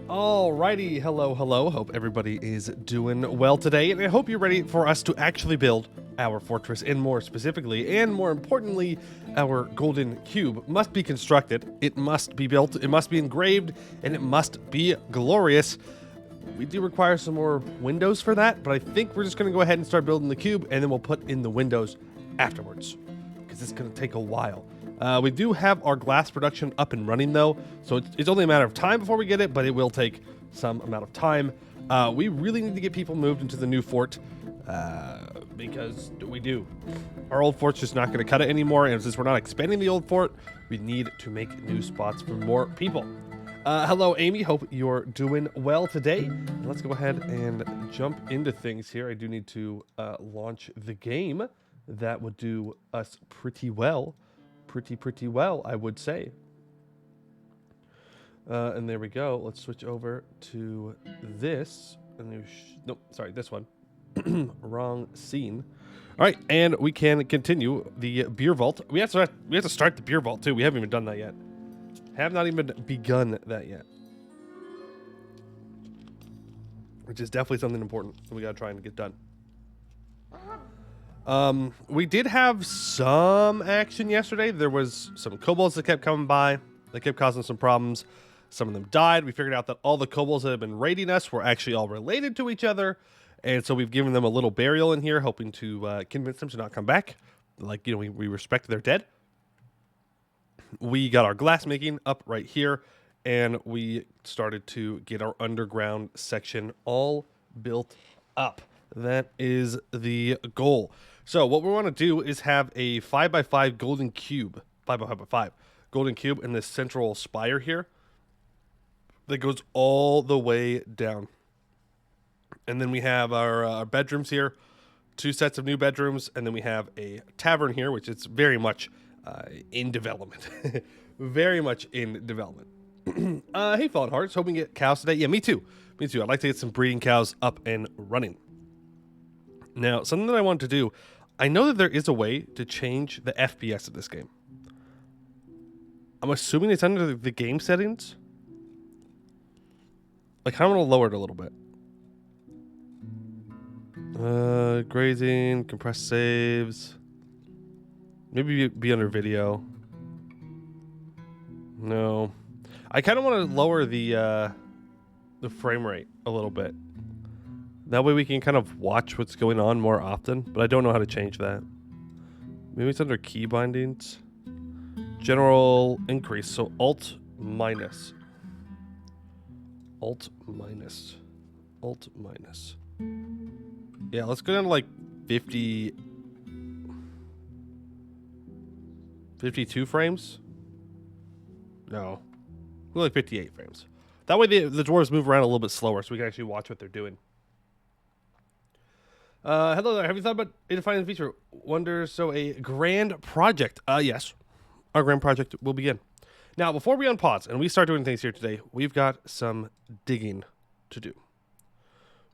Alrighty, hello. Hope everybody is doing well today, and I hope you're ready for us to actually build our fortress, and more specifically, and more importantly, our golden cube must be constructed, it must be built, it must be engraved, and it must be glorious. We do require some more windows for that, but I think we're just going to go ahead and start building the cube, and then we'll put in the windows afterwards, because it's going to take a while. We do have our glass production up and running though, so it's only a matter of time before we get it, but it will take some amount of time. We really need to get people moved into the new fort, because we do. Our old fort's just not going to cut it anymore, and since we're not expanding the old fort, we need to make new spots for more people. Hello, Amy. Hope you're doing well today. And let's go ahead and jump into things here. I do need to launch the game. That would do us pretty well. Pretty well, I would say. And there we go. Let's switch over to this. Nope, sorry, this one. Wrong scene. All right, and we can continue the Beervault. We have to start the Beervault too. We haven't even done that yet. Have not even begun that yet. Which is definitely something important that we gotta try and get done. We did have some action yesterday. There was some kobolds that kept coming by. They kept causing some problems. Some of them died. We figured out that all the kobolds that have been raiding us were actually all related to each other. And so we've given them a little burial in here, hoping to convince them to not come back. Like, you know, we respect their dead. We got our glass making up right here. And we started to get our underground section all built up. That is the goal. So what we want to do is have a 5x5 golden cube, 5x5 golden cube in this central spire here that goes all the way down. And then we have our bedrooms here, 2 sets of new bedrooms, and then we have a tavern here, which is very much in development. Very much in development. Hey, Fallen Hearts, hoping to get cows today. Yeah, me too. Me too. I'd like to get some breeding cows up and running. Now, something that I want to do, I know that there is a way to change the FPS of this game. I'm assuming it's under the game settings. Like, I'm going to lower it a little bit. Grazing, compressed saves. Maybe be under video. No. I kind of want to lower the frame rate a little bit. That way we can kind of watch what's going on more often, but I don't know how to change that. Maybe it's under key bindings. General increase, so Alt minus. Alt minus. Alt minus. Yeah, let's go down to like 50... 52 frames? No. We're like 58 frames. That way the dwarves move around a little bit slower so we can actually watch what they're doing. Hello there. Have you thought about a defining feature? Wonder, so a grand project. Yes. Our grand project will begin. Now, before we unpause and we start doing things here today, we've got some digging to do.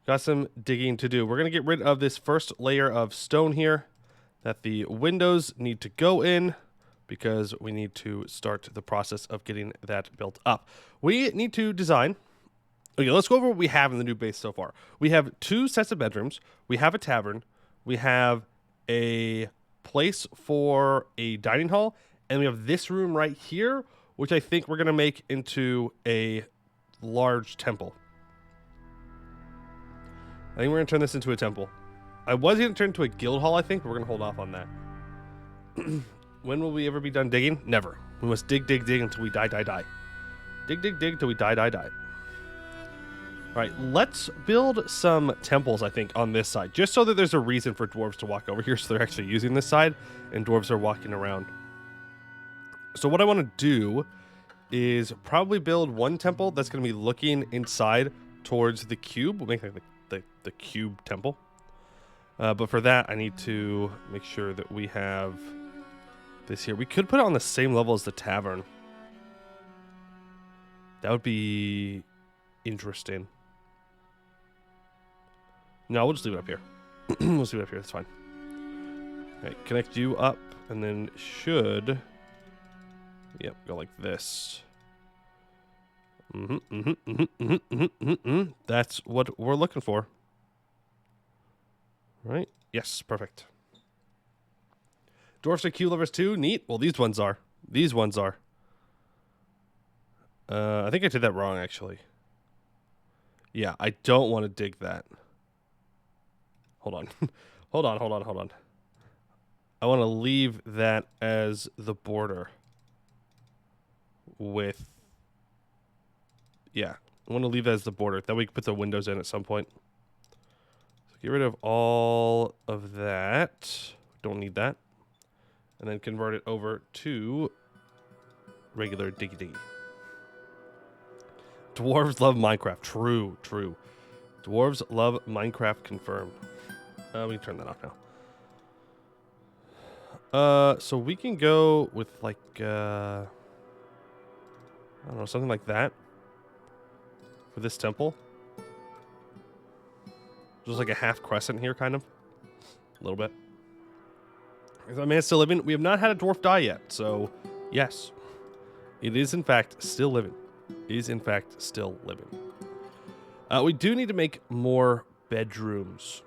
We're going to get rid of this first layer of stone here that the windows need to go in because we need to start the process of getting that built up. We need to design... Okay, let's go over what we have in the new base so far. We have 2 sets of bedrooms. We have a tavern. We have a place for a dining hall. And we have this room right here, which I think we're going to make into a large temple. I think we're going to turn this into a temple. I was going to turn it into a guild hall, I think, but we're going to hold off on that. When will we ever be done digging? Never. We must dig until we die. Dig till we die. All right, let's build some temples, I think, on this side, just so that there's a reason for dwarves to walk over here, so they're actually using this side, and dwarves are walking around. So what I want to do is probably build one temple that's going to be looking inside towards the cube. We'll make like the cube temple. But for that, I need to make sure that we have this here. We could put it on the same level as the tavern. That would be interesting. No, we'll just leave it up here. We'll leave it up here. That's fine. Okay, connect you up, and then should... Yep, go like this. That's what we're looking for. Right? Yes, perfect. Dwarfs are Q lovers too? Neat. Well, these ones are. These ones are. I think I did that wrong, actually. Yeah, I don't want to dig that. Hold on. hold on. I want to leave that as the border with... Yeah, I want to leave that as the border. That way we can put the windows in at some point. So get rid of all of that. Don't need that. And then convert it over to regular diggy. Dwarves love Minecraft. True. Dwarves love Minecraft, confirmed. We can turn that off now. So we can go with like, I don't know, something like that. For this temple. Just like a half crescent here, kind of. A little bit. Is that man still living? We have not had a dwarf die yet, so yes. It is in fact still living. We do need to make more bedrooms.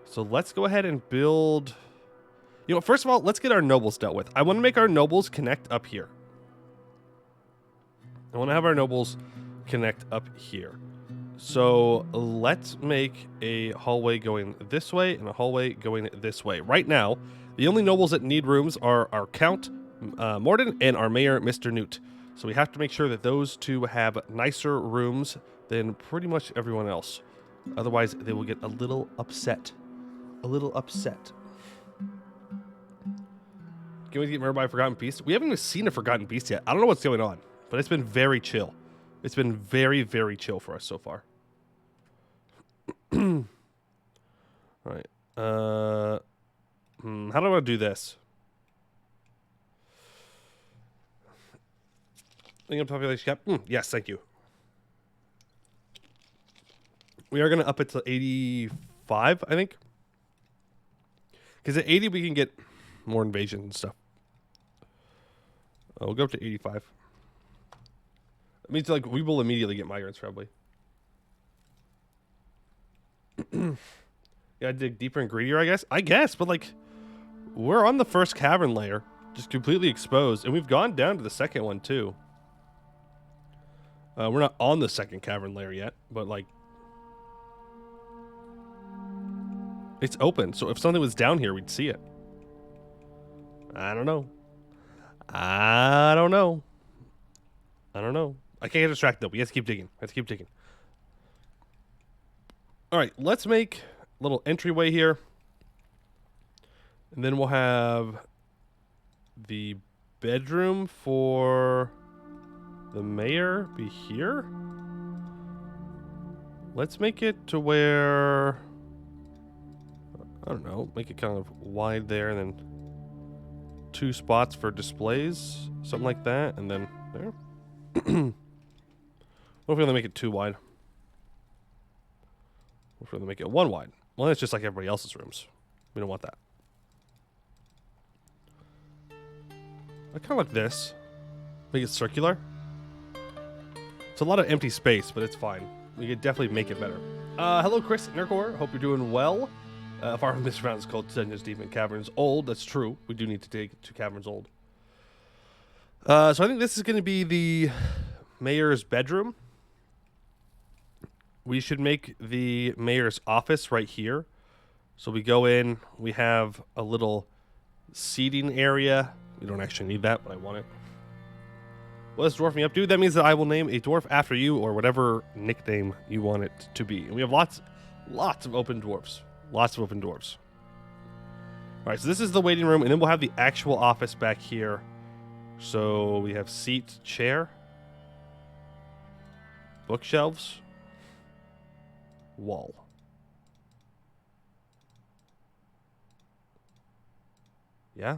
So let's go ahead and build... You know, first of all, let's get our nobles dealt with. I want to make our nobles connect up here. I want to have our nobles connect up here. So let's make a hallway going this way and a hallway going this way. Right now, the only nobles that need rooms are our Count Morden and our Mayor, Mr. Newt. So we have to make sure that those two have nicer rooms than pretty much everyone else. Otherwise, they will get a little upset. Can't we get murdered by a Forgotten Beast? We haven't even seen a Forgotten Beast yet. I don't know what's going on, but it's been very chill. It's been very, very chill for us so far. All right. How do I want to do this? Think of population cap? Yes, thank you. We are going to up it to 85, I think. Because at 80, we can get more invasions and stuff. We'll go up to 85. It means like we will immediately get migrants, probably. Yeah, dig deeper and greedier, I guess, but like we're on the first cavern layer, just completely exposed, and we've gone down to the second one too. We're not on the second cavern layer yet, but like it's open, so if something was down here, we'd see it. I don't know. I can't get distracted though. We have to keep digging. All right, let's make a little entryway here. And then we'll have the bedroom for the mayor be here. Let's make it to where, I don't know, make it kind of wide there and then 2 spots for displays, something like that, and then there. What if we only make it 2 wide? What if we only make it 1 wide? Well, it's just like everybody else's rooms. We don't want that. I kind of like this. Make it circular. It's a lot of empty space, but it's fine. We could definitely make it better. Hello, Chris Nerkor. Hope you're doing well. Far from this round is called Dungeons Deep in Caverns Old. That's true. We do need to dig to Caverns Old. So I think this is going to be the mayor's bedroom. We should make the mayor's office right here. So we go in. We have a little seating area. We don't actually need that, but I want it. What does dwarf me up do? That means that I will name a dwarf after you or whatever nickname you want it to be. And we have lots of open dwarfs. All right, so this is the waiting room, and then we'll have the actual office back here. So we have seat, chair, bookshelves, wall. Yeah.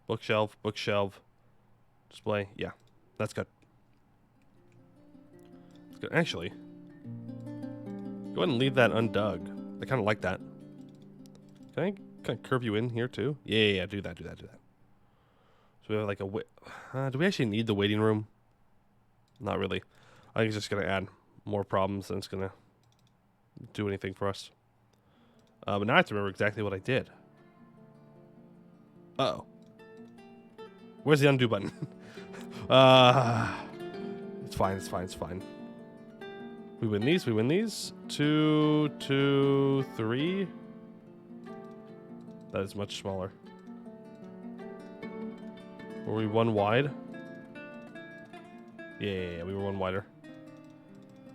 Bookshelf, display. Yeah, that's good. That's good. Actually, go ahead and leave that undug. I kind of like that. Can I kind of curve you in here too? Yeah, do that. So we have like do we actually need the waiting room? Not really. I think it's just going to add more problems than it's going to do anything for us. But now I have to remember exactly what I did. Uh-oh. Where's the undo button? It's fine, it's fine, it's fine. We win these, we win these. 2, 2, 3. That is much smaller. Were we one wide? Yeah, we were one wider.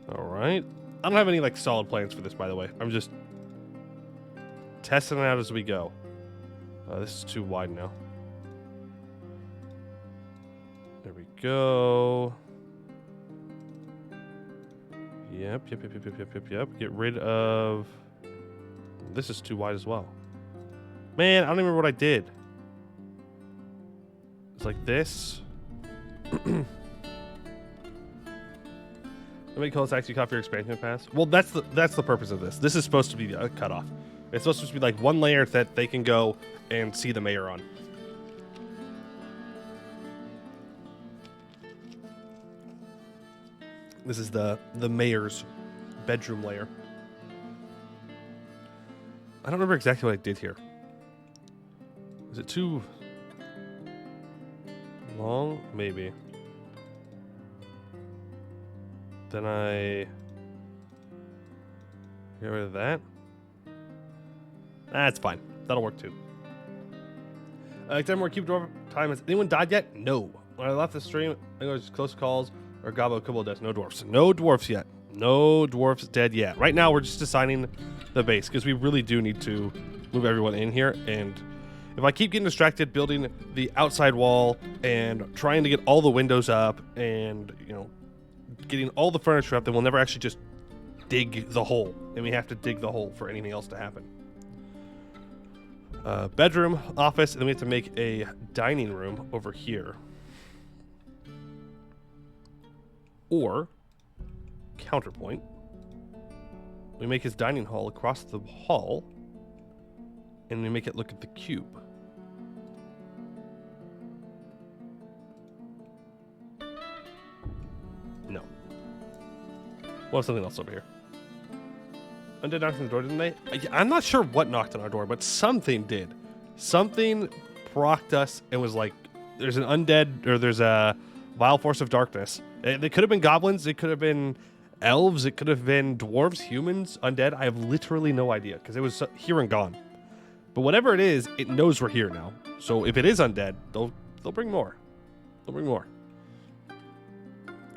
Alright. I don't have any, like, solid plans for this, by the way. I'm just testing it out as we go. This is too wide now. There we go. Yep. Get rid of... This is too wide as well. Man, I don't even remember what I did. It's like this. Nobody calls actually copy your expansion pass. Well, that's the purpose of this. This is supposed to be a cutoff. It's supposed to be like one layer that they can go and see the mayor on. This is the mayor's bedroom layer. I don't remember exactly what I did here. Is it too long? Maybe. Then I get rid of that. That's fine. That'll work too. 10 more cube dwarf time. Has anyone died yet? No. When I left the stream, I think it was close calls or Gabo couple of deaths. No dwarfs. No dwarfs yet. No dwarfs dead yet. Right now, we're just assigning the base because we really do need to move everyone in here. And if I keep getting distracted building the outside wall and trying to get all the windows up and, you know, getting all the furniture up, then we'll never actually just dig the hole. And we have to dig the hole for anything else to happen. Bedroom, office, and then we have to make a dining room over here. Or, counterpoint, we make his dining hall across the hall, and we make it look at the cube. No. We'll have something else over here. Undead knocked on the door, didn't they? I'm not sure what knocked on our door, but something did. Something procced us and was like, there's an undead, or there's a vile force of darkness. They could have been goblins, it could have been elves, it could have been dwarves, humans, undead. I have literally no idea, because it was here and gone. But whatever it is, it knows we're here now. So if it is undead, they'll bring more. They'll bring more.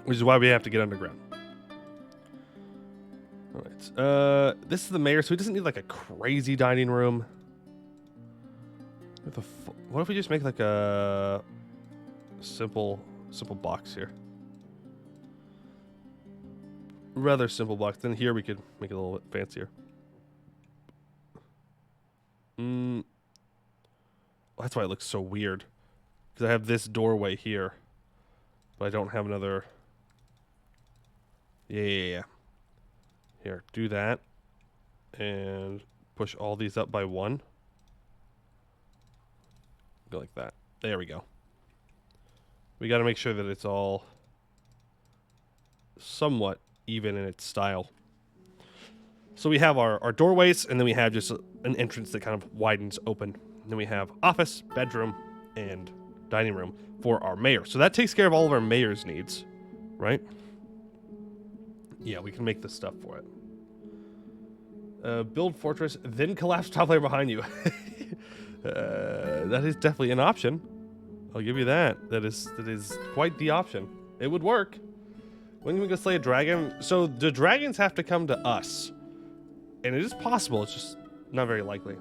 Which is why we have to get underground. Alright, this is the mayor, so he doesn't need like a crazy dining room. What if we just make like a simple box here? Rather simple box. Then here we could make it a little bit fancier. Well, that's why it looks so weird. Because I have this doorway here, but I don't have another. Yeah. Here, do that. And push all these up by one. Go like that. There we go. We got to make sure that it's all somewhat even in its style. So we have our doorways, and then we have just an entrance that kind of widens open. And then we have office, bedroom, and dining room for our mayor. So that takes care of all of our mayor's needs, right? Yeah, we can make the stuff for it. Build fortress, then collapse top layer behind you. That is definitely an option. I'll give you that. That is quite the option. It would work. When can we go slay a dragon? So the dragons have to come to us. And it is possible, it's just not very likely.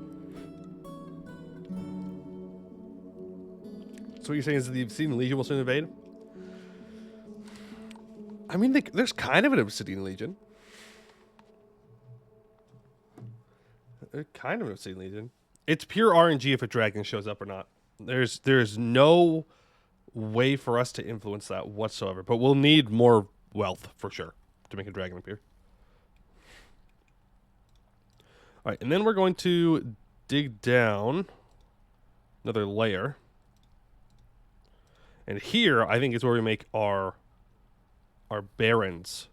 So what you're saying is that the Obsidian Legion will soon invade? I mean, there's kind of an Obsidian Legion. There's kind of an Obsidian Legion. It's pure RNG if a dragon shows up or not. There's no way for us to influence that whatsoever. But we'll need more wealth, for sure, to make a dragon appear. All right, and then we're going to dig down another layer. And here, I think, is where we make our Baron's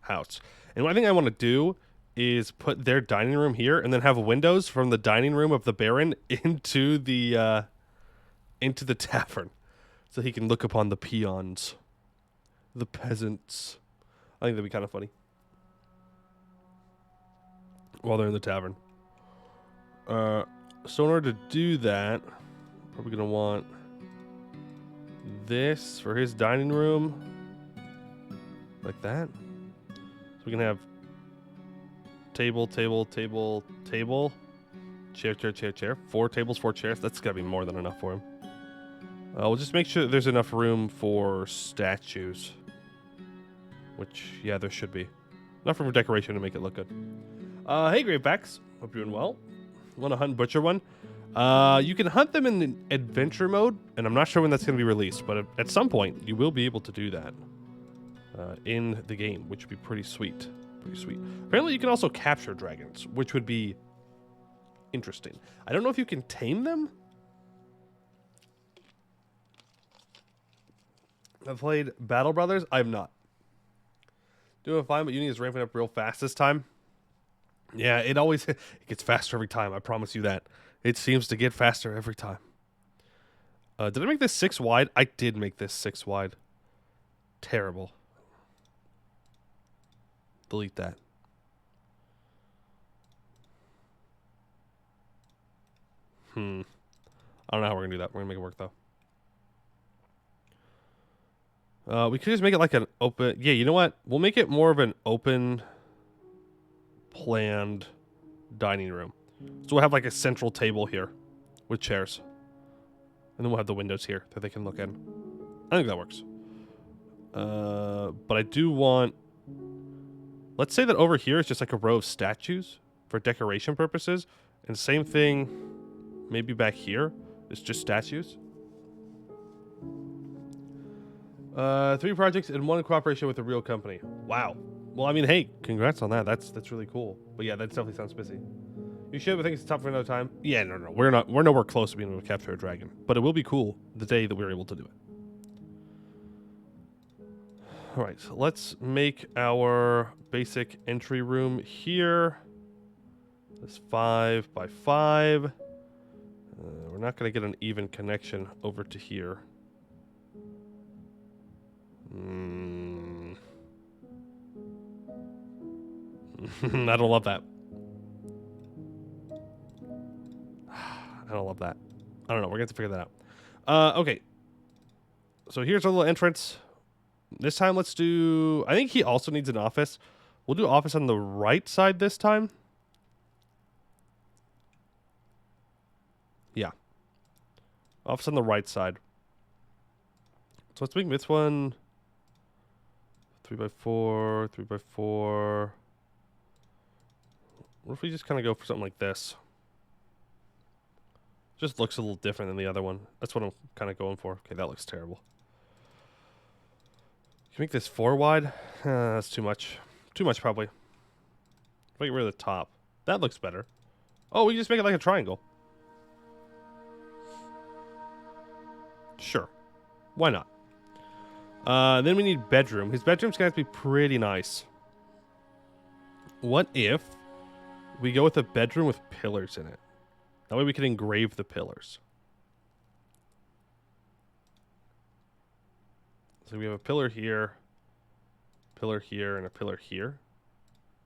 house. And what I think I want to do is put their dining room here and then have windows from the dining room of the Baron into the tavern. So he can look upon the peons, the peasants. I think that'd be kind of funny. While they're in the tavern. So in order to do that, probably going to want this for his dining room. Like that. So we can have table, table, table, table. Chair, chair, chair, chair. 4 tables, 4 chairs. That's got to be more than enough for him. We'll just make sure that there's enough room for statues. Which, yeah, there should be. Enough room for decoration to make it look good. Hey, Greatbacks. Hope you're doing well. Want to hunt Butcher one? You can hunt them in adventure mode, and I'm not sure when that's going to be released, but at some point, you will be able to do that in the game, which would be pretty sweet. Pretty sweet. Apparently, you can also capture dragons, which would be interesting. I don't know if you can tame them. I've played Battle Brothers. I have not. Doing fine, but Uni is ramping up real fast this time. Yeah, it gets faster every time. I promise you that. It seems to get faster every time. Did I make this 6 wide? I did make this 6 wide. Terrible. Delete that. I don't know how we're going to do that. We're going to make it work, though. We could just make it like an open... Yeah, you know what? We'll make it more of an open... planned dining room. So we'll have like a central table here with chairs. And then we'll have the windows here that they can look in. I think that works. But I do want... Let's say that over here is just like a row of statues for decoration purposes. And same thing maybe back here is just statues. 3 projects and 1 cooperation with a real company. Wow. Well, I mean, hey, congrats on that. That's really cool. But yeah, that definitely sounds busy. You should, but I think it's tough for another time. Yeah, no. We're nowhere close to being able to capture a dragon. But it will be cool the day that we're able to do it. Alright, so let's make our basic entry room here. This 5 by 5. We're not going to get an even connection over to here. I don't love that. I don't love that. I don't know. We're going to have to figure that out. Okay. So here's our little entrance. This time, let's do... I think he also needs an office. We'll do office on the right side this time. Yeah. Office on the right side. So let's make this one 3 by 4, 3 by 4. What if we just kind of go for something like this? Just looks a little different than the other one. That's what I'm kind of going for. Okay, that looks terrible. Can we make this 4 wide? That's too much. Too much, probably. If I get rid of the top. That looks better. Oh, we just make it like a triangle. Sure. Why not? Then we need bedroom. His bedroom's going to have to be pretty nice. What if we go with a bedroom with pillars in it? That way we can engrave the pillars. So we have a pillar here, and a pillar here.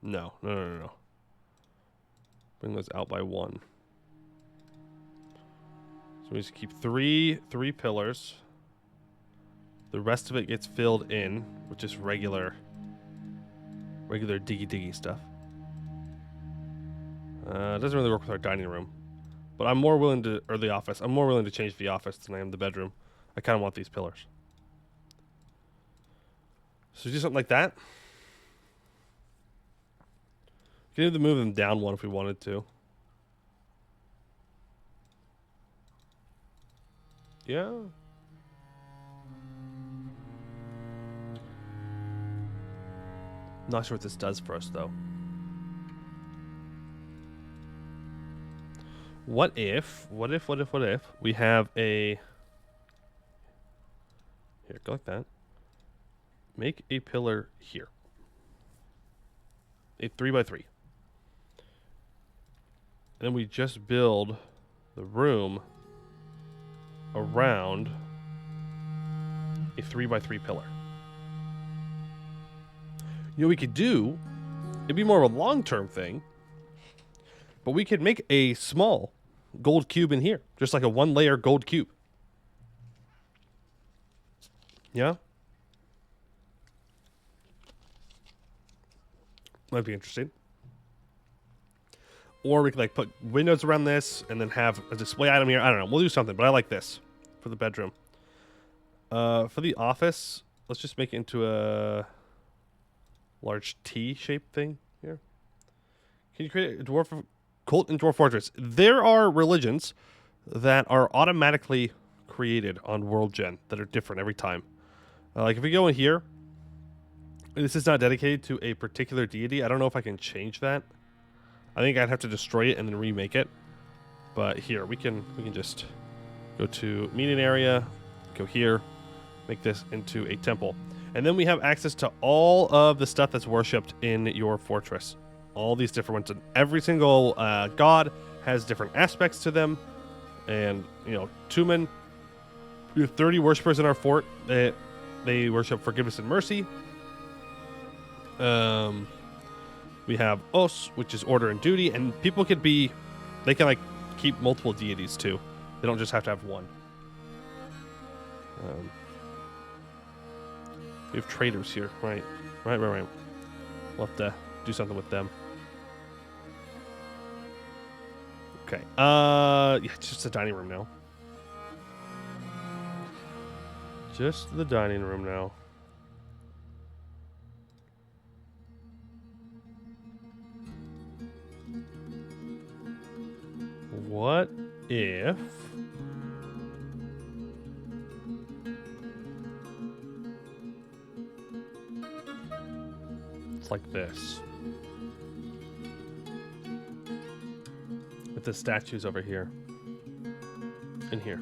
No. Bring those out by 1. So we just keep three pillars. The rest of it gets filled in with just regular diggy stuff. It doesn't really work with our dining room. But I'm more willing to, or the office. I'm more willing to change the office than I am the bedroom. I kind of want these pillars. So do something like that. We can even move them down 1 if we wanted to. Yeah. Not sure what this does for us, though. What if we have a... Here, go like that. Make a pillar here. A 3x3. And then we just build the room around a 3x3 pillar. You know what we could do? It'd be more of a long-term thing. But we could make a small gold cube in here. Just like a one-layer gold cube. Yeah? Might be interesting. Or we could like put windows around this and then have a display item here. I don't know. We'll do something, but I like this for the bedroom. For the office, let's just make it into a large T-shaped thing here. Can you create a dwarf cult in Dwarf Fortress? There are religions that are automatically created on World Gen that are different every time. Like if we go in here, this is not dedicated to a particular deity. I don't know if I can change that. I think I'd have to destroy it and then remake it. But here, we can just go to meeting area, go here, make this into a temple. And then we have access to all of the stuff that's worshipped in your fortress. All these different ones. And every single god has different aspects to them. And, you know, Tumen, we have 30 worshippers in our fort. They worship forgiveness and mercy. We have Os, which is order and duty, and people could be, they can like keep multiple deities too. They don't just have to have one. We have traders here, right? Right. We'll have to do something with them. Okay. Yeah, it's just a dining room now. Just the dining room now. What if it's like this? With the statues over here. And here.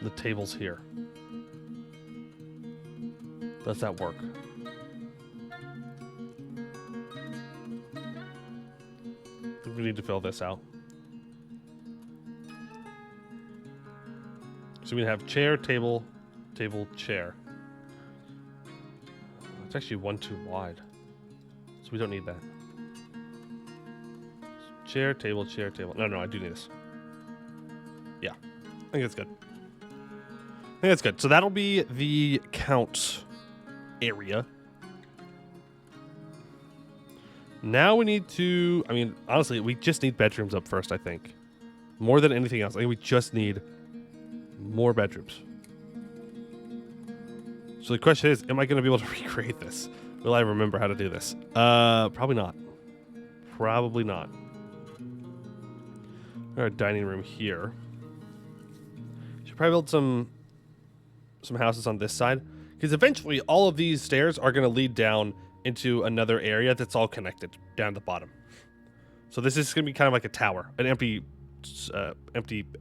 The table's here. Does that work? We need to fill this out. So we have chair, table, table, chair. It's actually one too wide. So we don't need that. Chair, table, chair, table. No, I do need this. Yeah. I think that's good. So that'll be the count area. Now we need to, I mean, honestly, we just need bedrooms up first, I think. More than anything else. I think we just need more bedrooms. So the question is, am I going to be able to recreate this? Will I remember how to do this? Probably not. Probably not. Our dining room here. Should probably build some houses on this side. Because eventually all of these stairs are going to lead down into another area that's all connected down at the bottom. So this is going to be kind of like a tower, an empty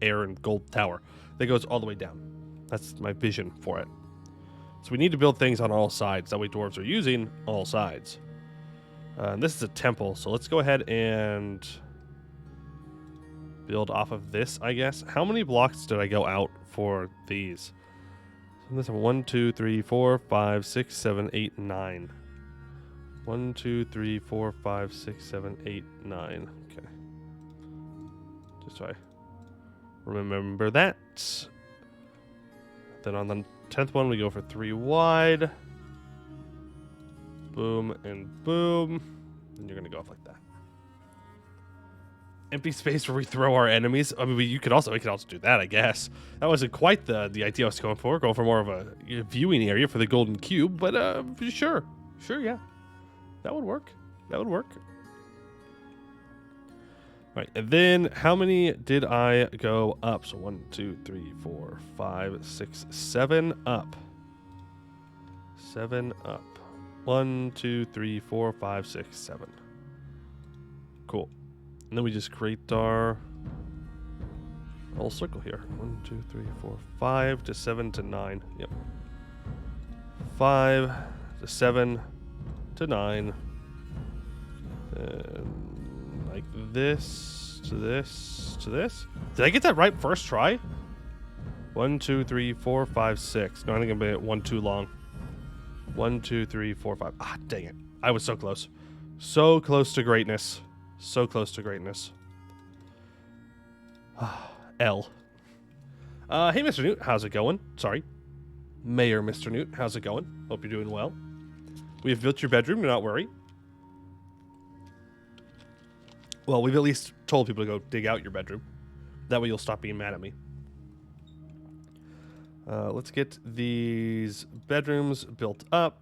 air and gold tower that goes all the way down. That's my vision for it. So we need to build things on all sides. That way dwarves are using all sides. And this is a temple, so let's go ahead and build off of this, I guess. How many blocks did I go out for these? So this is 1, 2, 3, 4, 5, 6, 7, 8, 9. 1, 2, 3, 4, 5, 6, 7, 8, 9. Okay. Just so I remember that. Then on the 10th one, we go for 3 wide. Boom and boom. And you're going to go off like that. Empty space where we throw our enemies. I mean, we could also do that, I guess. That wasn't quite the idea I was going for. Going for more of a viewing area for the golden cube, but sure, yeah. That would work. All right, and then how many did I go up? So 1, 2, 3, 4, 5, 6, 7 up. 7 up. 1, 2, 3, 4, 5, 6, 7. Cool. And then we just create our whole circle here. 1, 2, 3, 4, 5 to 7 to 9. Yep. 5 to 7 to 9. And like this to this to this. Did I get that right first try? 1, 2, 3, 4, 5, 6. No, I think I'm going to 1 too long. 1, 2, 3, 4, 5. Ah, dang it. I was so close. So close to greatness. So close to greatness. L. Hey, Mr. Newt. How's it going? Sorry. Mayor Mr. Newt. How's it going? Hope you're doing well. We have built your bedroom. Do not worry. Well, we've at least told people to go dig out your bedroom. That way you'll stop being mad at me. Let's get these bedrooms built up.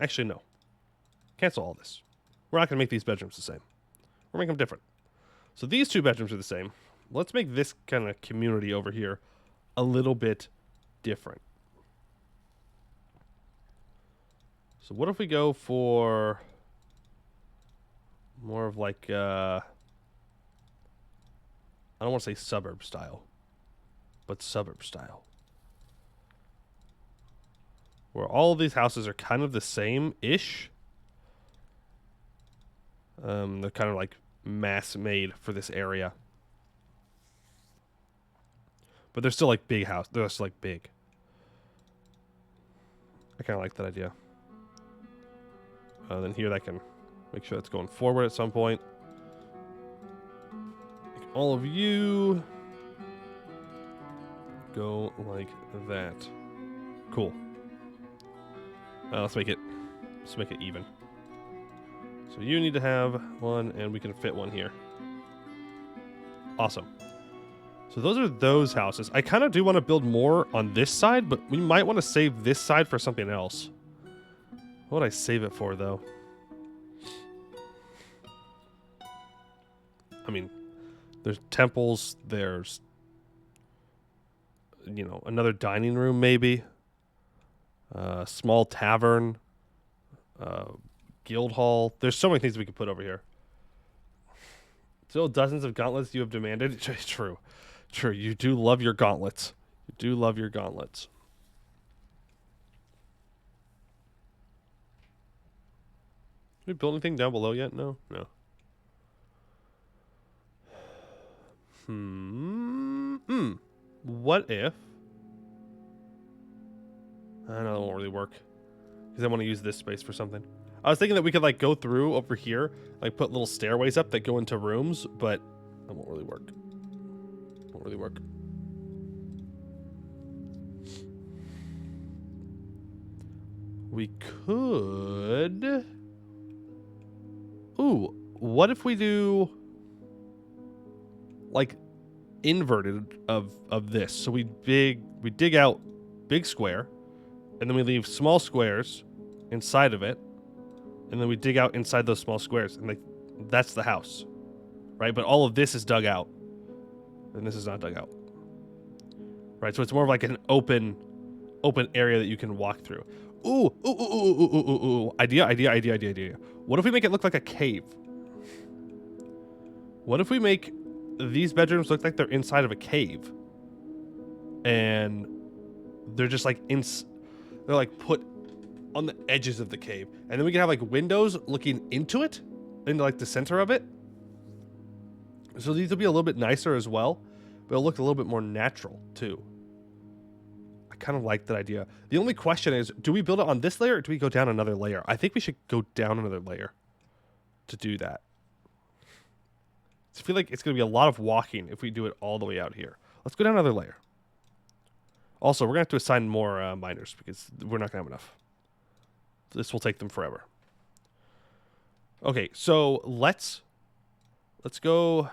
Actually, no. Cancel all this. We're not going to make these bedrooms the same. We're making them different. So these two bedrooms are the same. Let's make this kind of community over here a little bit different. So what if we go for more of like, I don't want to say suburb style, but suburb style. Where all of these houses are kind of the same-ish. They're kind of like mass-made for this area. But they're still like big houses. They're still like big. I kind of like that idea. Then here that can make sure that's going forward at some point. Make all of you go like that. Cool. Let's make it even. So you need to have one, and we can fit one here. Awesome. So those are those houses. I kind of do want to build more on this side, but we might want to save this side for something else. What would I save it for, though? I mean, there's temples. There's, you know, another dining room, maybe. Small tavern. Guild hall. There's so many things we could put over here. Still dozens of gauntlets you have demanded. True. True. You do love your gauntlets. You do love your gauntlets. Did we build anything down below yet? No? No. What if... I don't know, that won't really work. Because I want to use this space for something. I was thinking that we could, like, go through over here, like, put little stairways up that go into rooms, but that won't really work. Won't really work. We could... Ooh, what if we do... like, inverted of this? So we dig out big square, and then we leave small squares inside of it, and then we dig out inside those small squares, and like that's the house, right? But all of this is dug out, and this is not dug out, right? So it's more of like an open area that you can walk through. Ooh. Idea. What if we make it look like a cave? What if we make these bedrooms look like they're inside of a cave, and they're just like they're like put on the edges of the cave, and then we can have like windows looking into it, into like the center of it. So these will be a little bit nicer as well, but it'll look a little bit more natural too. I kind of like that idea. The only question is, do we build it on this layer or do we go down another layer? I think we should go down another layer to do that. I feel like it's going to be a lot of walking if we do it all the way out here. Let's go down another layer. Also, we're going to have to assign more miners because we're not going to have enough. This will take them forever. Okay, so let's go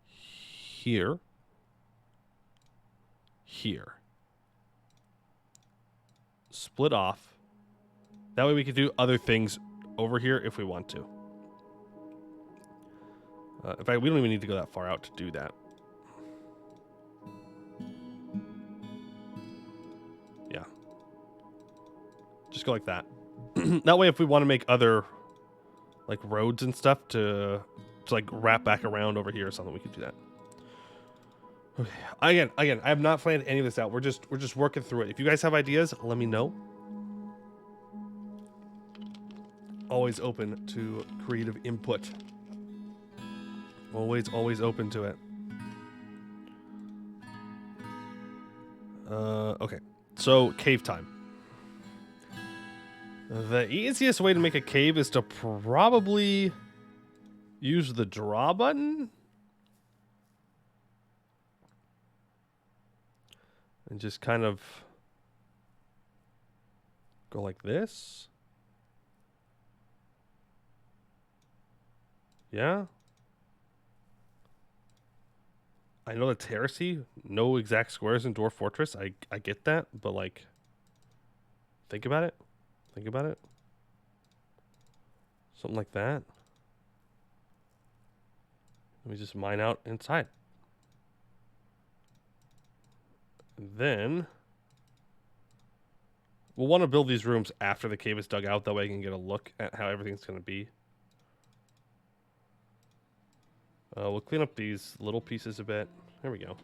here. Here. Split off. That way we can do other things over here if we want to. In fact, we don't even need to go that far out to do that. Yeah. Just go like that. That way, if we want to make other like roads and stuff to like wrap back around over here or something, we could do that. Okay. Again, I have not planned any of this out. We're just working through it. If you guys have ideas, let me know. Always open to creative input. Always open to it. Okay. So, cave time. The easiest way to make a cave is to probably use the draw button. And just kind of go like this. Yeah. I know that's heresy. No exact squares in Dwarf Fortress. I get that, but like, think about it. Think about it. Something like that. Let me just mine out inside. Then we'll want to build these rooms after the cave is dug out. That way I can get a look at how everything's going to be. We'll clean up these little pieces a bit. There we go.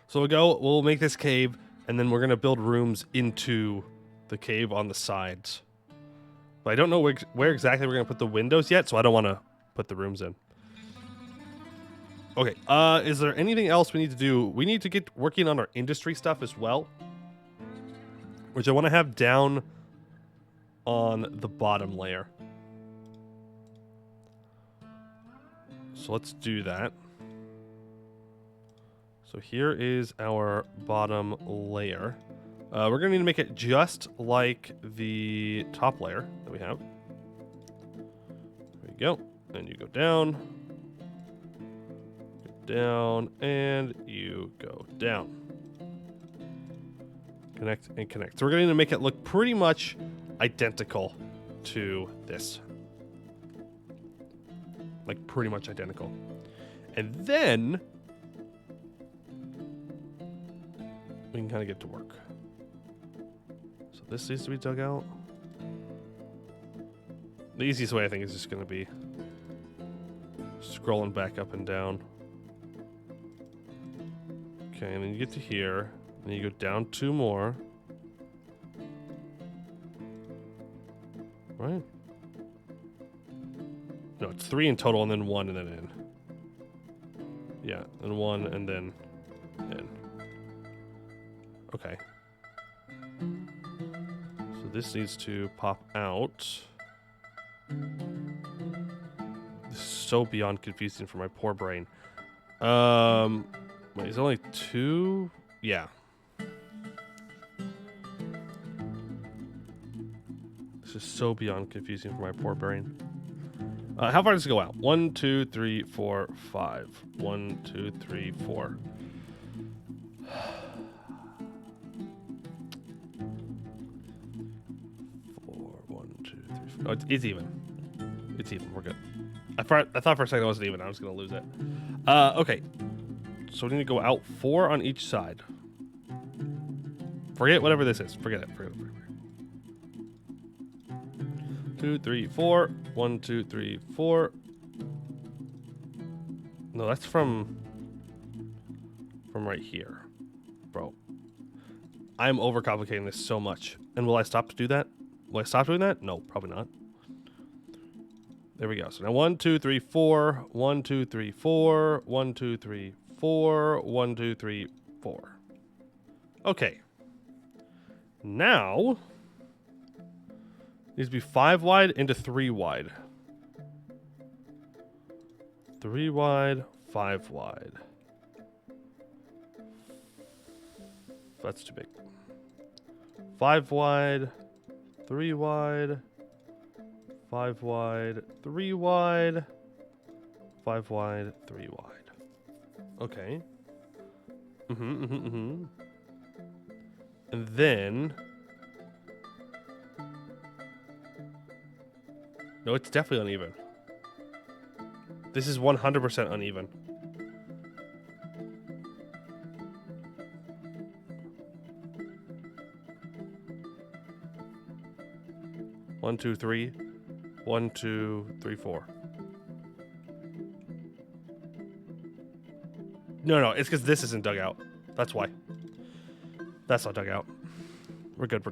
So we'll make this cave, and then we're going to build rooms into the cave on the sides. But I don't know where exactly we're going to put the windows yet, so I don't want to put the rooms in. Okay, is there anything else we need to do? We need to get working on our industry stuff as well, which I want to have down on the bottom layer. So let's do that. So here is our bottom layer. We're going to need to make it just like the top layer that we have. There we go. And you go down. Go down. And you go down. Connect and connect. So we're going to make it look pretty much identical to this. Like pretty much identical. And then we can kind of get to work. So this needs to be dug out. The easiest way I think is just going to be scrolling back up and down. Okay, and then you get to here, and you go down 2 more. Right? No, it's 3 in total, and then 1, and then in. Yeah, and 1, and then in. Okay. So this needs to pop out. This is so beyond confusing for my poor brain. Wait, is it only 2? Yeah. This is so beyond confusing for my poor brain. How far does it go out? 1, 2, 3, 4, 5. 1, 2, 3, 4. 1, 2, 3, 4. Oh, it's even. It's even. We're good. I thought for a second it wasn't even. I was going to lose it. Okay. So we need to go out 4 on each side. Forget whatever this is. Forget it. 2, 3, 4. 1, 2, 3, 4. No, that's from right here. Bro. I'm overcomplicating this so much. And will I stop to do that? Will I stop doing that? No, probably not. There we go. So now 1, 2, 3, 4. 1, 2, 3, 4. 1, 2, 3, 4. 1, 2, 3, 4. Okay. Now needs to be 5 wide into 3 wide. 3 wide, 5 wide. That's too big. 5 wide, 3 wide, 5 wide, 3 wide, 5 wide, 3 wide. Okay. And then no, it's definitely uneven. This is 100% uneven. One, 2, 3. 1, 2, 3, 4. No, it's because this isn't dug out. That's why. That's not dug out. We're good.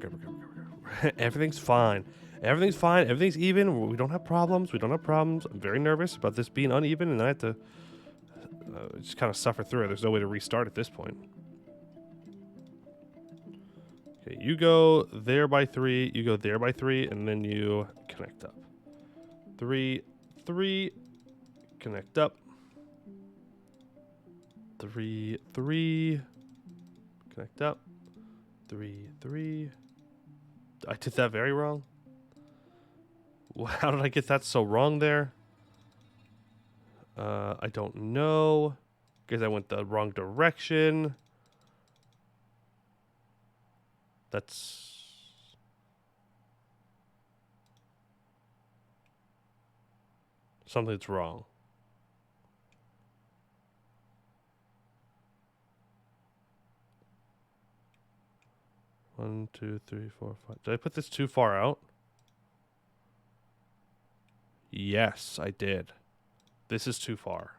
Everything's fine. Everything's fine. Everything's even. We don't have problems. I'm very nervous about this being uneven, and I have to just kind of suffer through it. There's no way to restart at this point. Okay, you go there by 3. You go there by 3, and then you connect up. 3, 3, connect up. 3, 3, connect up. 3, 3. I did that very wrong. How did I get that so wrong there? I don't know. Because I went the wrong direction. That's... something's wrong. One, 2, 3, 4, 5. Did I put this too far out? Yes, I did. This is too far.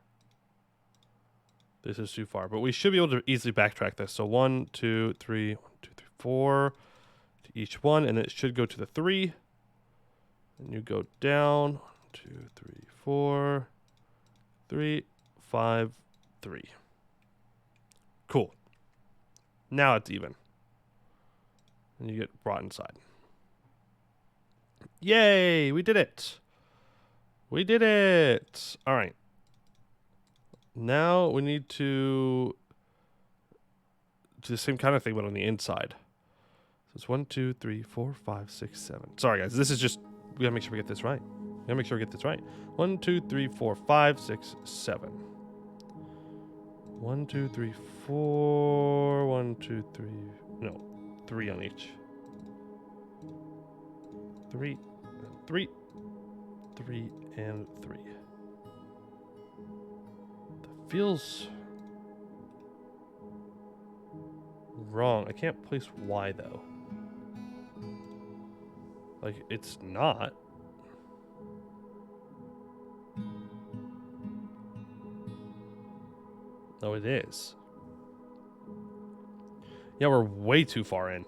This is too far. But we should be able to easily backtrack this. So 1, 2, 3, 1, 2, 3, 4 to each one. And it should go to the 3. And you go down. 1, 2, 3, 4, 3, 5, 3. Cool. Now it's even. And you get brought inside. Yay! We did it! We did it! Alright. Now we need to do the same kind of thing, but on the inside. So it's 1, 2, 3, 4, 5, 6, 7. Sorry, guys. This is just... we gotta make sure we get this right. 1, 2, 3, 4, 5, 6, 7. 1, 2, 3, 4. 1, 2, 3. No. 3 on each. 3, 3, 3, and 3. That feels wrong. I can't place Y though. Like, it's not. No, it is. Yeah, we're way too far in.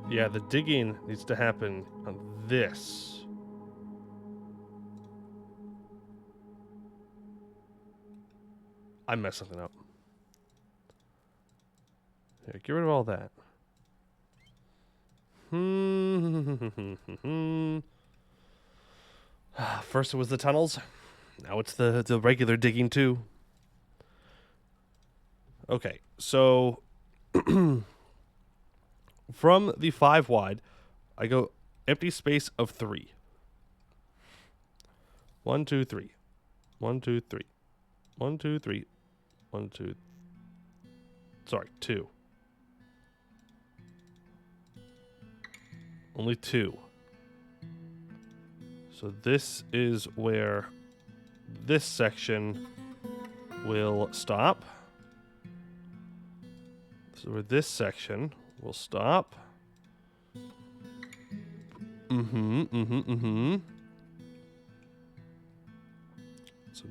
Yeah, the digging needs to happen on this. I messed something up. Here, get rid of all that. First it was the tunnels. Now it's the regular digging too. Okay, so from the 5 wide, I go empty space of 3. 1, 2, 3. 1, 2, 3. 1, 2, 3. 1, 2. Sorry, 2. Only 2. So this is where this section will stop. So where this section will stop. So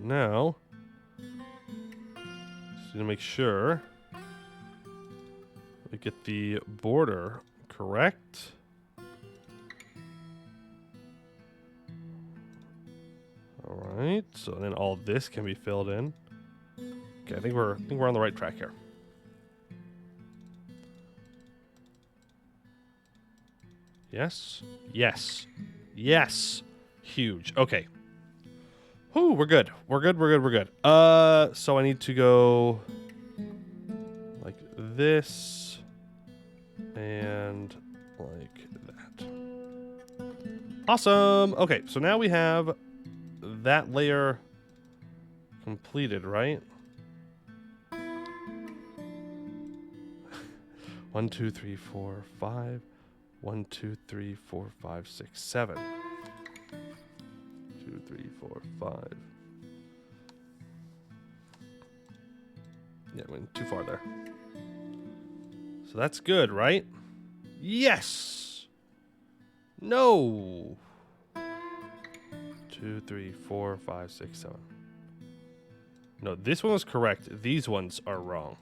now, just need to make sure we get the border correct. All right. So then all this can be filled in. Okay, I think we're on the right track here. Yes. Yes. Yes. Huge. Okay. Whew, we're good. We're good. So I need to go like this and like that. Awesome. Okay, so now we have that layer completed, right? 1, 2, 3, 4, 5. 1, 2, 3, 4, 5, 6, 7. 2, 3, 4, 5. Yeah, went too far there. So that's good, right? Yes! No! 2, 3, 4, 5, 6, 7. No, this one was correct. These ones are wrong.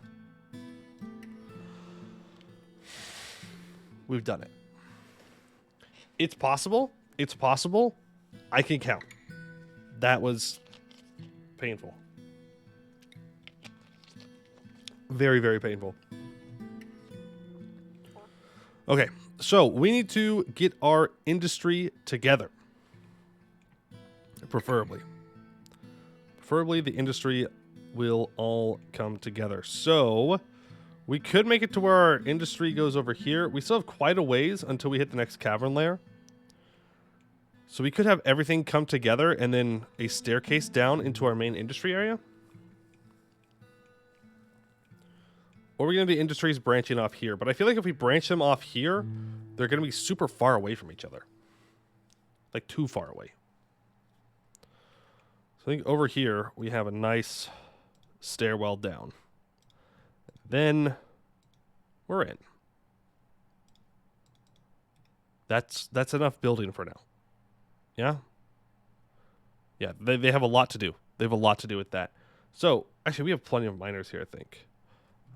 We've done it. It's possible. It's possible. I can count. That was painful. Very, very painful. Okay, so we need to get our industry together. Preferably. Preferably the industry will all come together. So we could make it to where our industry goes over here. We still have quite a ways until we hit the next cavern layer. So we could have everything come together and then a staircase down into our main industry area. Or we're going to be industries branching off here. But I feel like if we branch them off here, they're going to be super far away from each other. Like too far away. So I think over here we have a nice stairwell down. Then we're in. That's enough building for now. Yeah? Yeah, they have a lot to do. They have a lot to do with that. So, actually, we have plenty of miners here, I think.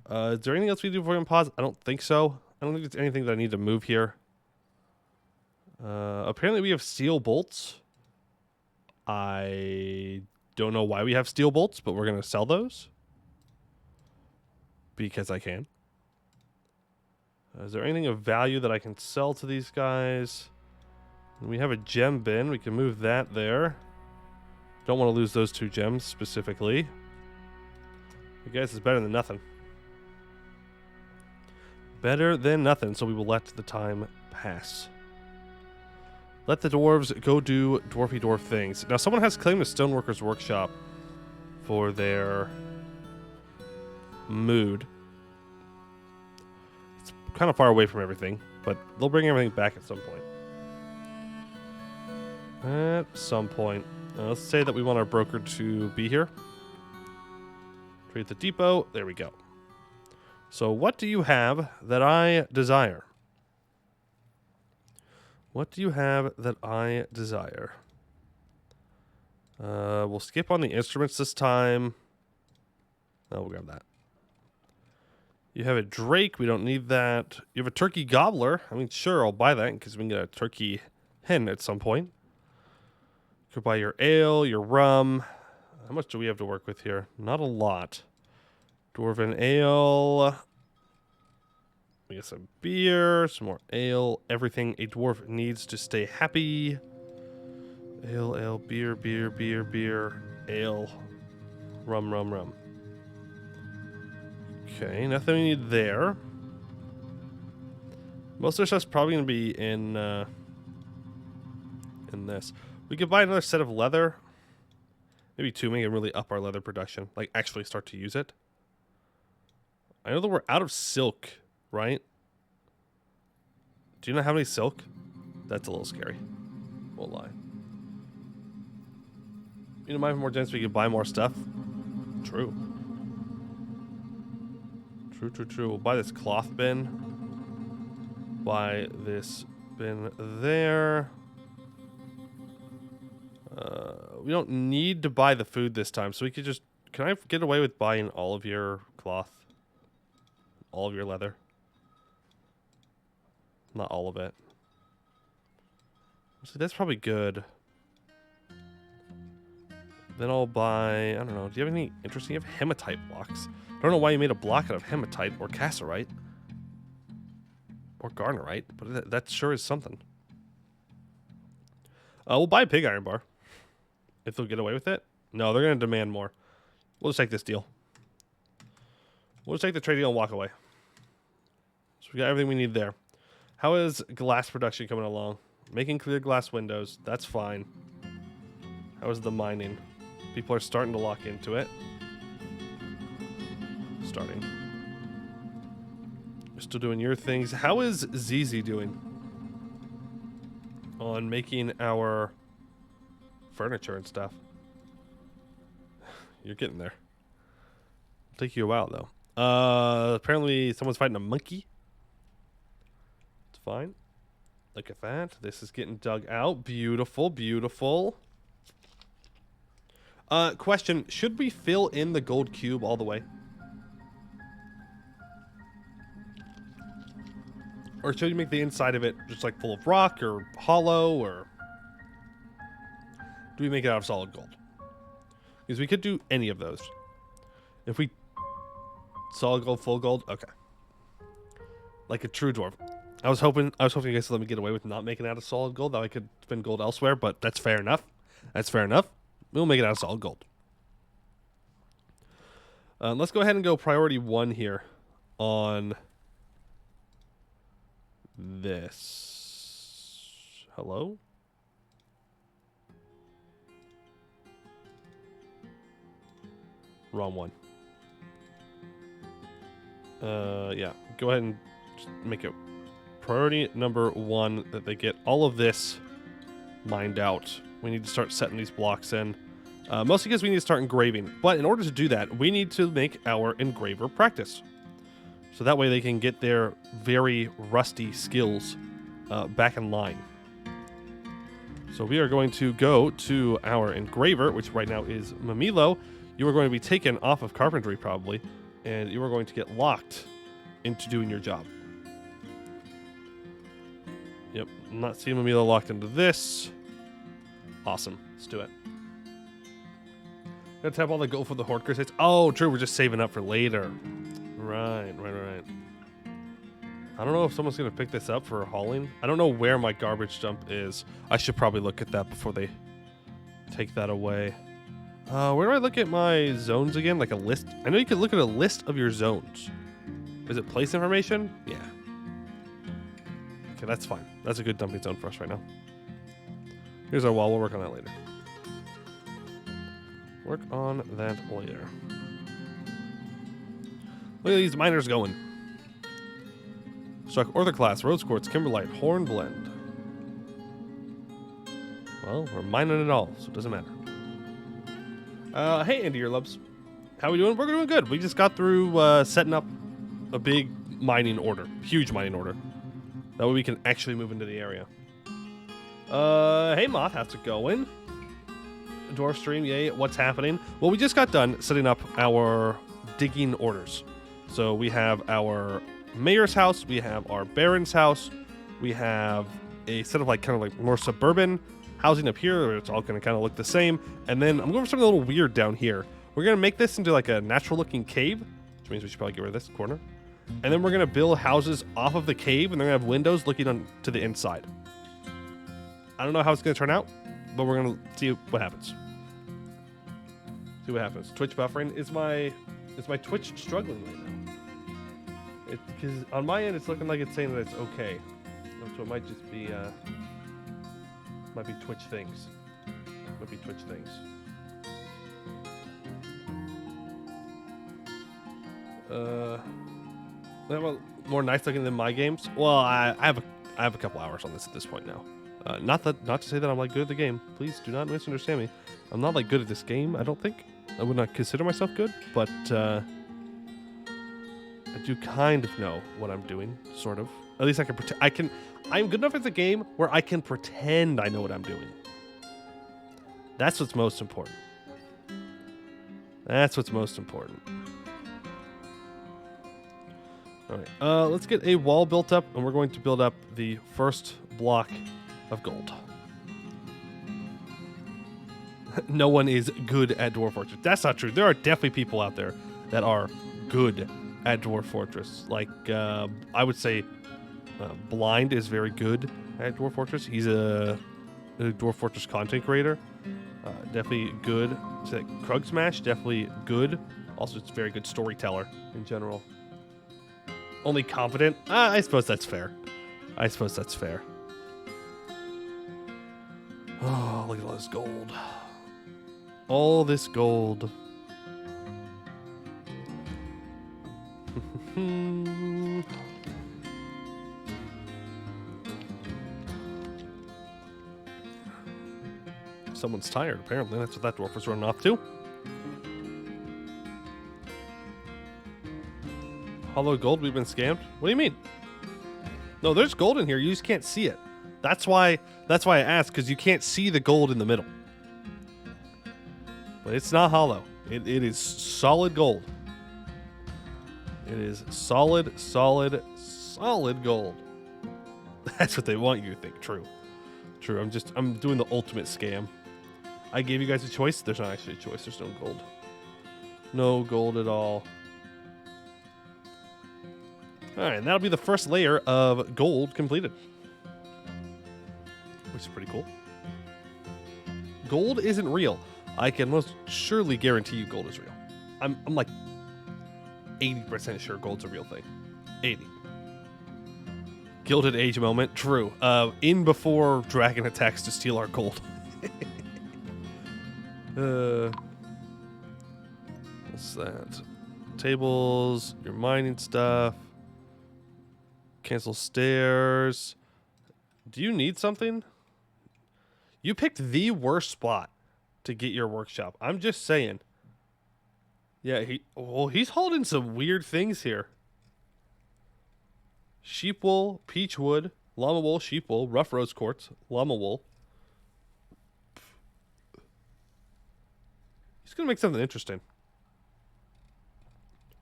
Is there anything else we do before we pause? I don't think so. I don't think there's anything that I need to move here. Apparently we have steel bolts. I don't know why we have steel bolts, but we're going to sell those. Because I can. Is there anything of value that I can sell to these guys? We have a gem bin. We can move that there. Don't want to lose those 2 gems specifically. I guess it's better than nothing. Better than nothing, so we will let the time pass. Let the dwarves go do dwarfy dwarf things. Now, someone has claimed a stoneworker's workshop for their mood. It's kind of far away from everything, but they'll bring everything back at some point. At some point. Let's say that we want our broker to be here. Trade at the depot. There we go. So what do you have that I desire? What do you have that I desire? We'll skip on the instruments this time. Oh, we'll grab that. You have a drake. We don't need that. You have a turkey gobbler. I mean, sure, I'll buy that because we can get a turkey hen at some point. Could buy your ale, your rum. How much do we have to work with here? Not a lot. Dwarven ale. We got some beer, some more ale. Everything a dwarf needs to stay happy. Ale, ale, beer, beer, beer, beer, ale. Rum, rum, rum. Okay, nothing we need there. Most of our stuff's probably going to be in this. We could buy another set of leather. Maybe 2, make it really up our leather production. Like, actually start to use it. I know that we're out of silk, right? Do you not have any silk? That's a little scary. Won't lie. You know, might have more chance we could buy more stuff. True. True, true, true. We'll buy this cloth bin. Buy this bin there. We don't need to buy the food this time, so we could just... Can I get away with buying all of your cloth? All of your leather? Not all of it. So that's probably good. Then I'll buy... I don't know. Do you have any interesting... You have hematite blocks. I don't know why you made a block out of hematite or cassiterite. Or garnerite. But that sure is something. We'll buy a pig iron bar. If they'll get away with it. No, they're going to demand more. We'll just take this deal. We'll just take the trade deal and walk away. So we got everything we need there. How is glass production coming along? Making clear glass windows. That's fine. How is the mining? People are starting to lock into it. Starting. You're still doing your things. How is ZZ doing? On making our furniture and stuff. You're getting there. It'll take you a while though. Apparently someone's fighting a monkey. fine. Look at that. This is getting dug out. Beautiful, beautiful. Question. Should we fill in the gold cube all the way? Or should we make the inside of it just like full of rock or hollow, or do we make it out of solid gold? Because we could do any of those. If we solid gold, full gold, okay. Like a true dwarf. I was hoping you guys would let me get away with not making it out of solid gold, that I could spend gold elsewhere, but that's fair enough. That's fair enough. We'll make it out of solid gold. Let's go ahead and go priority 1 here on this. Hello? Wrong one. Yeah. Go ahead and just make it priority number 1 that they get all of this mined out. We need to start setting these blocks in. Mostly because we need to start engraving. But in order to do that, we need to make our engraver practice. So that way they can get their very rusty skills back in line. So we are going to go to our engraver, which right now is Mamilo. You are going to be taken off of carpentry probably, and you are going to get locked into doing your job. Yep, I'm not seeing Mamilo locked into this. Awesome, let's do it. Gotta tap all the gold for the horde crusades. Oh, true, we're just saving up for later. Right. I don't know if someone's gonna pick this up for hauling. I don't know where my garbage dump is. I should probably look at that before they take that away. Where do I look at my zones again? Like a list? I know you can look at a list of your zones. Is it place information? Yeah. Okay, that's fine. That's a good dumping zone for us right now. Here's our wall. We'll work on that later. Work on that later. Look at these miners going. Struck Orthoclast, Rose Quartz, Kimberlite, Hornblende. Well, we're mining it all, so it doesn't matter. Hey, Andy Earlubs. How we doing? We're doing good. We just got through setting up a big mining order. Huge mining order. That way we can actually move into the area. Hey, Moth. How's it going? Dwarf stream, yay. What's happening? Well, we just got done setting up our digging orders. So we have our mayor's house. We have our baron's house. We have a set of kind of more suburban housing up here, where it's all going to kind of look the same. And then I'm going for something a little weird down here. We're going to make this into like a natural looking cave, which means we should probably get rid of this corner. And then we're going to build houses off of the cave, and they're going to have windows looking on to the inside. I don't know how it's going to turn out, but we're going to see what happens. See what happens. Twitch buffering. Is my Twitch struggling right now? Because on my end, it's looking like it's saying that it's okay. So it might just be might be Twitch things. Might be Twitch things. More nice looking than my games. Well, I have a couple hours on this at this point now. Not to say that I'm good at the game. Please do not misunderstand me. I'm not good at this game. I don't think. I would not consider myself good, but I do kind of know what I'm doing, sort of. At least I can pretend. I'm good enough at the game where I can pretend I know what I'm doing. That's what's most important. That's what's most important. All right, let's get a wall built up, and we're going to build up the first block of gold. No one is good at Dwarf Fortress. That's not true. There are definitely people out there that are good at Dwarf Fortress. I would say Blind is very good at Dwarf Fortress. He's a Dwarf Fortress content creator. Definitely good. So Krug Smash, definitely good. Also, it's a very good storyteller in general. Only competent? I suppose that's fair. Oh, look at all this gold. All this gold. Someone's tired, apparently. That's what that dwarf was running off to. Hollow gold, we've been scammed? What do you mean? No, there's gold in here. You just can't see it. That's why I asked, because you can't see the gold in the middle. But it's not hollow. It is solid gold. It is solid gold. That's what they want you to think. True. I'm doing the ultimate scam. I gave you guys a choice. There's not actually a choice. There's no gold. No gold at all. Alright, and that'll be the first layer of gold completed. Which is pretty cool. Gold isn't real. I can most surely guarantee you gold is real. I'm like 80% sure gold's a real thing. 80. Gilded Age moment. True. In before dragon attacks to steal our gold. What's that? Tables, your mining stuff. Cancel stairs. Do you need something? You picked the worst spot to get your workshop. I'm just saying. Yeah, he's holding some weird things here. Sheep wool, peach wood, llama wool, sheep wool, rough rose quartz, llama wool. He's gonna make something interesting.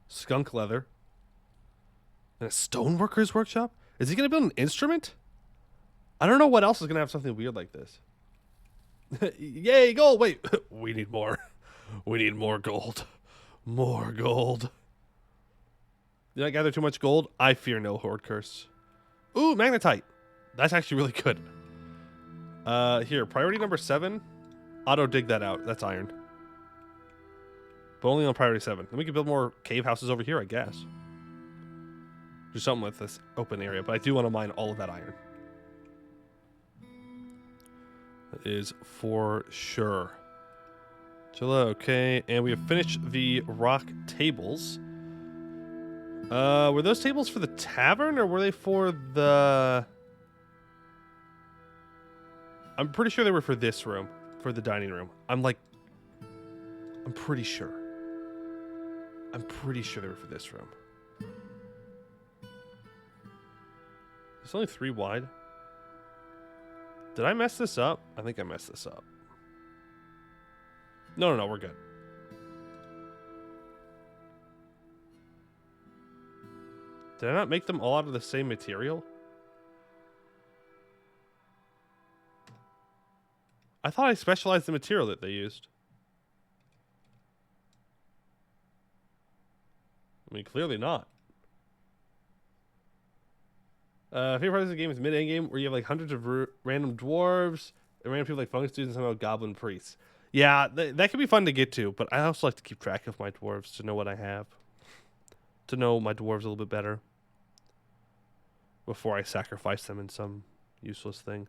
Skunk leather. And a stoneworker's workshop? Is he gonna build an instrument? I don't know what else is gonna have something weird like this. Yay, gold! Wait, we need more. We need more gold. More gold. Did I gather too much gold? I fear no horde curse. Ooh, magnetite. That's actually really good. Here, priority number 7. Auto dig that out. That's iron. But only on priority 7. Then we can build more cave houses over here, I guess. Do something with this open area, but I do want to mine all of that iron. That is for sure. Chilla, okay. And we have finished the rock tables. Were those tables for the tavern, or were they for the... I'm pretty sure they were for this room, for the dining room. I'm pretty sure. I'm pretty sure they were for this room. It's only 3 wide. Did I mess this up? I think I messed this up. No, we're good. Did I not make them all out of the same material? I thought I specialized the material that they used. I mean, clearly not. Favorite part of the game is mid-end game where you have like hundreds of random dwarves and random people like fungus dudes and somehow goblin priests. Yeah, that can be fun to get to, but I also like to keep track of my dwarves to know what I have. To know my dwarves a little bit better. Before I sacrifice them in some useless thing.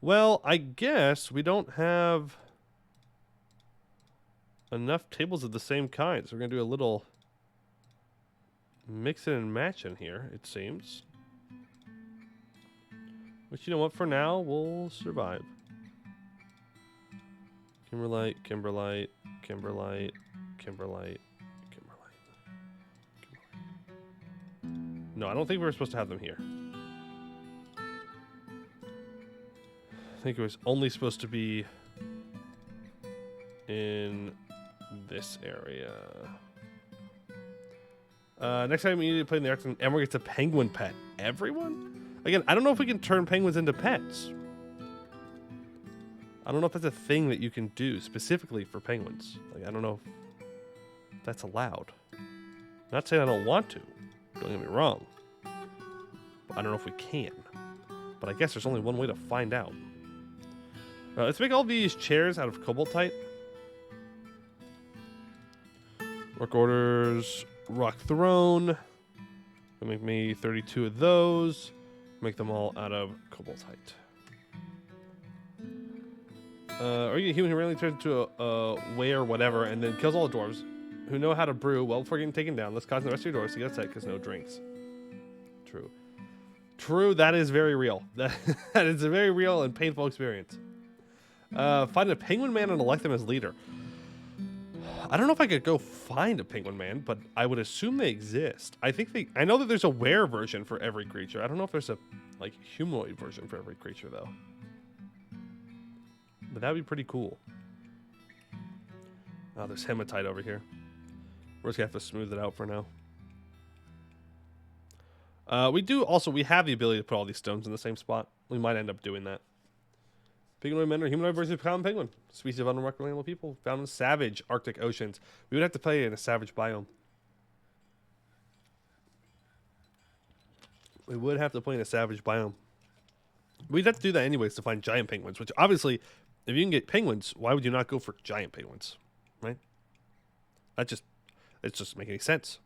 Well, I guess we don't have enough tables of the same kind, so we're going to do a little mixing and matching here, it seems. Which, you know what, for now, we'll survive. Kimberlite, Kimberlite, Kimberlite, Kimberlite, Kimberlite. No, I don't think we were supposed to have them here. I think it was only supposed to be in this area. Next time we need to play in the Arctic, and Emma gets a penguin pet. Everyone? Again, I don't know if we can turn penguins into pets. I don't know if that's a thing that you can do specifically for penguins. Like, I don't know if that's allowed. Not saying I don't want to. Don't get me wrong. But I don't know if we can. But I guess there's only one way to find out. Let's make all these chairs out of cobaltite. Work orders, rock throne. We'll make me 32 of those. Make them all out of cobaltite. Are you a human who randomly turns into a way or whatever and then kills all the dwarves who know how to brew well before getting taken down? Let's cause the rest of your dwarves to get upset because no drinks. True. True, that is very real. That is a very real and painful experience. Find a penguin man and elect them as leader. I don't know if I could go find a penguin man, but I would assume they exist. I know that there's a were version for every creature. I don't know if there's a like humanoid version for every creature though. But that'd be pretty cool. Oh, there's hematite over here. We're just gonna have to smooth it out for now. We have the ability to put all these stones in the same spot. We might end up doing that. Penguinoid men are humanoid versus common penguin. Species of unremarkable animal people found in savage Arctic oceans. We would have to play in a savage biome. We would have to play in a savage biome. We'd have to do that anyways to find giant penguins, which obviously, if you can get penguins, why would you not go for giant penguins, right? It just doesn't make any sense.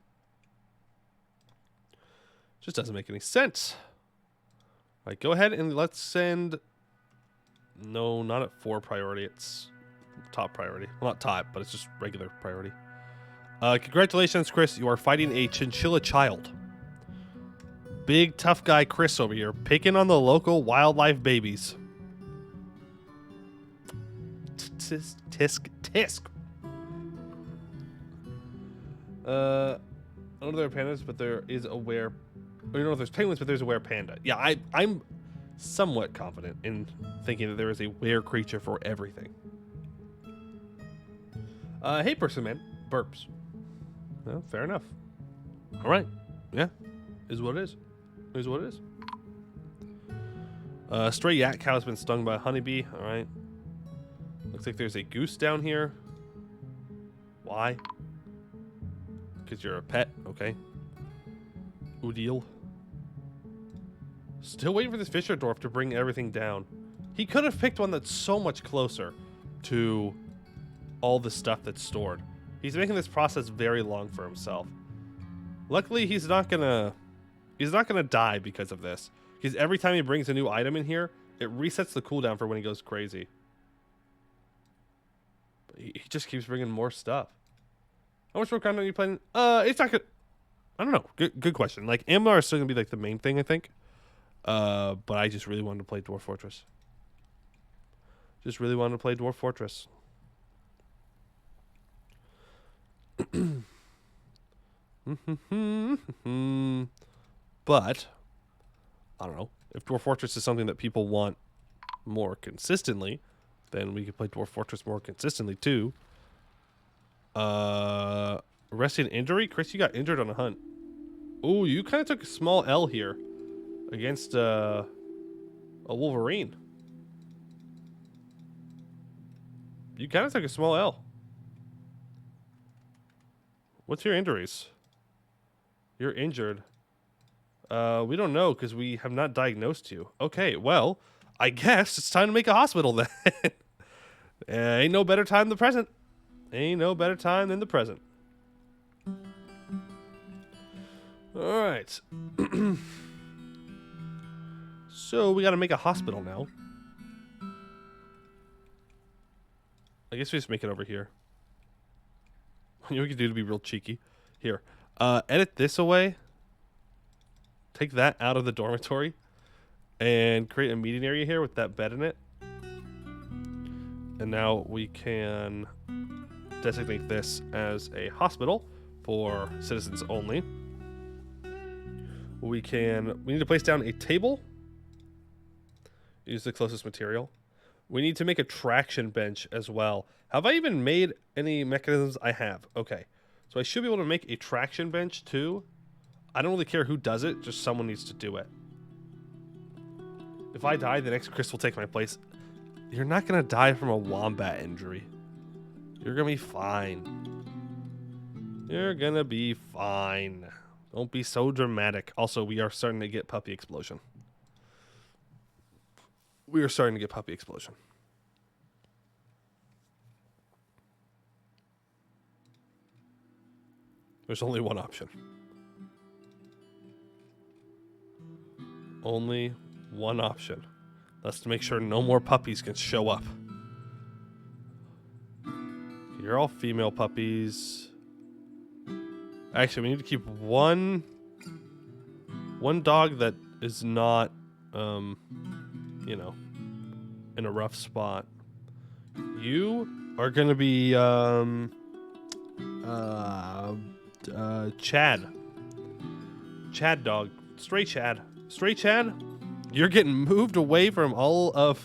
Just doesn't make any sense. All right, go ahead and let's send... No, not at 4 priority. It's top priority. Well, not top, but it's just regular priority. Congratulations, Chris. You are fighting a chinchilla child. Big, tough guy Chris over here, picking on the local wildlife babies. Tisk, tisk. I don't know if there are pandas, but there is a were... I don't know if there's penguins, but there's a were panda. Yeah, I'm somewhat confident in thinking that there is a were creature for everything. Hey, person man. Burps. Well, fair enough. All right. Yeah. Is what it is. Is what it is. Stray yak cow has been stung by a honeybee. All right. Looks like there's a goose down here. Why? Because you're a pet. Okay. Deal. Still waiting for this Fisher Dwarf to bring everything down. He could have picked one that's so much closer to all the stuff that's stored. He's making this process very long for himself. Luckily, he's not gonna die because of this. Because every time he brings a new item in here, it resets the cooldown for when he goes crazy. But he just keeps bringing more stuff. How much more content are you playing? It's not good. I don't know. Good question. Like, Amlar is still gonna be like the main thing, I think. But I just really wanted to play Dwarf Fortress. Just really wanted to play Dwarf Fortress. But I don't know. If Dwarf Fortress is something that people want more consistently, then we could play Dwarf Fortress more consistently too. Resting injury? Chris, you got injured on a hunt. Ooh, you kind of took a small L here against a Wolverine. You kind of took a small L. What's your injuries? You're injured. We don't know because we have not diagnosed you. Okay, well, I guess it's time to make a hospital then. Ain't no better time than the present. Ain't no better time than the present. All right. So we got to make a hospital now. I guess we just make it over here. You know what we can do to be real cheeky? Here. Edit this away. Take that out of the dormitory. And create a meeting area here with that bed in it. And now we can designate this as a hospital for citizens only. We need to place down a table. Use the closest material. We need to make a traction bench as well. Have I even made any mechanisms? I have. Okay. So I should be able to make a traction bench too. I don't really care who does it. Just someone needs to do it. If I die, the next Chris will take my place. You're not going to die from a wombat injury. You're going to be fine. You're going to be fine. Don't be so dramatic. Also, we are starting to get puppy explosion. We are starting to get puppy explosion. There's only one option. Only one option. That's to make sure no more puppies can show up. You're all female puppies. Actually, we need to keep one dog that is not, you know, in a rough spot. You are going to be, Chad. Chad dog. Stray Chad. Stray Chad? You're getting moved away from all of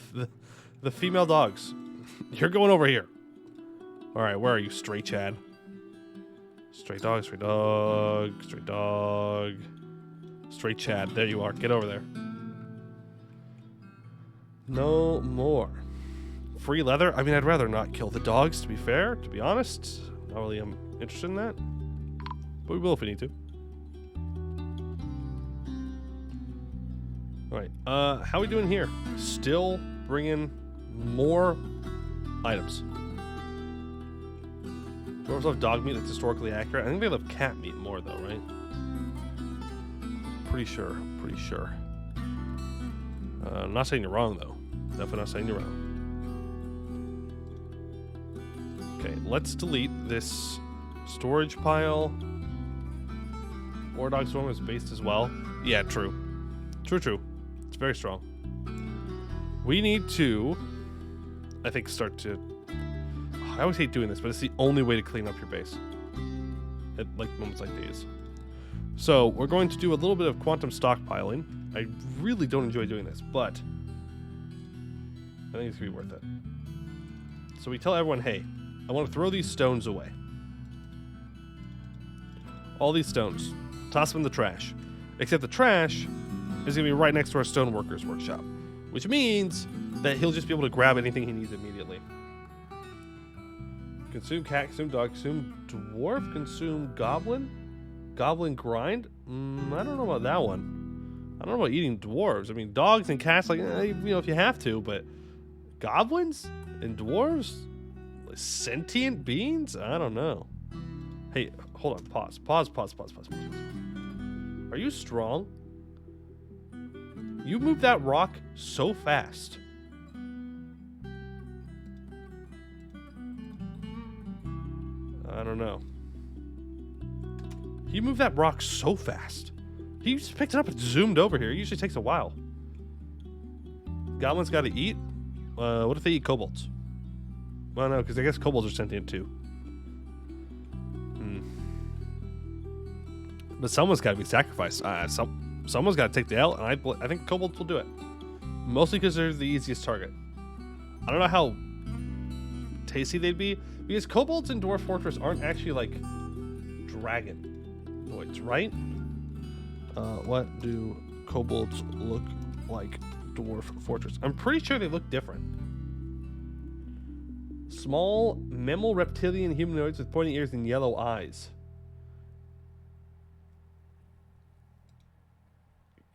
the female dogs. You're going over here. All right, where are you, stray Chad? Stray dog, stray dog, stray dog. Stray Chad, there you are. Get over there. No more. Free leather? I mean, I'd rather not kill the dogs, to be fair, to be honest. Not really I'm interested in that. But we will if we need to. Alright, how are we doing here? Still bringing more items. Dwarves love dog meat, that's historically accurate. I think they love cat meat more, though, right? Pretty sure, pretty sure. I'm not saying you're wrong, though. Definitely not saying you're wrong. Okay, let's delete this storage pile. War Dog Swarm is based as well. Yeah, true. True. It's very strong. We need to, I think, start to... I always hate doing this, but it's the only way to clean up your base. At like moments like these. So, we're going to do a little bit of quantum stockpiling. I really don't enjoy doing this, but I think it's going to be worth it. So we tell everyone, hey, I want to throw these stones away. All these stones. Toss them in the trash. Except the trash is going to be right next to our stoneworker's workshop. Which means that he'll just be able to grab anything he needs immediately. Consume cat, consume dog, consume dwarf, consume goblin? Goblin grind? I don't know about that one. I don't know about eating dwarves. I mean, dogs and cats, like, you know, if you have to, but goblins and dwarves? Like, sentient beings? I don't know. Hey, hold on. Pause. Pause. Are you strong? You moved that rock so fast. I don't know. He moved that rock so fast. He just picked it up and zoomed over here. It usually takes a while. Goblins got to eat? What if they eat kobolds? Well, no, because I guess kobolds are sentient too. But someone's got to be sacrificed. Someone's got to take the L, and I think kobolds will do it. Mostly because they're the easiest target. I don't know how tasty they'd be, because kobolds in Dwarf Fortress aren't actually like dragonoids, right? What do kobolds look like Dwarf Fortress? I'm pretty sure they look different. Small mammal reptilian humanoids with pointy ears and yellow eyes.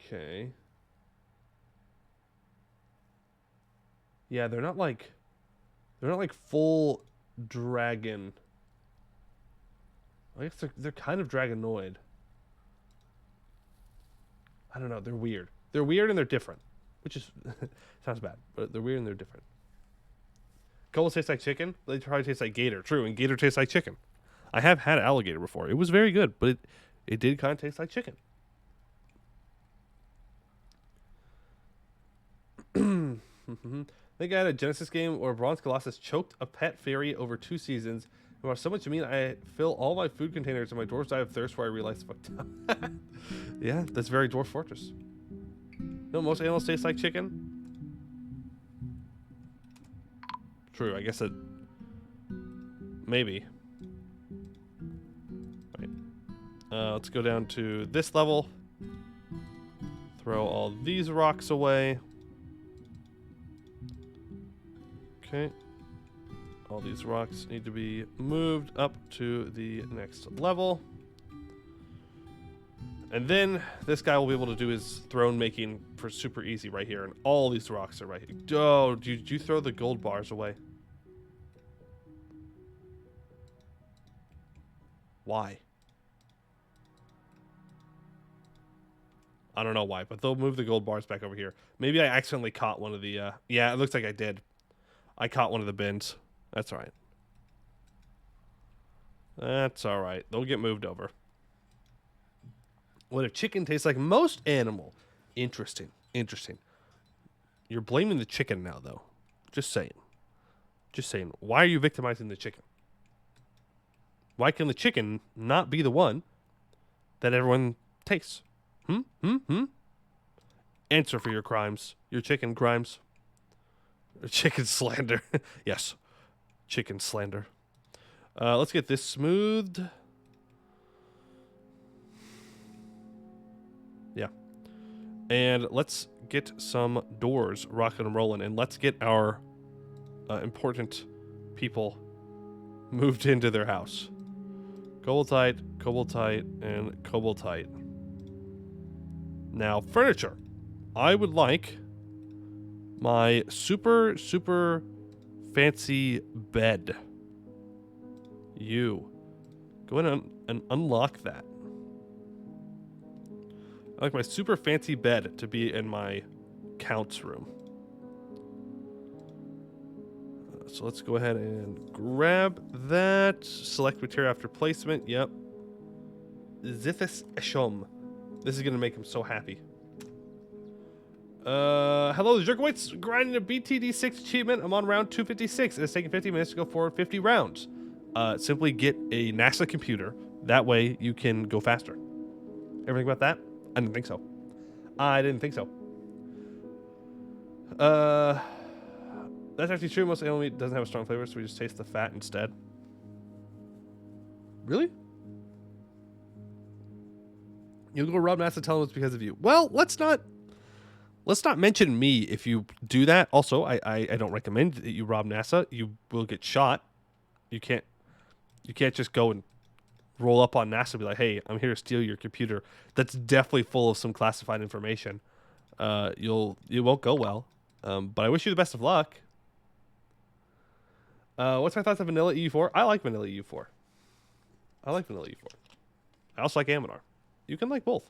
Okay. Yeah, they're not like full dragon. I guess they're kind of dragonoid. I don't know, they're weird. They're weird and they're different. Which is sounds bad, but they're weird and they're different. Kobolds taste like chicken? They probably taste like gator. True, and gator tastes like chicken. I have had alligator before. It was very good, but it did kind of taste like chicken. I think I had a Genesis game where Bronze Colossus choked a pet fairy over 2 seasons. It was so much mean I fill all my food containers and my dwarves die of thirst where I realized fucked up. Yeah, that's very Dwarf Fortress. No, most animals taste like chicken. True, I guess it... Maybe. Right. Let's go down to this level. Throw all these rocks away. Okay. All these rocks need to be moved up to the next level. And then this guy will be able to do his throne making for super easy right here. And all these rocks are right here. Oh, did you throw the gold bars away? Why? I don't know why, but they'll move the gold bars back over here. Maybe I accidentally caught one of the... yeah, it looks like I did. I caught one of the bins. That's all right. That's all right. They'll get moved over. What if chicken tastes like most animal? Interesting. Interesting. You're blaming the chicken now, though. Just saying. Just saying. Why are you victimizing the chicken? Why can the chicken not be the one that everyone tastes? answer for your crimes. Your chicken crimes. Chicken slander. Yes. Chicken slander. Let's get this smoothed. Yeah. And let's get some doors rocking and rolling. And let's get our important people moved into their house. Koboldite, and Koboldite. Now, furniture. I would like my super, super fancy bed. You. Go in and unlock that. I like my super fancy bed to be in my count's room. So let's go ahead and grab that. Select material after placement. Yep. Zithis Eshom. This is going to make him so happy. Hello, the Jerkowitz. Grinding a BTD6 achievement. I'm on round 256. It's taking 50 minutes to go forward 50 rounds. Simply get a NASA computer. That way you can go faster. Everything about that? I didn't think so. That's actually true. Most animal meat doesn't have a strong flavor, so we just taste the fat instead. Really? You'll go rob NASA, tell them it's because of you. Well, let's not mention me if you do that. Also, I don't recommend that you rob NASA. You will get shot. You can't just go and roll up on NASA and be like, hey, I'm here to steal your computer. That's definitely full of some classified information. It won't go well. But I wish you the best of luck. What's my thoughts on vanilla EU4? I like vanilla EU4. I also like Aminar. You can like both.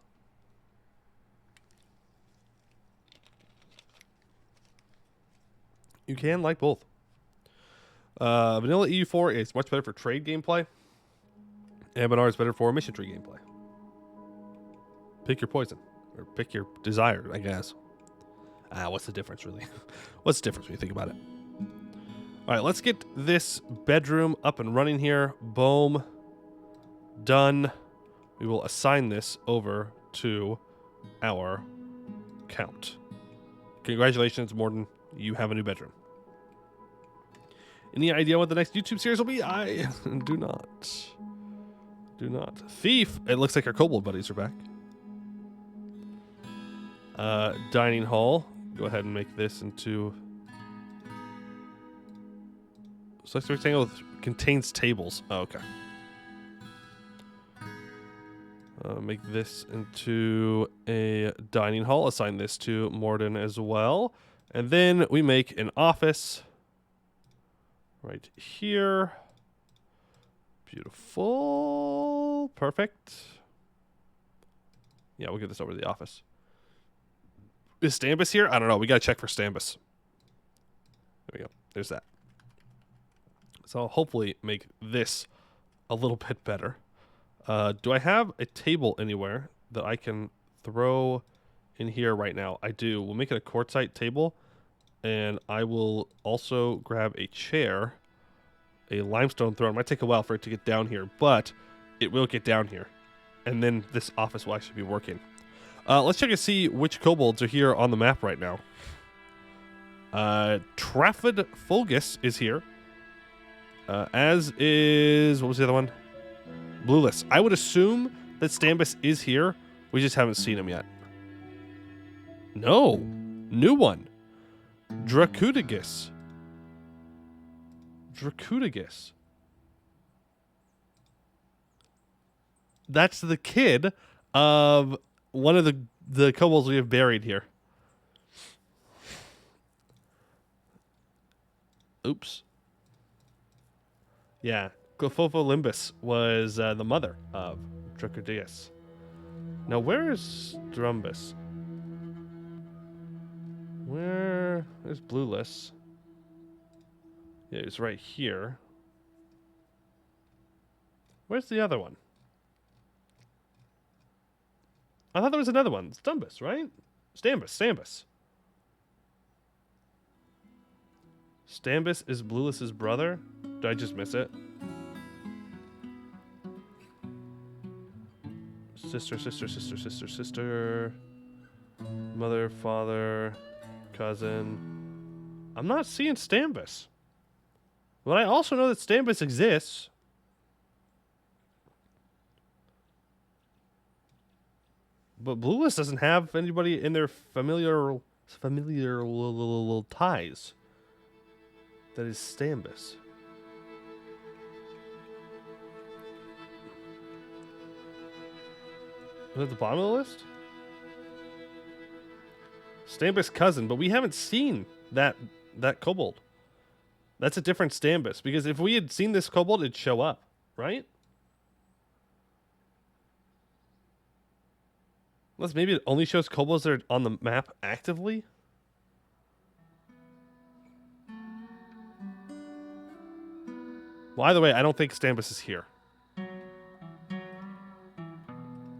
You can like both. Vanilla EU4 is much better for trade gameplay. Aminar is better for mission tree gameplay. Pick your poison. Or pick your desire, I guess. What's the difference, really? What's the difference when you think about it? All right, let's get this bedroom up and running here. Boom. Done. We will assign this over to our count. Congratulations, Morden. You have a new bedroom. Any idea what the next YouTube series will be? I do not. Do not. Thief. It looks like our kobold buddies are back. Dining hall. Go ahead and make this into... Select the rectangle contains tables. Oh, okay. Make this into a dining hall. Assign this to Morden as well. And then we make an office right here. Beautiful. Perfect. Yeah, we'll get this over to the office. Is Stambus here? I don't know. We got to check for Stambus. There we go. There's that. So I'll hopefully make this a little bit better. Do I have a table anywhere that I can throw in here right now? I do. We'll make it a quartzite table. And I will also grab a chair, a limestone throne. It might take a while for it to get down here, but it will get down here. And then this office will actually be working. Let's check and see which kobolds are here on the map right now. Trafford Fulgus is here. As is... What was the other one? Blueless. I would assume that Stambus is here. We just haven't seen him yet. No. New one. Dracudigus. That's the kid of one of the kobolds we have buried here. Oops. Yeah. Glophopholimbus was the mother of Dracudigus. Now, where is Drumbus? Where is Blueless? Yeah, it's right here. Where's the other one? I thought there was another one. Stambus, right? Stambus. Stambus is Blueless's brother? Did I just miss it? Sister. Mother, father, cousin. I'm not seeing Stambus. But I also know that Stambus exists. But Bluelist doesn't have anybody in their familiar ties that is Stambus. Is it at the bottom of the list? Stambus cousin, but we haven't seen that kobold. That's a different Stambus, because if we had seen this kobold, it'd show up, right? Unless maybe it only shows kobolds that are on the map actively. Well, either way, I don't think Stambus is here.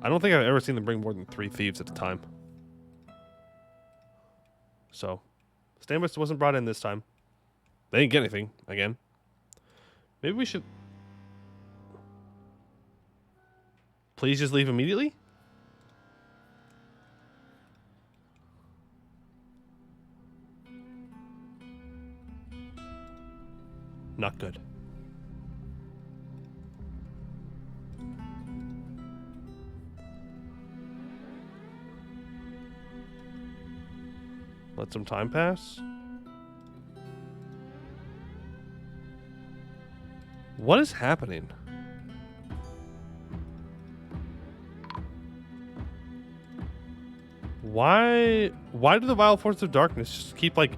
I don't think I've ever seen them bring more than 3 thieves at a time. So, Stambus wasn't brought in this time. They didn't get anything, again. Maybe we should... Please just leave immediately? Not good. Let some time pass. What is happening? Why do the Vile Forces of Darkness just keep, like,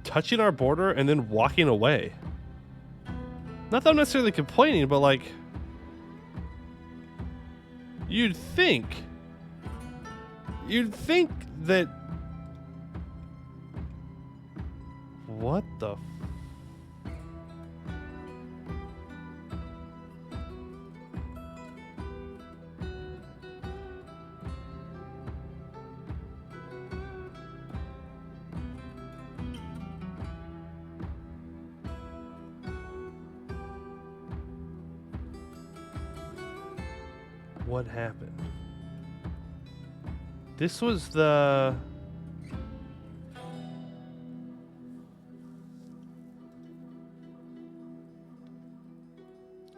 touching our border and then walking away? Not that I'm necessarily complaining, but, like, you'd think that... What the... What happened? This was the...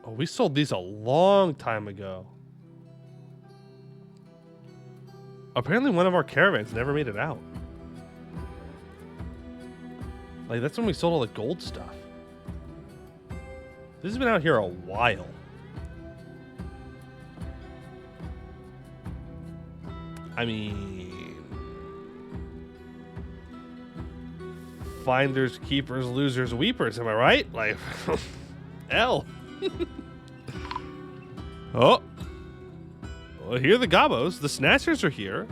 Oh, we sold these a long time ago. Apparently one of our caravans never made it out. Like, that's when we sold all the gold stuff. This has been out here a while. I mean... Finders, keepers, losers, weepers, am I right? Like, L. Oh. Well, here are the gobos. The snatchers are here.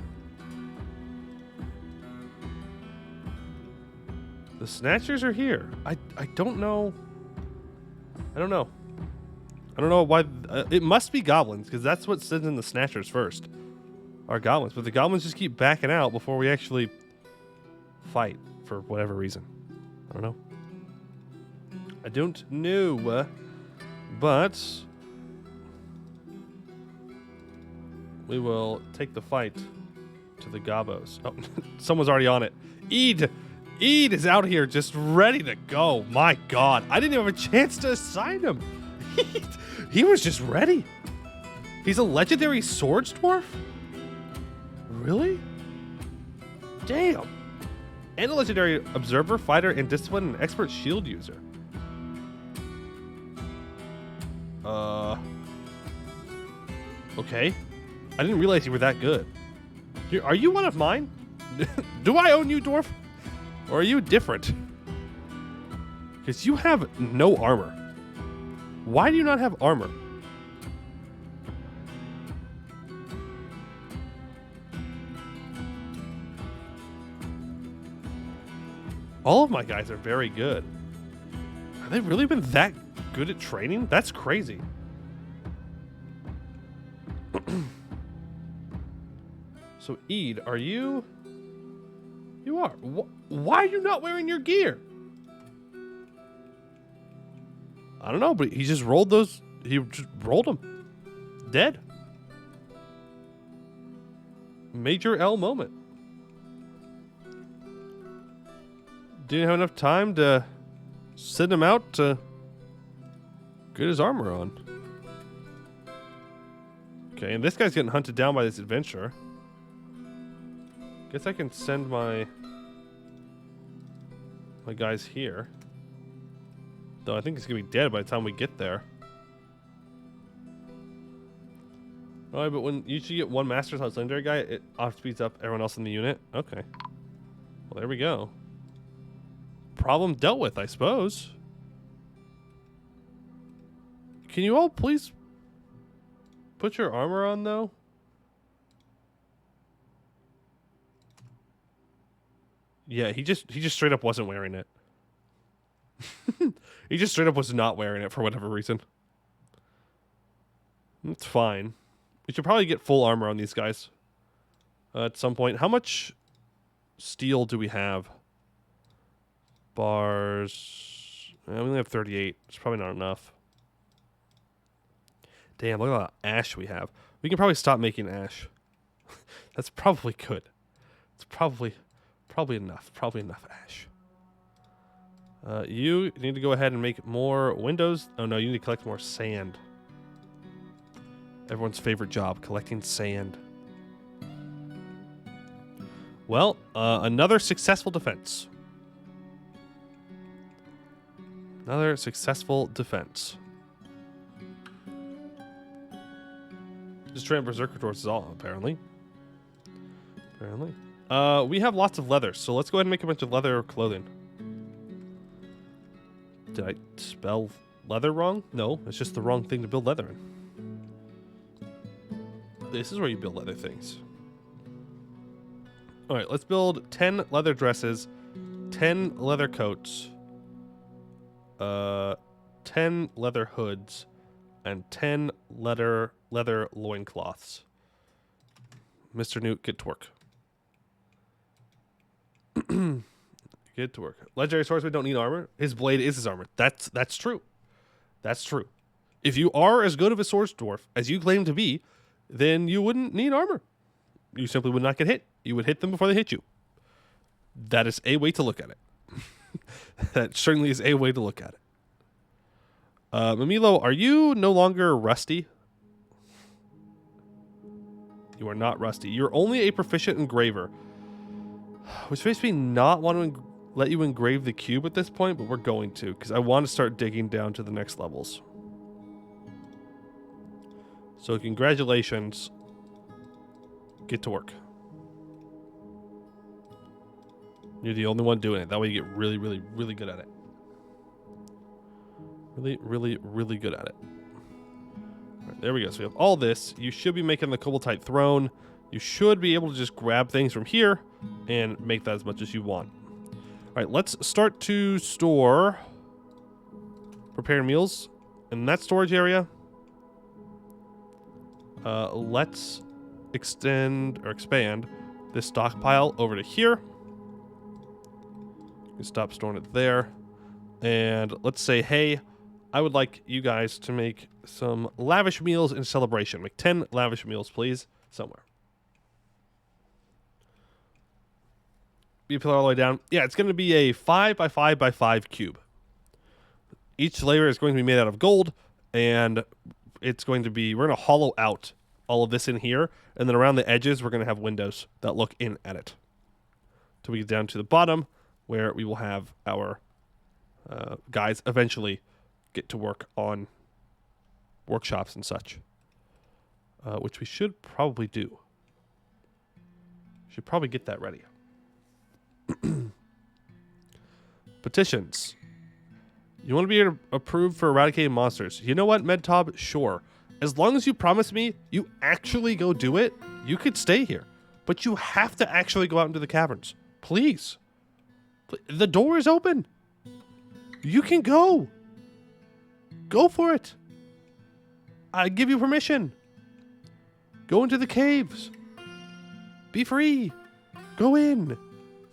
The snatchers are here. I don't know. I don't know. I don't know why. It must be goblins, because that's what sends in the snatchers first. Are goblins. But the goblins just keep backing out before we actually fight for whatever reason. I don't know. I don't know. But we will take the fight to the gobos. Oh, someone's already on it. Eid is out here just ready to go. My God. I didn't even have a chance to assign him. He was just ready. He's a legendary swords dwarf? Really? Damn. And a legendary observer, fighter, and discipline, and expert shield user. Okay. I didn't realize you were that good. Are you one of mine? Do I own you, dwarf? Or are you different? Because you have no armor. Why do you not have armor? All of my guys are very good. Have they really been that good at training? That's crazy. So, Eid, are you... You are. Why are you not wearing your gear? I don't know, but he just rolled those... He just rolled them. Dead. Major L moment. didn't have enough time to send him out to get his armor on. Okay, and this guy's getting hunted down by this adventurer. Guess I can send my guys here. Though I think he's gonna be dead by the time we get there. Alright, but when you usually get one Master's House Legendary guy, it off speeds up everyone else in the unit. Okay. Well, there we go. Problem dealt with, I suppose. Can you all please put your armor on, though? Yeah, he just straight up wasn't wearing it. He just straight up was not wearing it for whatever reason. It's fine. We should probably get full armor on these guys at some point. How much steel do we have? Bars. We only have 38. It's probably not enough. Damn, look at that ash we have. We can probably stop making ash. That's probably good. It's probably enough. Probably enough ash. You need to go ahead and make more windows. Oh no, you need to collect more sand. Everyone's favorite job, collecting sand. Well, another successful defense. Another successful defense. Just train Berserker Dwarves is all, apparently. We have lots of leather, so let's go ahead and make a bunch of leather clothing. Did I spell leather wrong? No, it's just the wrong thing to build leather in. This is where you build leather things. Alright, let's build 10 leather dresses, 10 leather coats, 10 leather hoods, and 10 leather loincloths. Mr. Newt, get to work. Get to work. Legendary swordsman don't need armor. His blade is his armor. That's true. That's true. If you are as good of a swords dwarf as you claim to be, then you wouldn't need armor. You simply would not get hit. You would hit them before they hit you. That is a way to look at it. That certainly is a way to look at it. Mamilo, are you no longer rusty? You are not rusty. You're only a proficient engraver. Which makes me not want to let you engrave the cube at this point, but we're going to, because I want to start digging down to the next levels. So congratulations. Get to work. You're the only one doing it. That way you get really, really, really good at it. Really, really, really good at it. All right, there we go. So we have all this. You should be making the Koboldite throne. You should be able to just grab things from here and make that as much as you want. All right, let's start to store prepared meals in that storage area. Let's extend or expand this stockpile over to here. You can stop storing it there. And let's say, hey, I would like you guys to make some lavish meals in celebration. Make 10 lavish meals, please, somewhere. You put it all the way down. Yeah, it's going to be a 5 by 5 by 5 cube. Each layer is going to be made out of gold, and it's going to be, we're going to hollow out all of this in here, and then around the edges, we're going to have windows that look in at it. Till we get down to the bottom, where we will have our guys eventually get to work on workshops and such. Which we should probably do. Should probably get that ready. Petitions. You want to be approved for eradicating monsters. You know what, Medtob? Sure. As long as you promise me you actually go do it, you could stay here. But you have to actually go out into the caverns. Please. The door is open. You can go. Go for it. I give you permission. Go into the caves. Be free. Go in.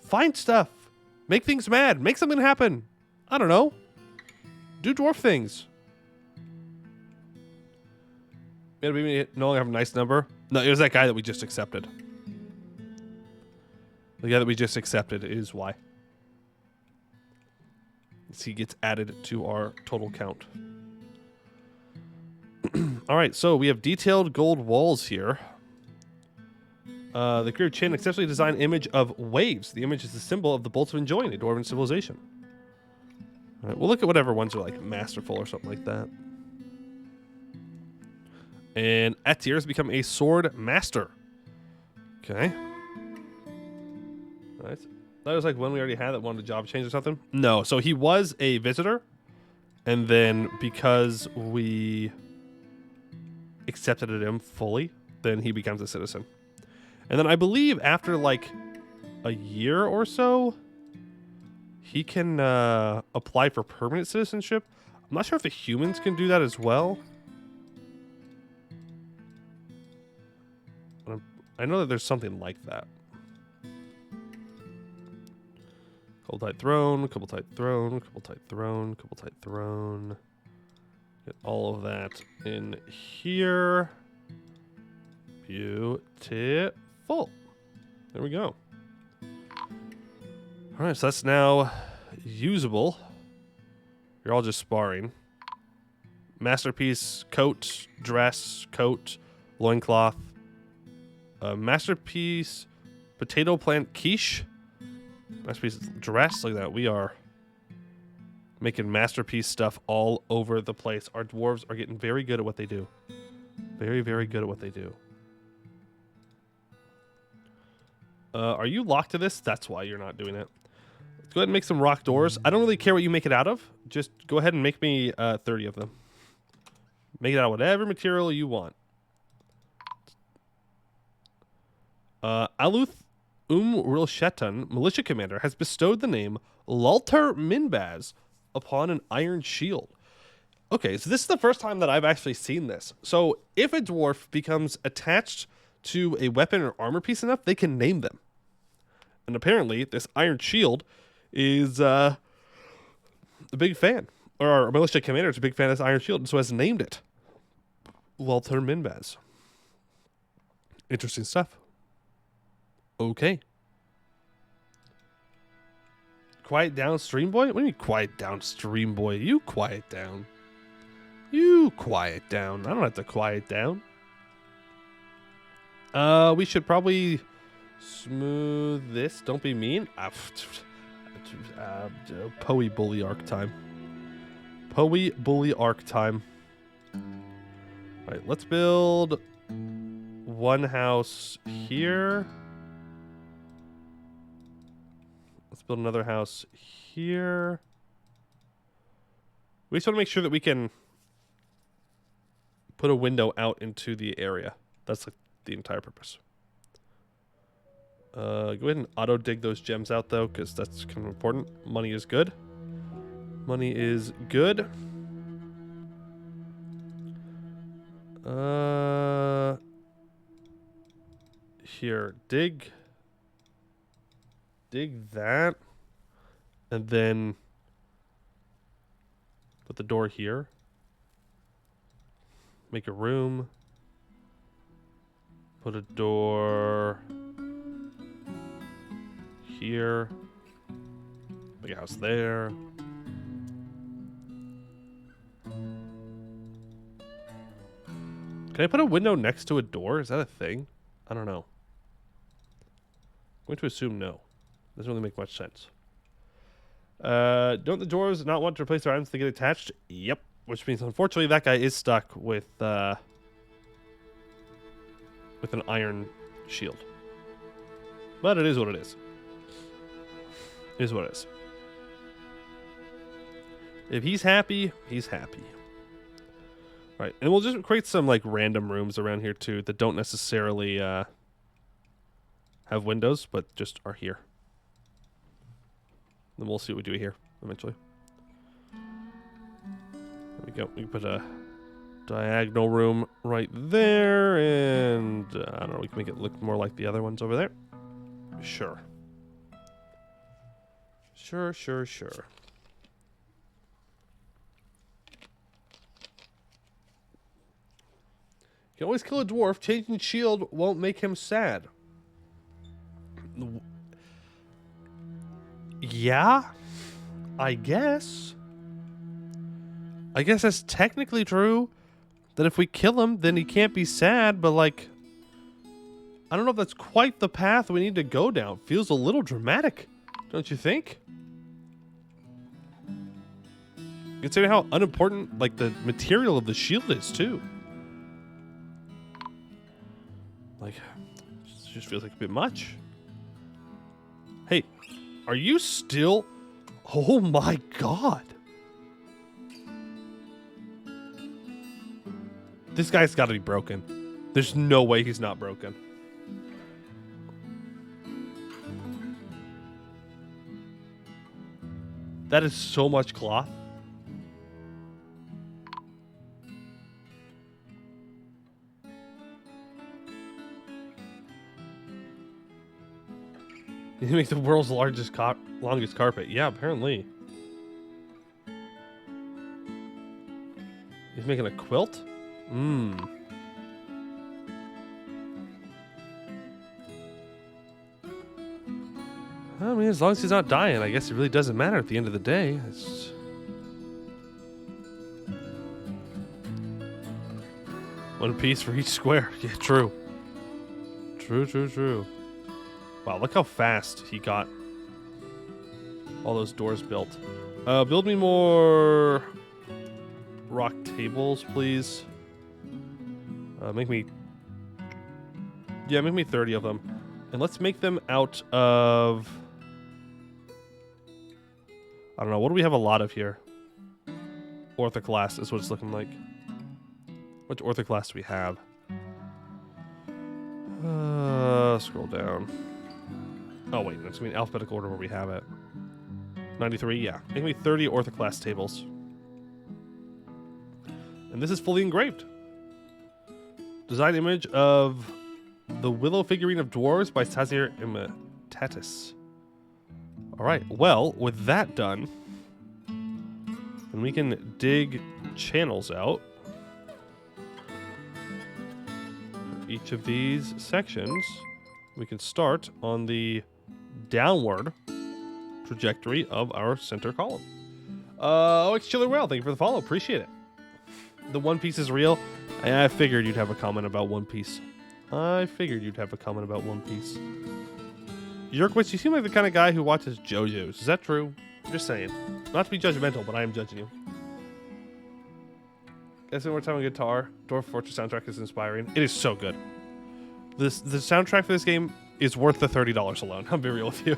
Find stuff. Make things mad. Make something happen. I don't know. Do dwarf things. Maybe we no longer have a nice number. No, it was that guy that we just accepted. The guy that we just accepted is why. he gets added to our total count. All right, so we have detailed gold walls here. The Greer Chin exceptionally designed image of waves. The image is the symbol of the bolts of enjoying a dwarven civilization. All right, we'll look at whatever ones are like masterful or something like that. And Etir has become a sword master. Okay. All right. That was like one we already had that wanted a job change or something. No, so he was a visitor, and then because we accepted him fully, then he becomes a citizen. And then I believe after like a year or so, he can apply for permanent citizenship. I'm not sure if the humans can do that as well. But I know that there's something like that. Couple tight throne, couple tight throne, couple tight throne, couple tight throne. Get all of that in here. Beautiful. There we go. All right, so that's now usable. You're all just sparring. Masterpiece, coat, dress, coat, loincloth. Masterpiece, potato plant quiche. Masterpiece dress. Look at that. We are making masterpiece stuff all over the place. Our dwarves are getting very good at what they do. Very, very good at what they do. Are you locked to this? That's why you're not doing it. Let's go ahead and make some rock doors. I don't really care what you make it out of. Just go ahead and make me 30 of them. Make it out of whatever material you want. Aluth Rilshetan, militia commander, has bestowed the name Lalter Minbaz upon an iron shield. Okay, so this is the first time that I've actually seen this. So if a dwarf becomes attached to a weapon or armor piece enough, they can name them. And apparently, this iron shield is a big fan. Or our militia commander is a big fan of this iron shield, and so has named it Walter Minbaz. Interesting stuff. Okay. Quiet down, stream boy? What do you mean quiet down, stream boy? You quiet down. You quiet down. I don't have to quiet down. We should probably smooth this. Don't be mean. Poey bully arc time. Poey bully arc time. Alright, let's build one house here. Let's build another house here. We just want to make sure that we can put a window out into the area. That's like the entire purpose. Go ahead and auto dig those gems out though, because that's kind of important. Money is good. Money is good. Here, dig that, and then put the door here. Make a room. Put a door here. Make a house there. Can I put a window next to a door? Is that a thing? I don't know. I'm going to assume no. Doesn't really make much sense. Don't the dwarves not want to replace their items to get attached? Yep. Which means, unfortunately, that guy is stuck with an iron shield. But it is what it is. It is what it is. If he's happy, he's happy. Right, and we'll just create some like random rooms around here too that don't necessarily have windows, but just are here. Then we'll see what we do here eventually. There we go. We can put a diagonal room right there, and I don't know. We can make it look more like the other ones over there. Sure. Sure. You can always kill a dwarf. Changing shield won't make him sad. Yeah? I guess that's technically true. That if we kill him, then he can't be sad, but like, I don't know if that's quite the path we need to go down. Feels a little dramatic, don't you think? Considering how unimportant, like, the material of the shield is, too. Like, it just feels like a bit much. Hey, are you still... Oh my god. This guy's got to be broken. There's no way he's not broken. That is so much cloth. You make the world's longest carpet. Yeah, apparently. He's making a quilt? Mmm. I mean, as long as he's not dying, I guess it really doesn't matter at the end of the day. It's... One piece for each square. Yeah, true. True. Wow, look how fast he got all those doors built. Build me more rock tables, please. Make me 30 of them. And let's make them out of... I don't know, what do we have a lot of here? Orthoclast is what it's looking like. Which orthoclast do we have? Scroll down. Oh wait, that's gonna be in alphabetical order where we have it. 93, yeah. Make me 30 orthoclast tables. And this is fully engraved. Design image of the Willow figurine of Dwarves by Sazir Imitatus. Alright, well, with that done, then we can dig channels out for each of these sections. We can start on the downward trajectory of our center column. It's Chiller Whale, thank you for the follow, appreciate it. The One Piece is real. I figured you'd have a comment about One Piece. Yerkwitz, you seem like the kind of guy who watches JoJo's. Is that true? I'm just saying. Not to be judgmental, but I am judging you. Guess one more time on guitar. Dwarf Fortress soundtrack is inspiring. It is so good. The soundtrack for this game is worth the $30 alone. I'll be real with you.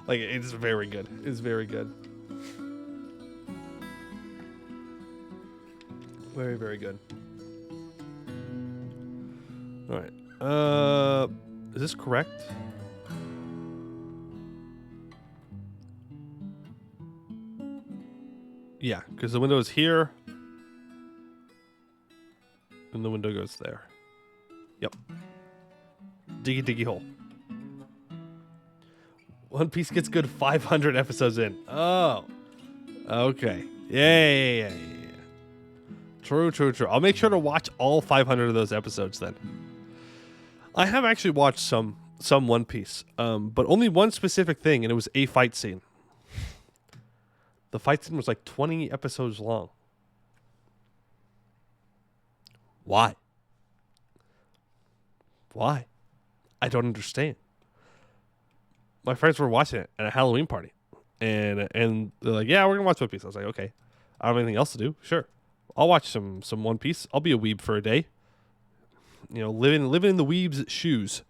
Like, it's very good. It's very good. Very, very good. Alright. Is this correct? Yeah, because the window is here. And the window goes there. Yep. Diggy diggy hole. One Piece gets good 500 episodes in. Oh. Okay. Yeah. True. I'll make sure to watch all 500 of those episodes then. I have actually watched some One Piece, but only one specific thing, and it was a fight scene. The fight scene was like 20 episodes long. Why? I don't understand. My friends were watching it at a Halloween party, and they're like, "Yeah, we're gonna watch One Piece." I was like, "Okay, I don't have anything else to do. Sure, I'll watch some One Piece. I'll be a weeb for a day. You know, living in the weeb's shoes."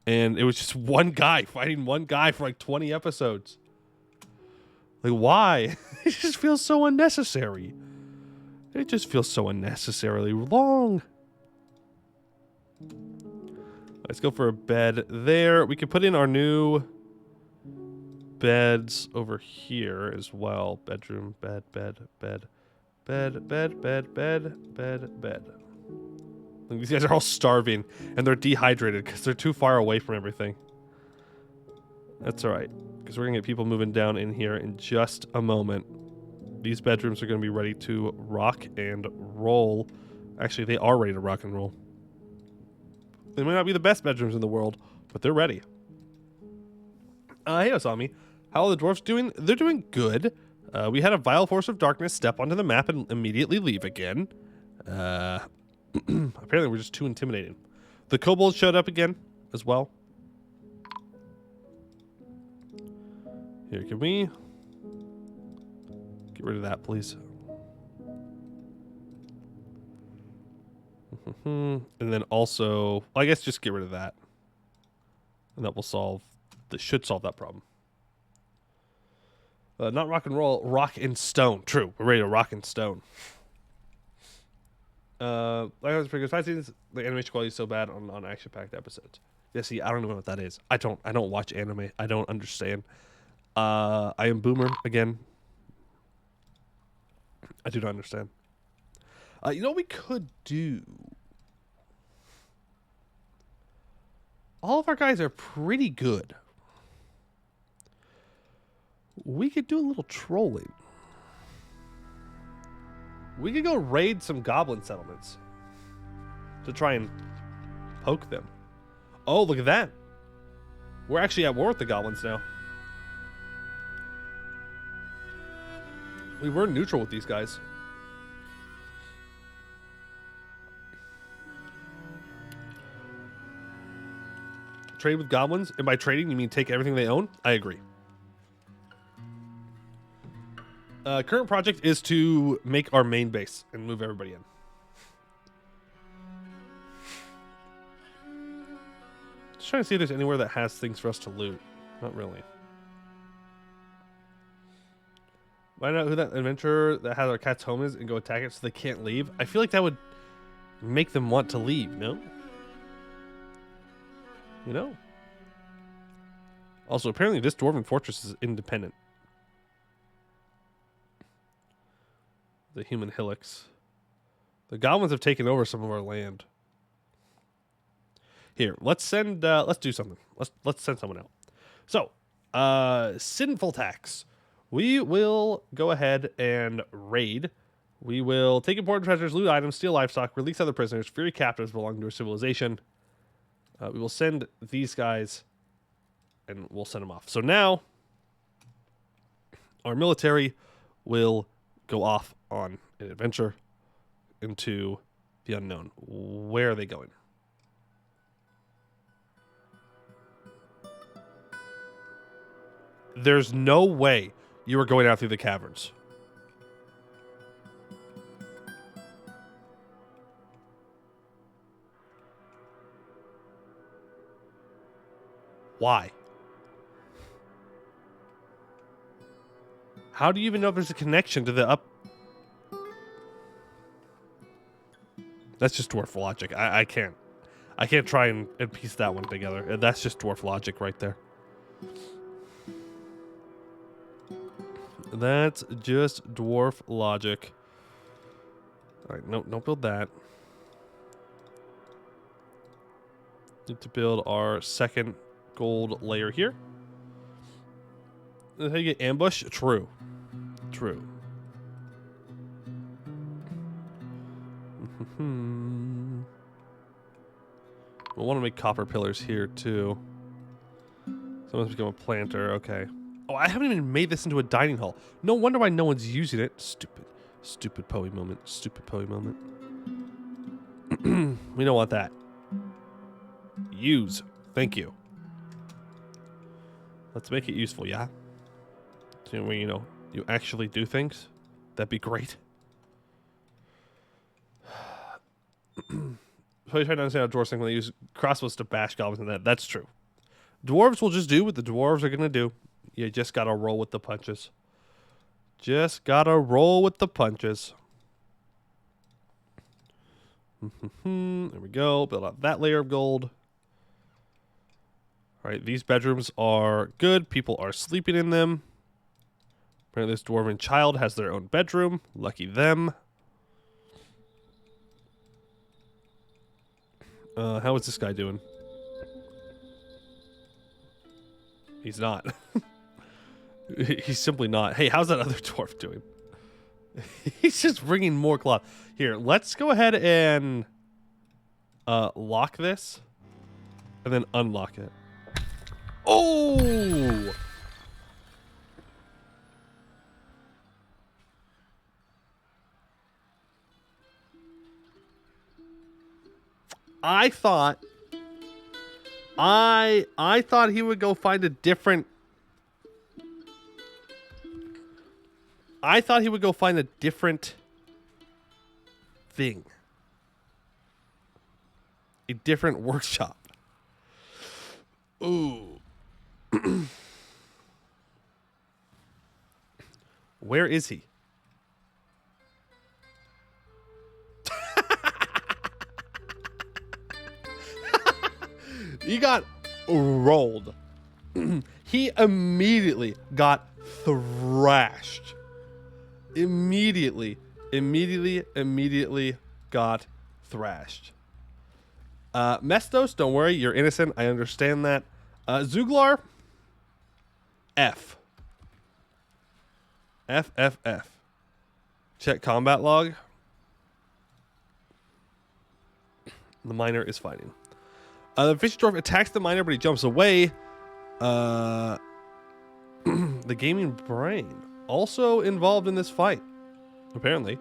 And it was just one guy fighting one guy for like 20 episodes. Like, why? It just feels so unnecessary. It just feels so unnecessarily long. Let's go for a bed there. We could put in our new beds over here as well. Bedroom, bed. Look, these guys are all starving, and they're dehydrated because they're too far away from everything. That's all right, because we're going to get people moving down in here in just a moment. These bedrooms are going to be ready to rock and roll. Actually, they are ready to rock and roll. They might not be the best bedrooms in the world, but they're ready. Hey, Osami. How are the dwarfs doing? They're doing good. We had a vile force of darkness step onto the map and immediately leave again. Apparently we're just too intimidating. The kobolds showed up again as well. Here, can we get rid of that, please? And then also, well, I guess just get rid of that. And that will solve, that should solve that problem. Not rock and roll, rock and stone. True, we're ready to rock and stone. Like I was pretty good. 5 seasons, the animation quality is so bad on action-packed episodes. Yeah, see, I don't know what that is. I don't watch anime. I don't understand. I am boomer again. I do not understand. You know what we could do? All of our guys are pretty good. We could do a little trolling. We could go raid some goblin settlements to try and poke them. Oh, look at that. We're actually at war with the goblins now. We were neutral with these guys. Trade with goblins? And by trading, you mean take everything they own? I agree. Current project is to make our main base and move everybody in. Just trying to see if there's anywhere that has things for us to loot. Not really. Find out who that adventurer that has our cat's home is and go attack it so they can't leave. I feel like that would make them want to leave, no? You know? Also, apparently this dwarven fortress is independent. The human hillocks. The goblins have taken over some of our land. Here, let's send. Let's do something. Let's send someone out. So, sinful tax. We will go ahead and raid. We will take important treasures, loot items, steal livestock, release other prisoners, free captives belonging to a civilization. We will send these guys, and we'll send them off. So now, our military will go off on an adventure into the unknown. Where are they going? There's no way you are going out through the caverns. Why? How do you even know if there's a connection to the up? That's just dwarf logic. I can't try and piece that one together. That's just dwarf logic right there. That's just dwarf logic. All right, no, don't build that. Need to build our second gold layer here. That's how you get ambush? True. True. We'll want to make copper pillars here too. Someone's become a planter. Okay. Oh, I haven't even made this into a dining hall. No wonder why no one's using it. Stupid Poe moment. Stupid Poe moment. We don't want that. Use. Thank you. Let's make it useful, yeah? So when you actually do things, that'd be great. So you try to understand how dwarves think when they use crossbows to bash goblins and that. That's true. Dwarves will just do what the dwarves are gonna do. You just gotta roll with the punches. Just gotta roll with the punches. There we go. Build out that layer of gold. All right, these bedrooms are good. People are sleeping in them. Apparently this dwarven child has their own bedroom. Lucky them. How is this guy doing? He's not. He's simply not. Hey, how's that other dwarf doing? He's just bringing more cloth. Here, let's go ahead and lock this and then unlock it. Oh! I thought he would go find a different. I thought he would go find a different thing. A different workshop. Ooh. Where is he? He got rolled. He immediately got thrashed. Immediately got thrashed. Mestos, don't worry, you're innocent. I understand that. Zuglar, F. F. Check combat log. The miner is fighting. The Fisher Dwarf attacks the miner, but he jumps away. The gaming brain also involved in this fight, apparently.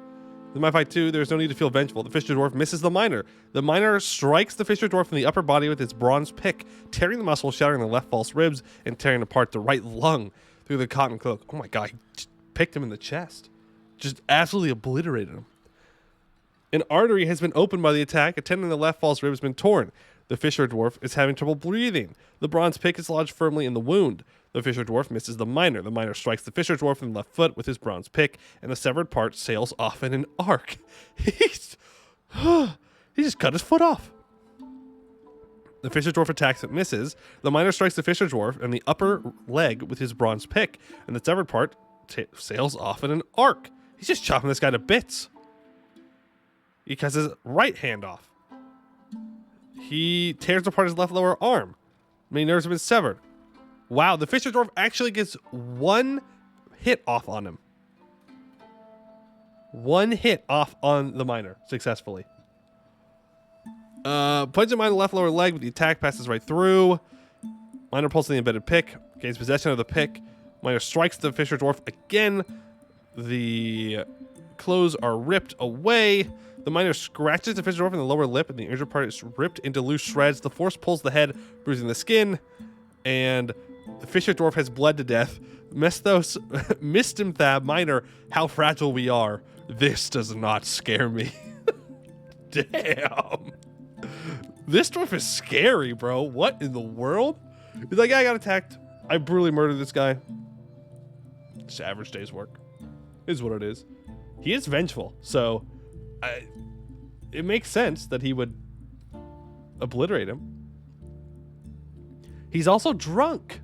In my fight too, there's no need to feel vengeful. The Fisher Dwarf misses the miner. The miner strikes the Fisher Dwarf in the upper body with its bronze pick, tearing the muscle, shattering the left false ribs, and tearing apart the right lung through the cotton cloak. Oh my god, he just picked him in the chest. Just absolutely obliterated him. An artery has been opened by the attack. A tendon in the left false rib has been torn. The Fisher Dwarf is having trouble breathing. The bronze pick is lodged firmly in the wound. The Fisher Dwarf misses the miner. The miner strikes the Fisher Dwarf in the left foot with his bronze pick, and the severed part sails off in an arc. He just cut his foot off. The Fisher Dwarf attacks and misses. The miner strikes the Fisher Dwarf in the upper leg with his bronze pick, and the severed part sails off in an arc. He's just chopping this guy to bits. He cuts his right hand off. He tears apart his left lower arm. Many nerves have been severed. Wow, the Fisher Dwarf actually gets one hit off on him. One hit off on the miner successfully. Punches him on the left lower leg, but the attack passes right through. Miner pulls the embedded pick, gains possession of the pick. Miner strikes the Fisher Dwarf again. The clothes are ripped away. The miner scratches the Fisher Dwarf in the lower lip, and the injured part is ripped into loose shreds. The force pulls the head, bruising the skin, and the Fisher Dwarf has bled to death. Mestos, Mistimthab, miner, how fragile we are. This does not scare me. Damn. This dwarf is scary, bro. What in the world? He's like, yeah, I got attacked. I brutally murdered this guy. Just average day's work. Is what it is. He is vengeful, so it makes sense that he would obliterate him. He's also drunk.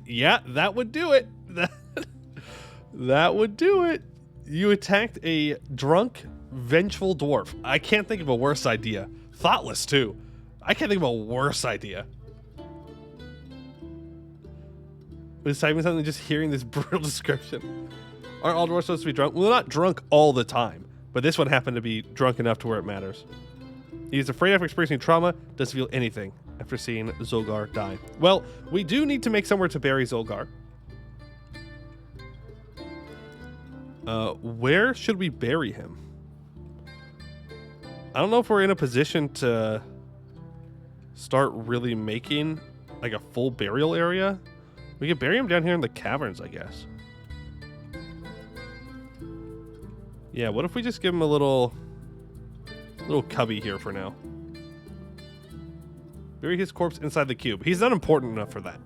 Yeah, that would do it. That would do it. You attacked a drunk, vengeful dwarf. I can't think of a worse idea. Thoughtless, too. I can't think of a worse idea. Was typing something just hearing this brutal description. Aren't all dwarves supposed to be drunk? Well, they're not drunk all the time, but this one happened to be drunk enough to where it matters. He is afraid after experiencing trauma, doesn't feel anything after seeing Zolgar die. Well, we do need to make somewhere to bury Zolgar. Where should we bury him? I don't know if we're in a position to start really making like a full burial area. We could bury him down here in the caverns, I guess. Yeah, what if we just give him a little cubby here for now? Bury his corpse inside the cube. He's not important enough for that.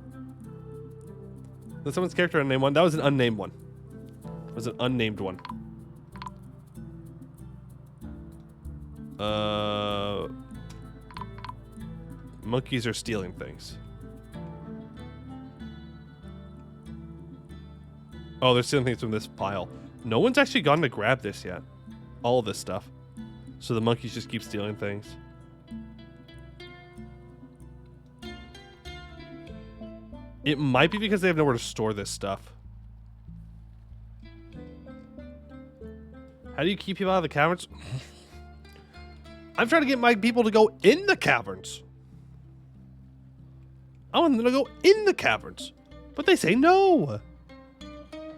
Did someone's character unnamed one? That was an unnamed one. It was an unnamed one. Monkeys are stealing things. Oh, they're stealing things from this pile. No one's actually gone to grab this yet. All of this stuff. So the monkeys just keep stealing things. It might be because they have nowhere to store this stuff. How do you keep people out of the caverns? I'm trying to get my people to go in the caverns. I want them to go in the caverns. But they say no.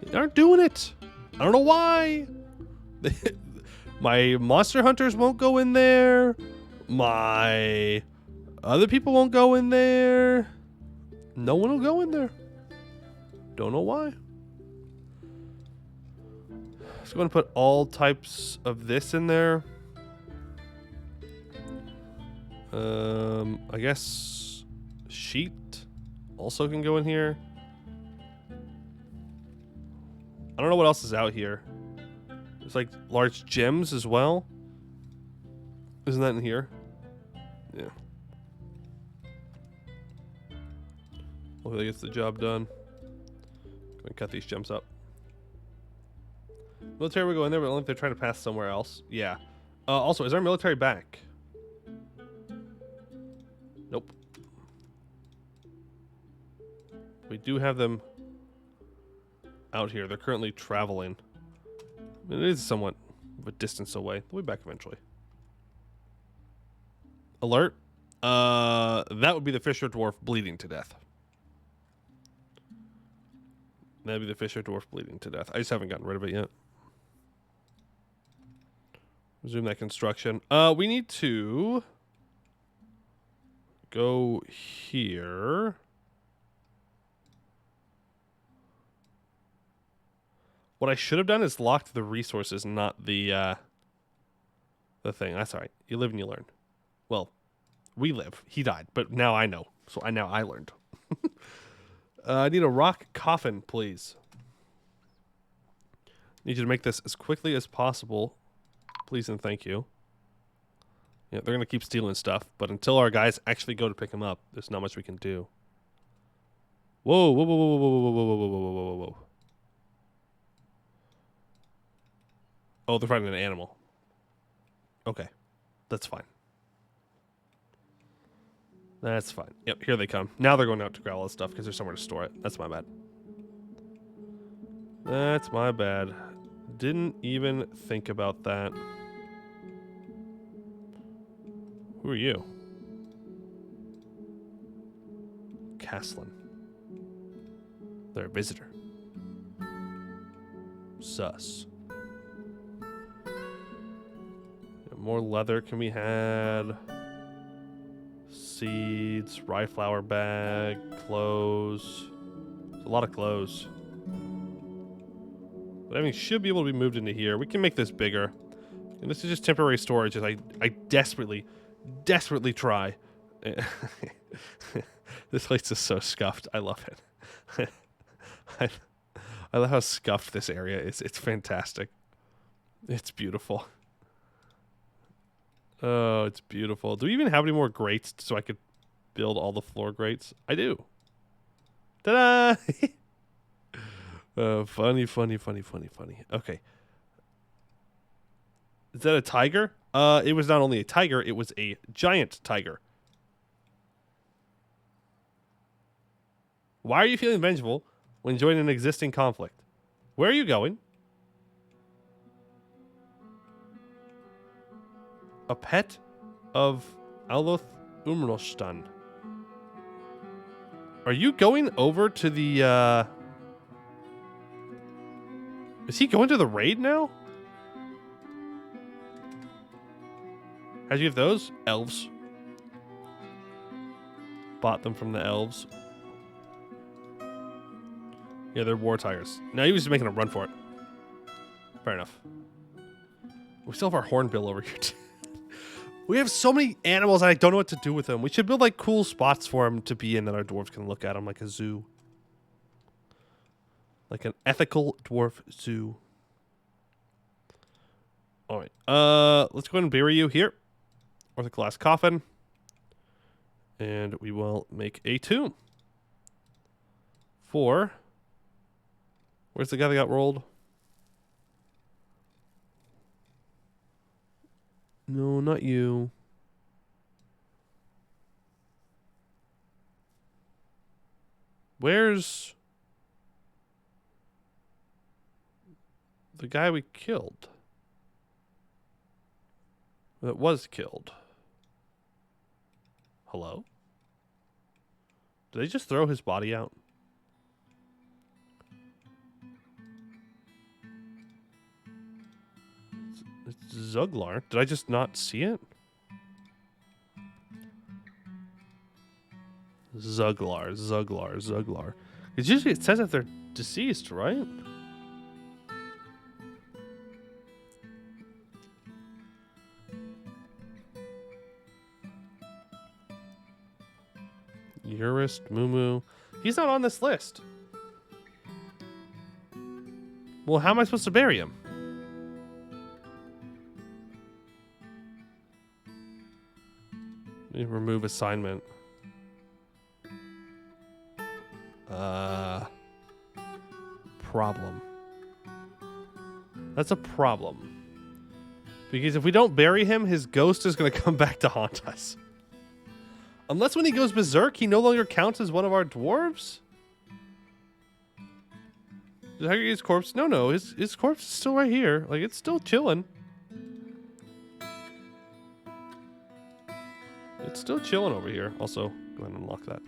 They aren't doing it. I don't know why. My monster hunters won't go in there. My other people won't go in there. No one will go in there. Don't know why. So I'm going to put all types of this in there. I guess sheet also can go in here. I don't know what else is out here. There's like large gems as well. Isn't that in here? Yeah. Hopefully that gets the job done. Go and cut these gems up. Military will go in there, but only if they're trying to pass somewhere else. Yeah. Also, is our military back? Nope. We do have them out here. They're currently traveling. It is somewhat of a distance away. They'll be back eventually. Alert. That would be the Fisher Dwarf bleeding to death. That'd be the Fisher Dwarf bleeding to death. I just haven't gotten rid of it yet. Resume that construction. We need to go here. What I should have done is locked the resources, not the thing. That's all right. You live and you learn. Well, we live. He died, but now I know. So now I learned. I need a rock coffin, please. Need you to make this as quickly as possible. Please and thank you. Yeah, they're going to keep stealing stuff, but until our guys actually go to pick them up, there's not much we can do. Whoa, whoa, whoa, whoa, whoa, whoa, whoa, whoa, whoa, whoa, whoa, whoa. Oh, they're fighting an animal. Okay. That's fine. That's fine. Yep, here they come. Now they're going out to grab all this stuff because there's somewhere to store it. That's my bad. That's my bad. Didn't even think about that. Who are you? Caslin. They're a visitor. Sus. More leather can be had. Seeds, rye flour bag, clothes. There's a lot of clothes. But everything should be able to be moved into here. We can make this bigger. And this is just temporary storage as I desperately try. This place is so scuffed. I love it. I love how scuffed this area is. It's fantastic. It's beautiful. Oh, it's beautiful. Do we even have any more grates so I could build all the floor grates? I do. Ta-da! Funny. Okay. Is that a tiger? It was not only a tiger, it was a giant tiger. Why are you feeling vengeful when joining an existing conflict? Where are you going? A pet of Aloth Umrostan. Are you going over to the, Is he going to the raid now? How'd you get those? Elves. Bought them from the elves. Yeah, they're war tigers. Now he was just making a run for it. Fair enough. We still have our hornbill over here, too. We have so many animals and I don't know what to do with them. We should build like cool spots for them to be in that our dwarves can look at them, like a zoo. Like an ethical dwarf zoo. All right. Let's go ahead and bury you here. Orthoclast coffin. And we will make a tomb. For... Where's the guy that got rolled? No, not you. Where's the guy we killed? That was killed. Hello? Did they just throw his body out? It's Zuglar. Did I just not see it? Zuglar. Because usually it says that they're deceased, right? Urist, Mumu. He's not on this list. Well, how am I supposed to bury him? Let me remove assignment. Problem. That's a problem. Because if we don't bury him, his ghost is going to come back to haunt us. Unless when he goes berserk, he no longer counts as one of our dwarves? Did Hagrid's corpse? No, his corpse is still right here. Like, it's still chilling. It's still chilling over here. Also, go ahead and unlock that.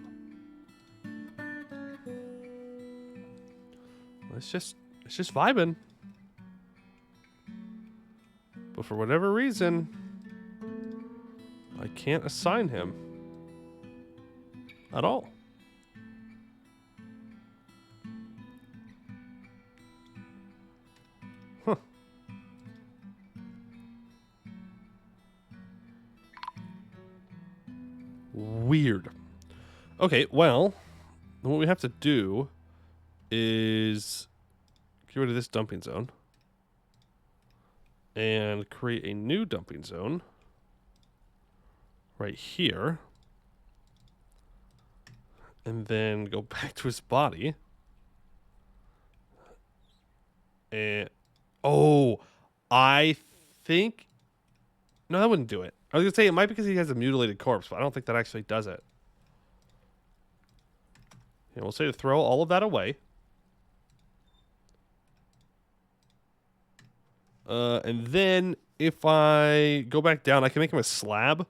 It's just vibing. But for whatever reason, I can't assign him at all. Huh. Weird. Okay, well, what we have to do is get rid of this dumping zone and create a new dumping zone right here, and then go back to his body. And I think no, that wouldn't do it. I was gonna say it might be because he has a mutilated corpse, but I don't think that actually does it. And we'll say to throw all of that away. And then if I go back down, I can make him a slab.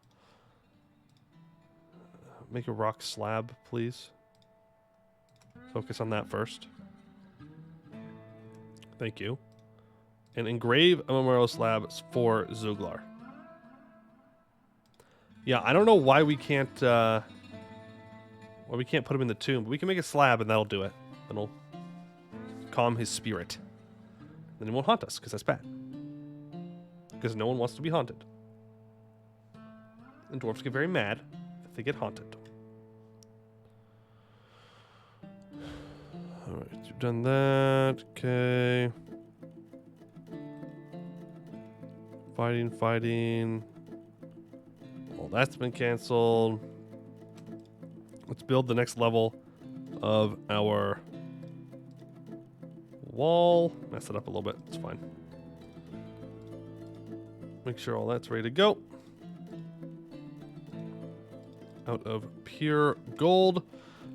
Make a rock slab, please. Focus on that first. Thank you. And engrave a memorial slab for Zuglar. Yeah, I don't know why we can't put him in the tomb, but we can make a slab and that'll do it. That'll calm his spirit. Then he won't haunt us, because that's bad. Because no one wants to be haunted. And dwarves get very mad if they get haunted. Alright, you've done that. Okay. Fighting. Well, that's been canceled. Let's build the next level of our wall. Mess it up a little bit. It's fine. Make sure all that's ready to go. Out of pure gold.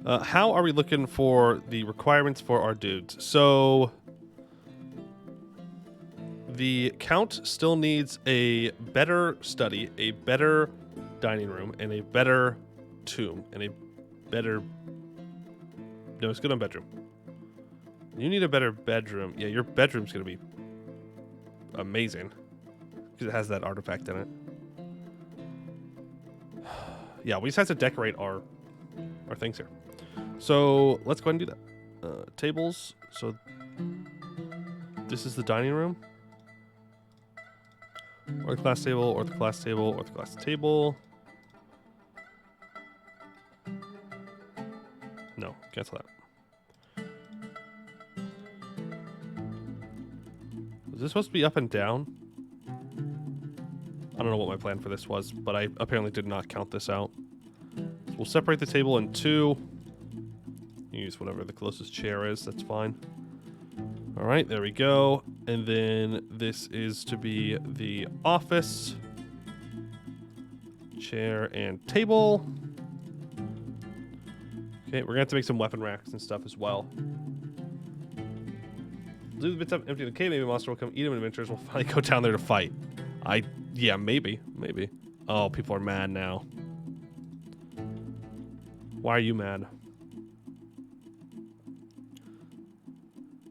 How are we looking for the requirements for our dudes? So the count still needs a better study, a better dining room, and a better tomb, and a better... No, it's good on bedroom. You need a better bedroom. Yeah, your bedroom's going to be amazing. Because it has that artifact in it. Yeah, we just have to decorate our things here. So let's go ahead and do that. Tables. So this is the dining room. Orthoclass table, orthoclass table, orthoclass table. No, cancel that. Was this supposed to be up and down? I don't know what my plan for this was, but I apparently did not count this out. So we'll separate the table in two. Use whatever the closest chair is, that's fine. All right, there we go. And then this is to be the office. Chair and table. Okay, we're gonna have to make some weapon racks and stuff as well. Leave the bits up empty in the cave, maybe a monster will come eat them, and adventurers will finally go down there to fight. Yeah, maybe. Oh, people are mad now. Why are you mad?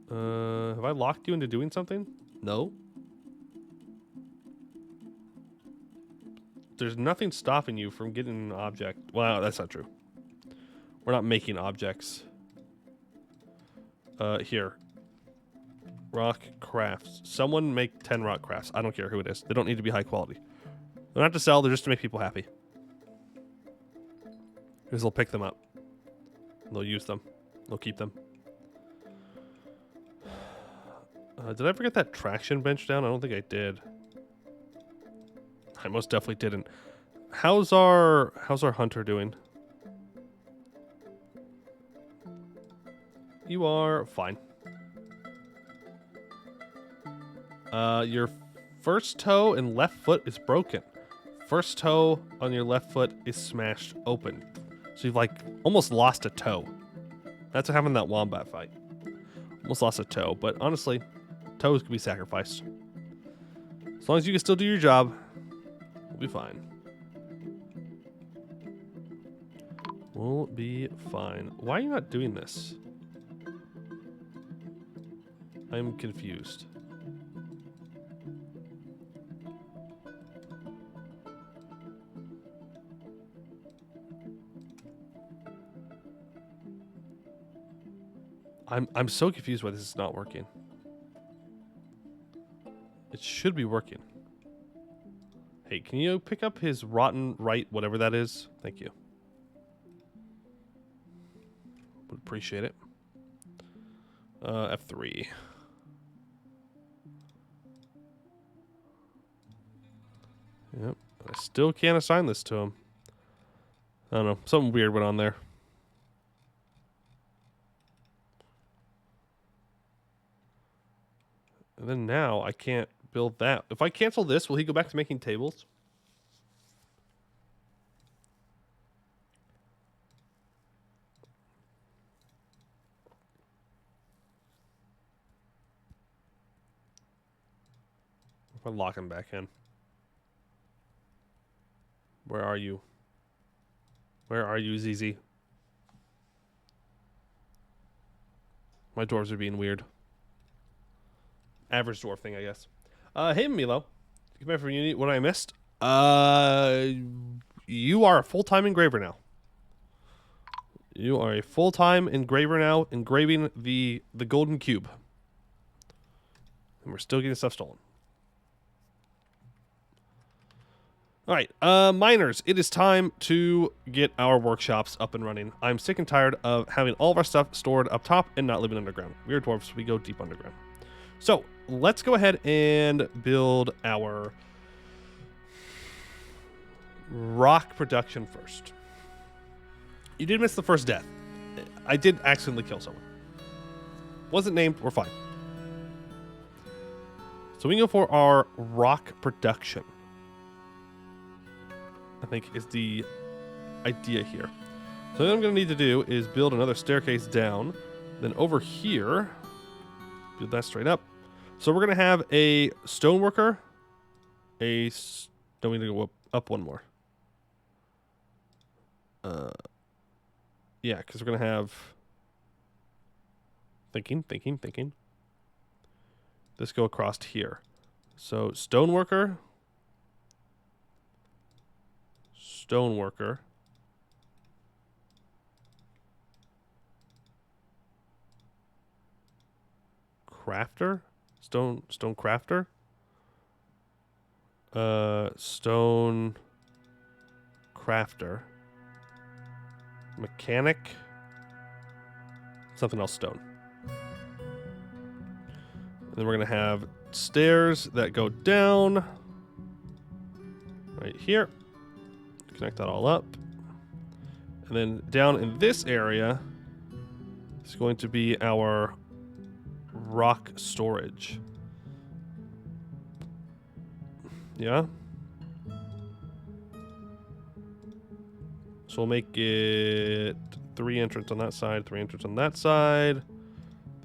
Have I locked you into doing something? No. there's nothing stopping you from getting an object. Well, that's not true. We're not making objects. Here. Rock crafts. Someone make 10 rock crafts. I don't care who it is. They don't need to be high quality. They're not to sell, they're just to make people happy. Because they'll pick them up. They'll use them. They'll keep them. Did I forget that traction bench down? I don't think I did. I most definitely didn't. How's our hunter doing? You are fine. Your first toe and left foot is broken. First toe on your left foot is smashed open. So you've like almost lost a toe. That's what happened in that wombat fight. Almost lost a toe, but honestly, toes can be sacrificed. As long as you can still do your job, we'll be fine. We'll be fine. Why are you not doing this? I'm confused. I'm so confused why this is not working. It should be working. Hey, can you pick up his rotten right, whatever that is? Thank you. Would appreciate it. F3. Yep. I still can't assign this to him. I don't know. Something weird went on there. And then now I can't build that. If I cancel this, will he go back to making tables? If I lock him back in. Where are you? Where are you, ZZ? My dwarves are being weird. Average dwarf thing, I guess. Hey, Milo. Come back from uni. What I missed? You are a full-time engraver now. You are a full-time engraver now, engraving the golden cube. And we're still getting stuff stolen. All right, miners, it is time to get our workshops up and running. I'm sick and tired of having all of our stuff stored up top and not living underground. We are dwarves, we go deep underground. So let's go ahead and build our rock production first. You did miss the first death. I did accidentally kill someone. Wasn't named, we're fine. So we can go for our rock production, I think is the idea here. So what I'm going to need to do is build another staircase down. Then over here, build that straight up. So we're going to have a stoneworker. No, we need to go up one more. Yeah, because we're going to have... Thinking. This go across here. So stoneworker. Crafter? Stone crafter? Stone crafter. Mechanic. Something else stone. And then we're going to have stairs that go down right here. Connect that all up. And then down in this area is going to be our rock storage. Yeah. So we'll make it 3 entrance on that side, 3 entrance on that side,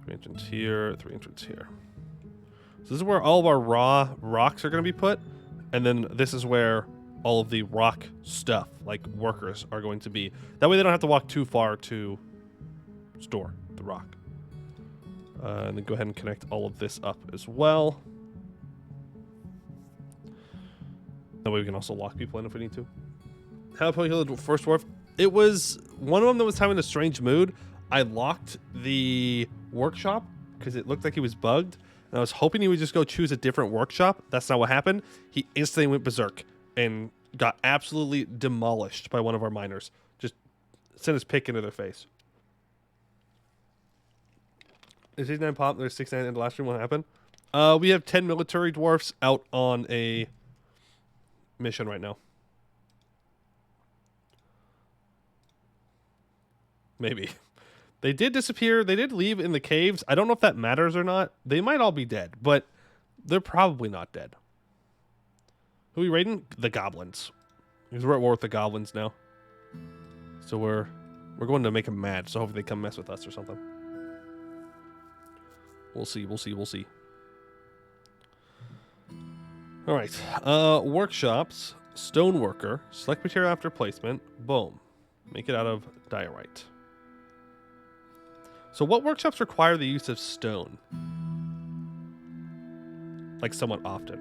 3 entrance here, 3 entrance here. So this is where all of our raw rocks are going to be put. And then this is where all of the rock stuff, like workers, are going to be. That way they don't have to walk too far to store the rock. And then go ahead and connect all of this up as well. That way we can also lock people in if we need to. How about kill the first dwarf? It was one of them that was having a strange mood. I locked the workshop because it looked like he was bugged. And I was hoping he would just go choose a different workshop. That's not what happened. He instantly went berserk and got absolutely demolished by one of our miners. Just sent his pick into their face. Is 69 pop? There's 69 in the last room. What happened? We have 10 military dwarfs out on a mission right now. Maybe. They did disappear. They did leave in the caves. I don't know if that matters or not. They might all be dead, but they're probably not dead. Who are we raiding? The goblins. Because we're at war with the goblins now. So we're going to make them mad. So hopefully they come mess with us or something. We'll see. We'll see. We'll see. All right. Workshops. Stoneworker. Select material after placement. Boom. Make it out of diorite. So what workshops require the use of stone? Like somewhat often.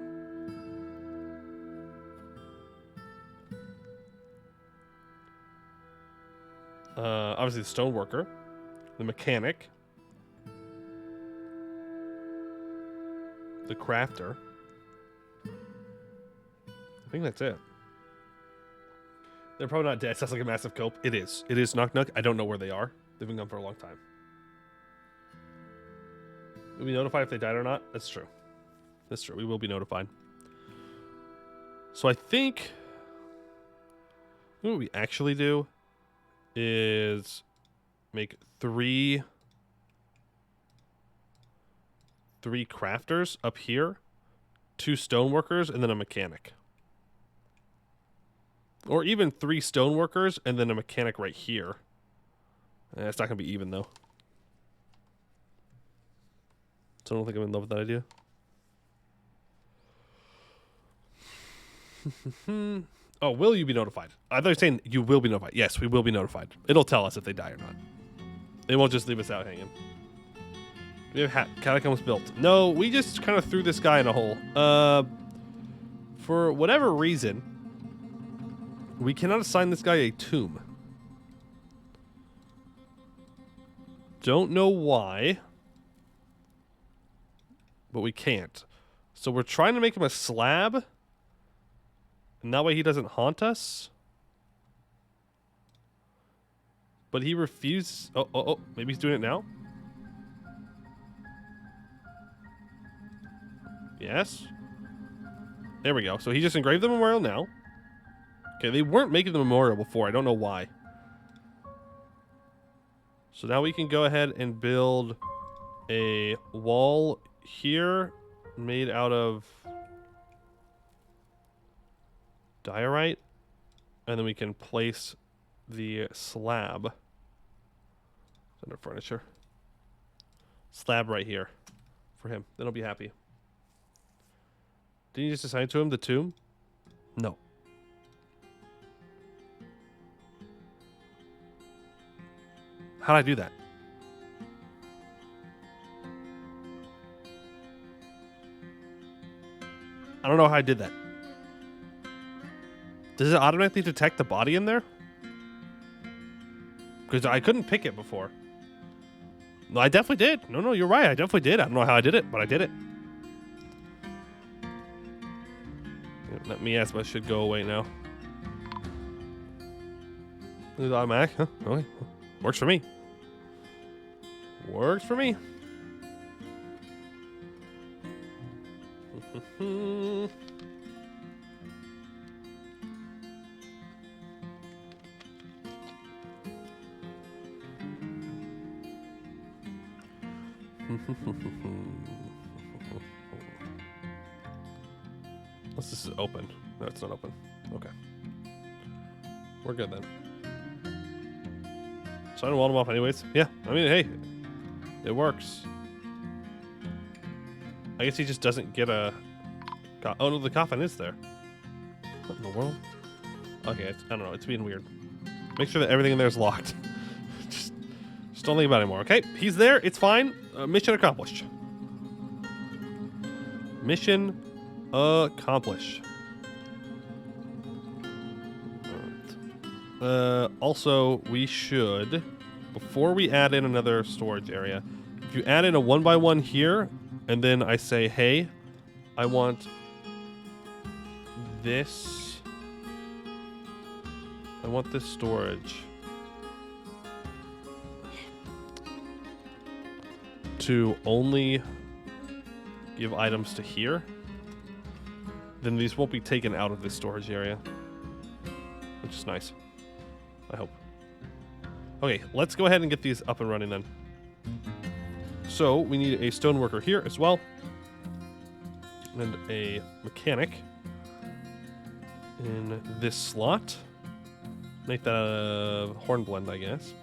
Obviously the stoneworker, the mechanic, the crafter. I think that's it. They're probably not dead. Sounds like a massive cope. It is. It is knock knock. I don't know where they are. They've been gone for a long time. Will we be notified if they died or not? That's true. That's true. We will be notified. So I think what we actually do is make three crafters up here, 2 stoneworkers, and then a mechanic. Or even 3 stoneworkers and then a mechanic right here. It's not going to be even, though. So I don't think I'm in love with that idea. Oh, will you be notified? I thought you were saying you will be notified. Yes, we will be notified. It'll tell us if they die or not. They won't just leave us out hanging. We have catacombs built. No, we just kind of threw this guy in a hole. For whatever reason, we cannot assign this guy a tomb. Don't know why, but we can't. So we're trying to make him a slab, and that way he doesn't haunt us. But he refuses. Oh, maybe he's doing it now. Yes. There we go. So he just engraved the memorial now. Okay, they weren't making the memorial before. I don't know why. So now we can go ahead and build a wall here made out of diorite. And then we can place the slab under furniture. Slab right here for him. Then he'll be happy. Didn't you just assign to him the tomb? No. How'd I do that? I don't know how I did that. Does it automatically detect the body in there? Because I couldn't pick it before. No, I definitely did. No, you're right. I definitely did. I don't know how I did it, but I did it. That miasma should go away now. Is it automatic? Huh? Okay. Works for me. Works for me. Unless this is open. No, it's not open. Okay. We're good then. So I don't want them off anyways. Yeah, I mean, hey. It works. I guess he just doesn't get a... Oh, no, the coffin is there. What in the world? Okay, I don't know. It's being weird. Make sure that everything in there is locked. just don't think about it anymore, okay? He's there. It's fine. Mission accomplished. Mission accomplished. Also, we should, before we add in another storage area, if you add in a 1x1 here, and then I say, hey, I want this. I want this storage to only give items to here, then these won't be taken out of this storage area, which is nice, I hope. Okay, let's go ahead and get these up and running then. So we need a stoneworker here as well, and a mechanic in this slot. Make that a hornblende, I guess.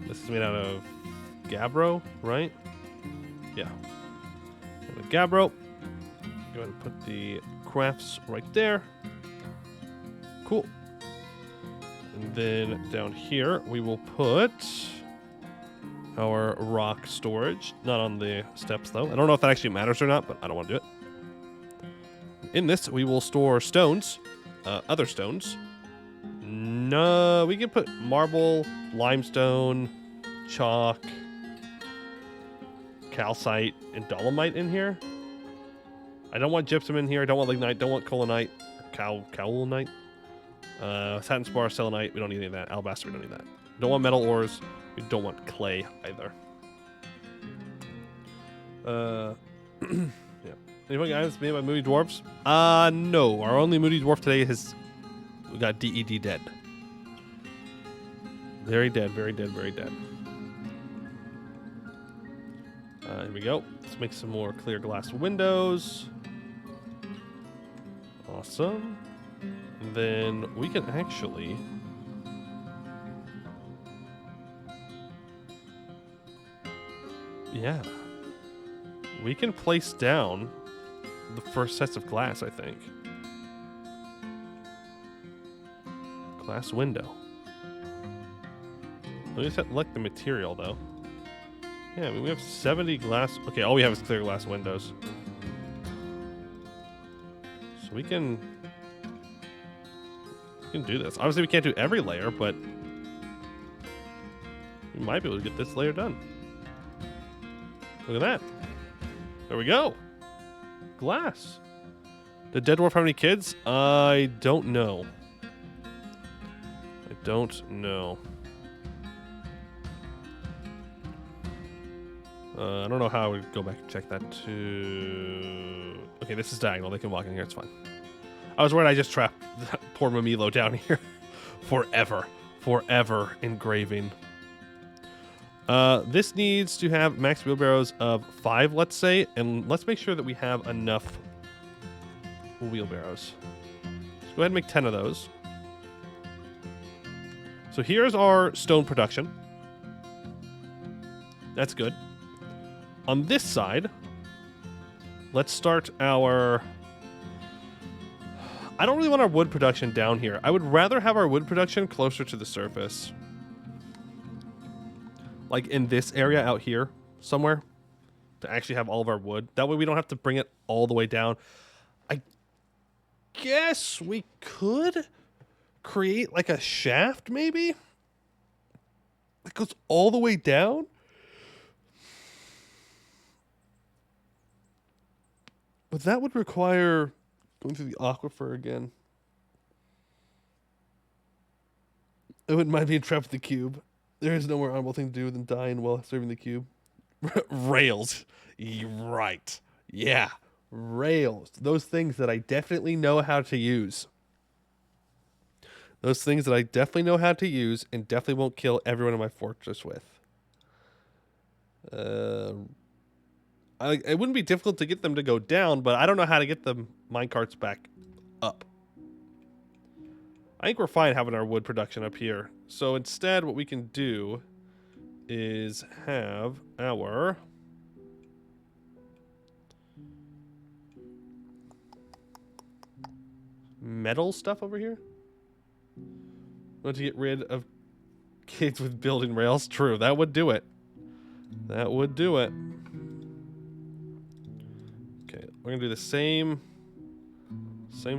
This is made out of gabbro, right? Yeah. And a gabbro. Go ahead and put the crafts right there. Cool. And then down here, we will put our rock storage. Not on the steps, though. I don't know if that actually matters or not, but I don't want to do it. In this, we will store stones. Other stones. No, we can put marble, limestone, chalk, calcite, and dolomite in here. I don't want gypsum in here. I don't want lignite. Don't want colinite. Cowlonite. Satin spar, selenite. We don't need any of that. Alabaster. We don't need that. Don't want metal ores. We don't want clay either. Yeah. Anyone guys made by Moody Dwarves? No. Our only Moody Dwarf today is we got DED dead. Very dead. Very dead. Very dead. Here we go. Let's make some more clear glass windows. Awesome. And then we can actually yeah. We can place down the first sets of glass, I think. Glass window. Let me select the material, though. Yeah, I mean, we have 70 glass. Okay, all we have is clear glass windows. So we can do this. Obviously, we can't do every layer, but we might be able to get this layer done. Look at that. There we go. Glass. Did Dead Dwarf have any kids? I don't know. I don't know. I don't know how I would go back and check that to... Okay, this is diagonal. They can walk in here. It's fine. I was worried I just trapped that poor Mamilo down here forever. Forever engraving. This needs to have max wheelbarrows of 5, let's say. And let's make sure that we have enough wheelbarrows. Let's go ahead and make 10 of those. So here's our stone production. That's good. On this side, let's start our... I don't really want our wood production down here. I would rather have our wood production closer to the surface. Like in this area out here somewhere. To actually have all of our wood. That way we don't have to bring it all the way down. I guess we could create like a shaft maybe? That goes all the way down? But that would require going through the aquifer again. It wouldn't mind being trapped with the cube. There is no more honorable thing to do than dying while serving the cube. Rails. Right. Yeah. Rails. Those things that I definitely know how to use. Those things that I definitely know how to use and definitely won't kill everyone in my fortress with. It wouldn't be difficult to get them to go down, but I don't know how to get the minecarts back up. I think we're fine having our wood production up here. So instead, what we can do is have our metal stuff over here. Want to get rid of kids with building rails? True, that would do it. That would do it. Okay, we're gonna do the same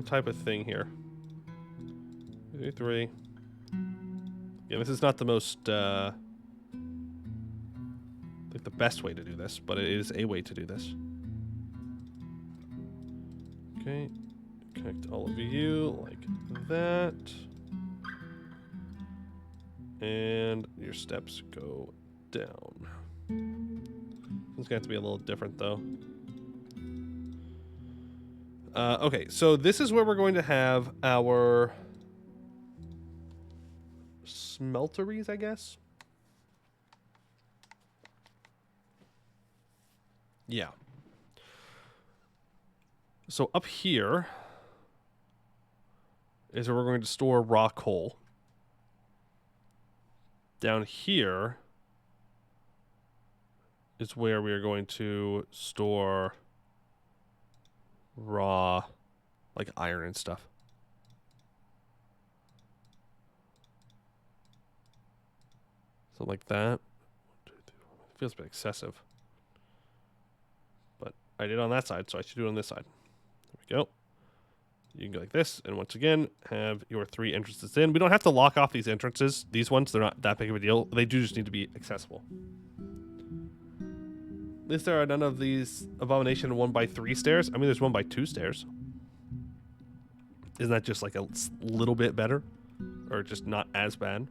type of thing here. 2, 3. Yeah, this is not the most, like the best way to do this, but it is a way to do this. Okay, connect all of you like that. And your steps go down. It's going to have to be a little different, though. Okay, so this is where we're going to have our smelteries, I guess. Yeah. So up here is where we're going to store raw coal. Down here is where we are going to store raw, like, iron and stuff. Something like that. Feels a bit excessive. But I did on that side, so I should do it on this side. There we go. You can go like this, and once again, have your 3 entrances in. We don't have to lock off these entrances. These ones, they're not that big of a deal. They do just need to be accessible. At least there are none of these abomination 1x3 stairs. I mean, there's 1x2 stairs. Isn't that just like a little bit better? Or just not as bad?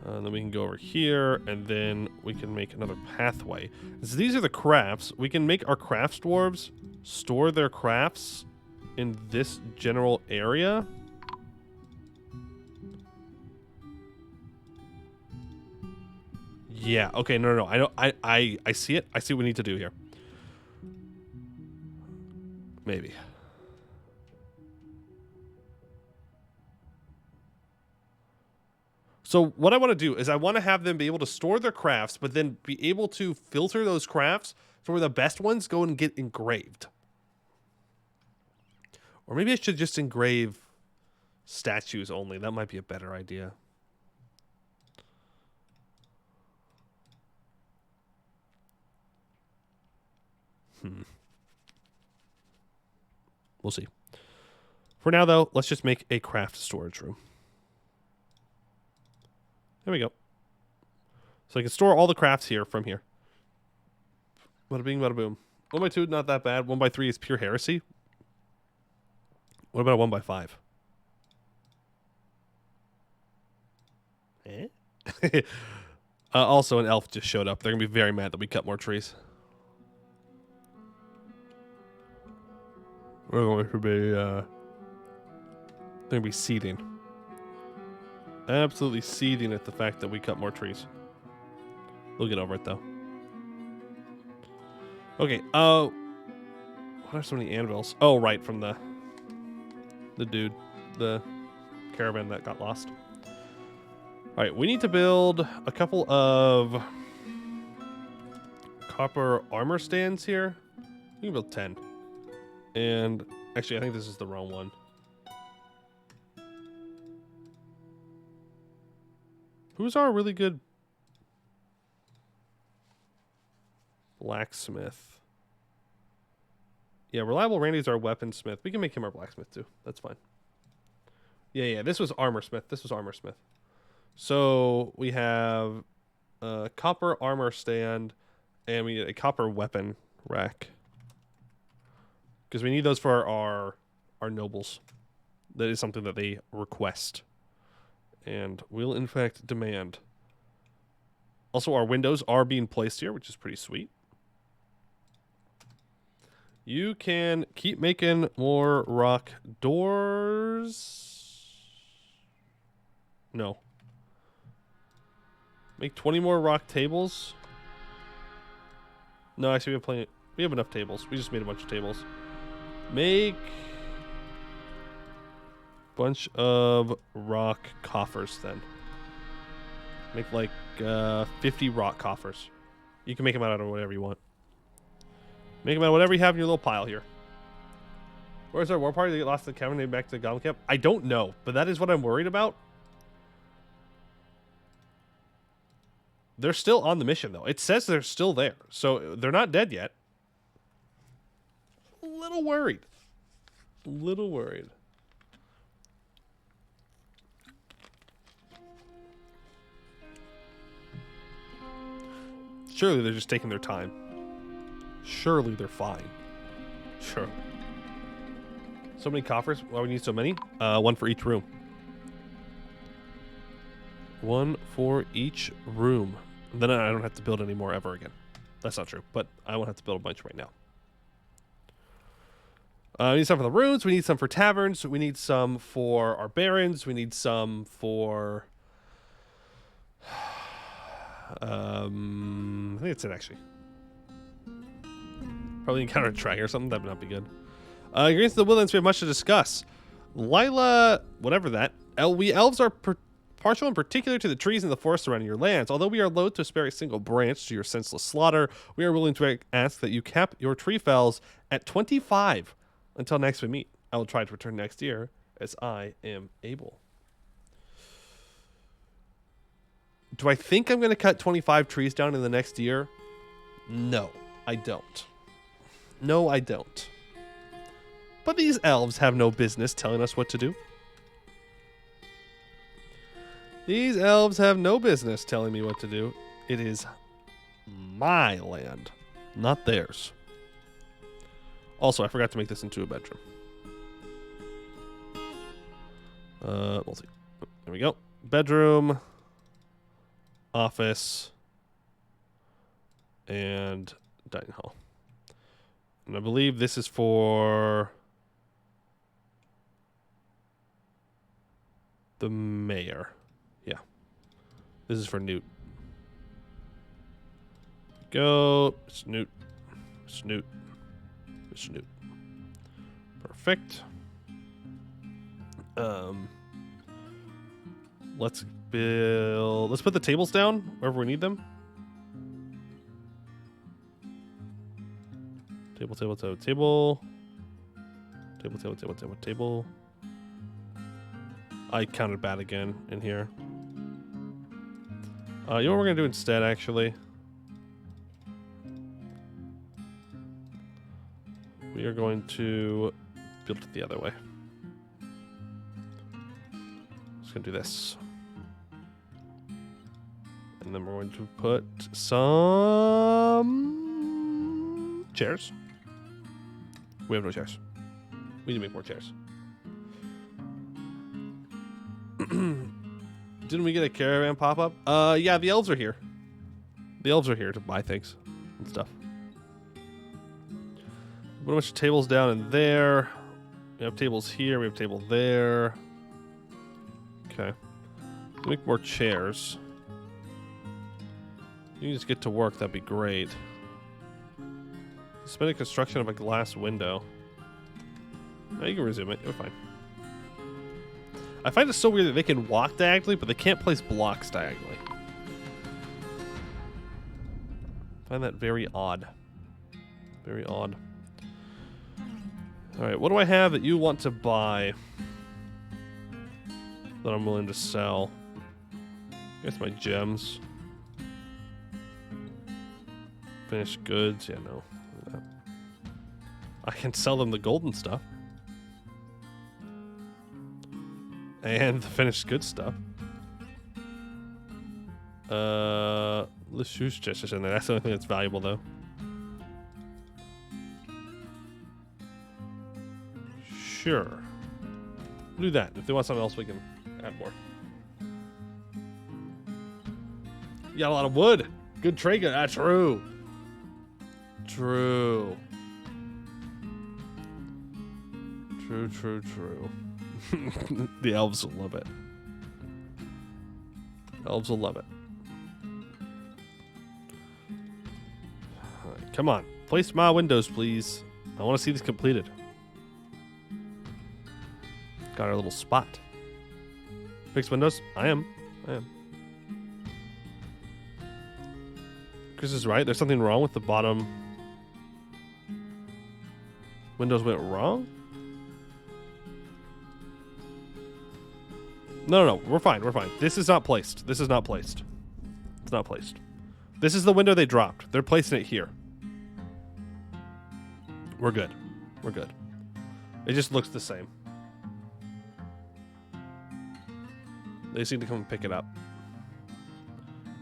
And then we can go over here, and then we can make another pathway. So these are the crafts. We can make our crafts dwarves store their crafts in this general area. Yeah, okay, no. I know I see it. I see what we need to do here. Maybe. So what I want to do is I want to have them be able to store their crafts, but then be able to filter those crafts to where the best ones go and get engraved. Or maybe I should just engrave statues only. That might be a better idea. We'll see. For now, though, let's just make a craft storage room. There we go. So I can store all the crafts here from here. Bada bing, bada boom. 1x2, not that bad. 1x3 is pure heresy. What about a 1x5? Eh? Also, an elf just showed up. They're going to be very mad that we cut more trees. We're going to be, they're going to be seething. Absolutely seething at the fact that we cut more trees. We'll get over it, though. Okay, what are so many anvils? Oh, right, from the dude, the caravan that got lost. All right, we need to build a couple of copper armor stands here. We can build 10. And actually, I think this is the wrong one. Who's our really good blacksmith? Yeah, Reliable Randy's our weaponsmith. We can make him our blacksmith too. That's fine. Yeah, this was armorsmith. This was armorsmith. So we have a copper armor stand, and we need a copper weapon rack. Because we need those for our nobles. That is something that they request. And will, in fact, demand. Also, our windows are being placed here, which is pretty sweet. You can keep making more rock doors. No. Make 20 more rock tables. No, actually, we have enough tables. We just made a bunch of tables. Make bunch of rock coffers then. Make like 50 rock coffers. You can make them out of whatever you want. Make them out of whatever you have in your little pile here. Where's our war party? They get lost in the cavern and back to the goblin camp? I don't know, but that is what I'm worried about. They're still on the mission though. It says they're still there, so they're not dead yet. A little worried. A little worried. Surely they're just taking their time. Surely they're fine. Sure. So many coffers? Why we need so many? One for each room. One for each room. Then I don't have to build any more ever again. That's not true, but I won't have to build a bunch right now. We need some for the runes. We need some for taverns. We need some for our barons. We need some for... I think that's it, actually. Probably encounter a dragon or something. That would not be good. Against the Woodlands, we have much to discuss. Lila, whatever that. We elves are partial and particular to the trees in the forest surrounding your lands. Although we are loath to spare a single branch to your senseless slaughter, we are willing to ask that you cap your tree fells at 25 until next we meet. I will try to return next year as I am able. Do I think I'm going to cut 25 trees down in the next year? No, I don't. No, I don't. But these elves have no business telling us what to do. These elves have no business telling me what to do. It is my land, not theirs. Also, I forgot to make this into a bedroom. We'll see. There we go. Bedroom, office, and dining hall. And I believe this is for the mayor. Yeah. This is for Newt. Go. Snoot. Snoot. Snoot. Perfect. Let's build. Let's put the tables down wherever we need them. Table, table, table, table. Table, table, table, table, table. I counted bad again in here. You know what we're gonna do instead, actually? We are going to build it the other way. Just gonna do this. And then we're going to put some chairs. We have no chairs. We need to make more chairs. Didn't we get a caravan pop-up? Yeah, the elves are here. The elves are here to buy things and stuff. Put a bunch of tables down in there. We have tables here. We have a table there. Okay. Make more chairs. You can just get to work. That'd be great. Suspended construction of a glass window. No, you can resume it. You're fine. I find it so weird that they can walk diagonally, but they can't place blocks diagonally. I find that very odd. Very odd. Alright, what do I have that you want to buy that I'm willing to sell? I guess my gems. Finished goods. Yeah, no. I can sell them the golden stuff. And the finished good stuff. The shoes chest is in there. That's the only thing that's valuable, though. Sure. We'll do that. If they want something else, we can add more. You got a lot of wood. Good trade. That's true. True. True, true, true. The elves will love it. Elves will love it. All right, come on. Place my windows, please. I want to see this completed. Got our little spot. Fix windows? I am. Chris is right. There's something wrong with the bottom. Windows went wrong? No, we're fine, we're fine. This is not placed. This is not placed. It's not placed. This is the window they dropped. They're placing it here. We're good. We're good. It just looks the same. They just need to come and pick it up.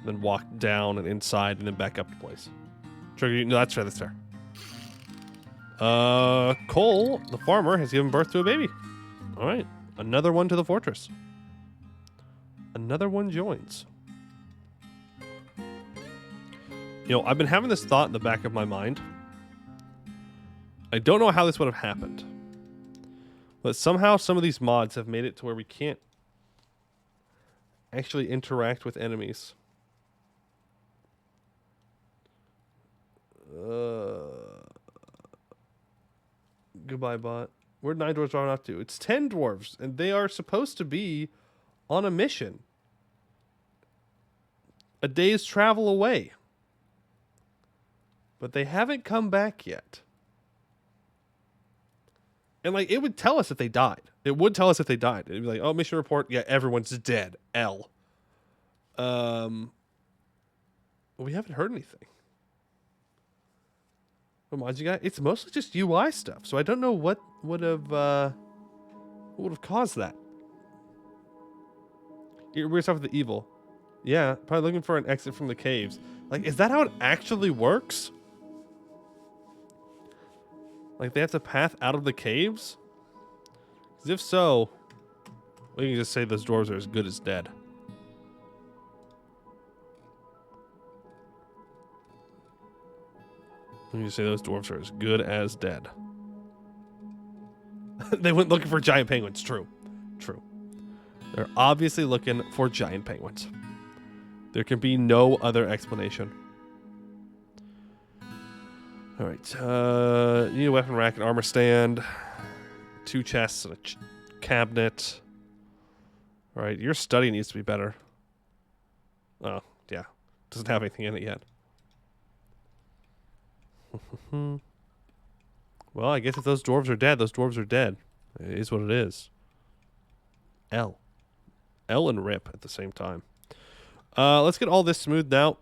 then walk down and inside and then back up to place. Trigger, no, that's fair, that's fair. Cole, the farmer, has given birth to a baby. All right, another one to the fortress. Another one joins. You know, I've been having this thought in the back of my mind. I don't know how this would have happened. But somehow some of these mods have made it to where we can't actually interact with enemies. Goodbye, bot. Where'd 9 dwarves run off to? It's 10 dwarves, and they are supposed to be on a mission. A day's travel away. But they haven't come back yet. And, like, it would tell us if they died. It would tell us if they died. It'd be like, oh, mission report. Yeah, everyone's dead. L. But we haven't heard anything. What mods you got? It's mostly just UI stuff. So I don't know what would have caused that. We're stuff with the evil. Yeah, probably looking for an exit from the caves. Like, is that how it actually works? Like, they have to path out of the caves? Because if so, we can just say those dwarves are as good as dead. We can just say those dwarves are as good as dead. They went looking for giant penguins. True. True. They're obviously looking for giant penguins. There can be no other explanation. All right. You need a weapon rack and armor stand. 2 chests and a cabinet. All right. Your study needs to be better. Oh, yeah. Doesn't have anything in it yet. Well, I guess if those dwarves are dead, those dwarves are dead. It is what it is. L. L and RIP at the same time. Let's get all this smoothed out.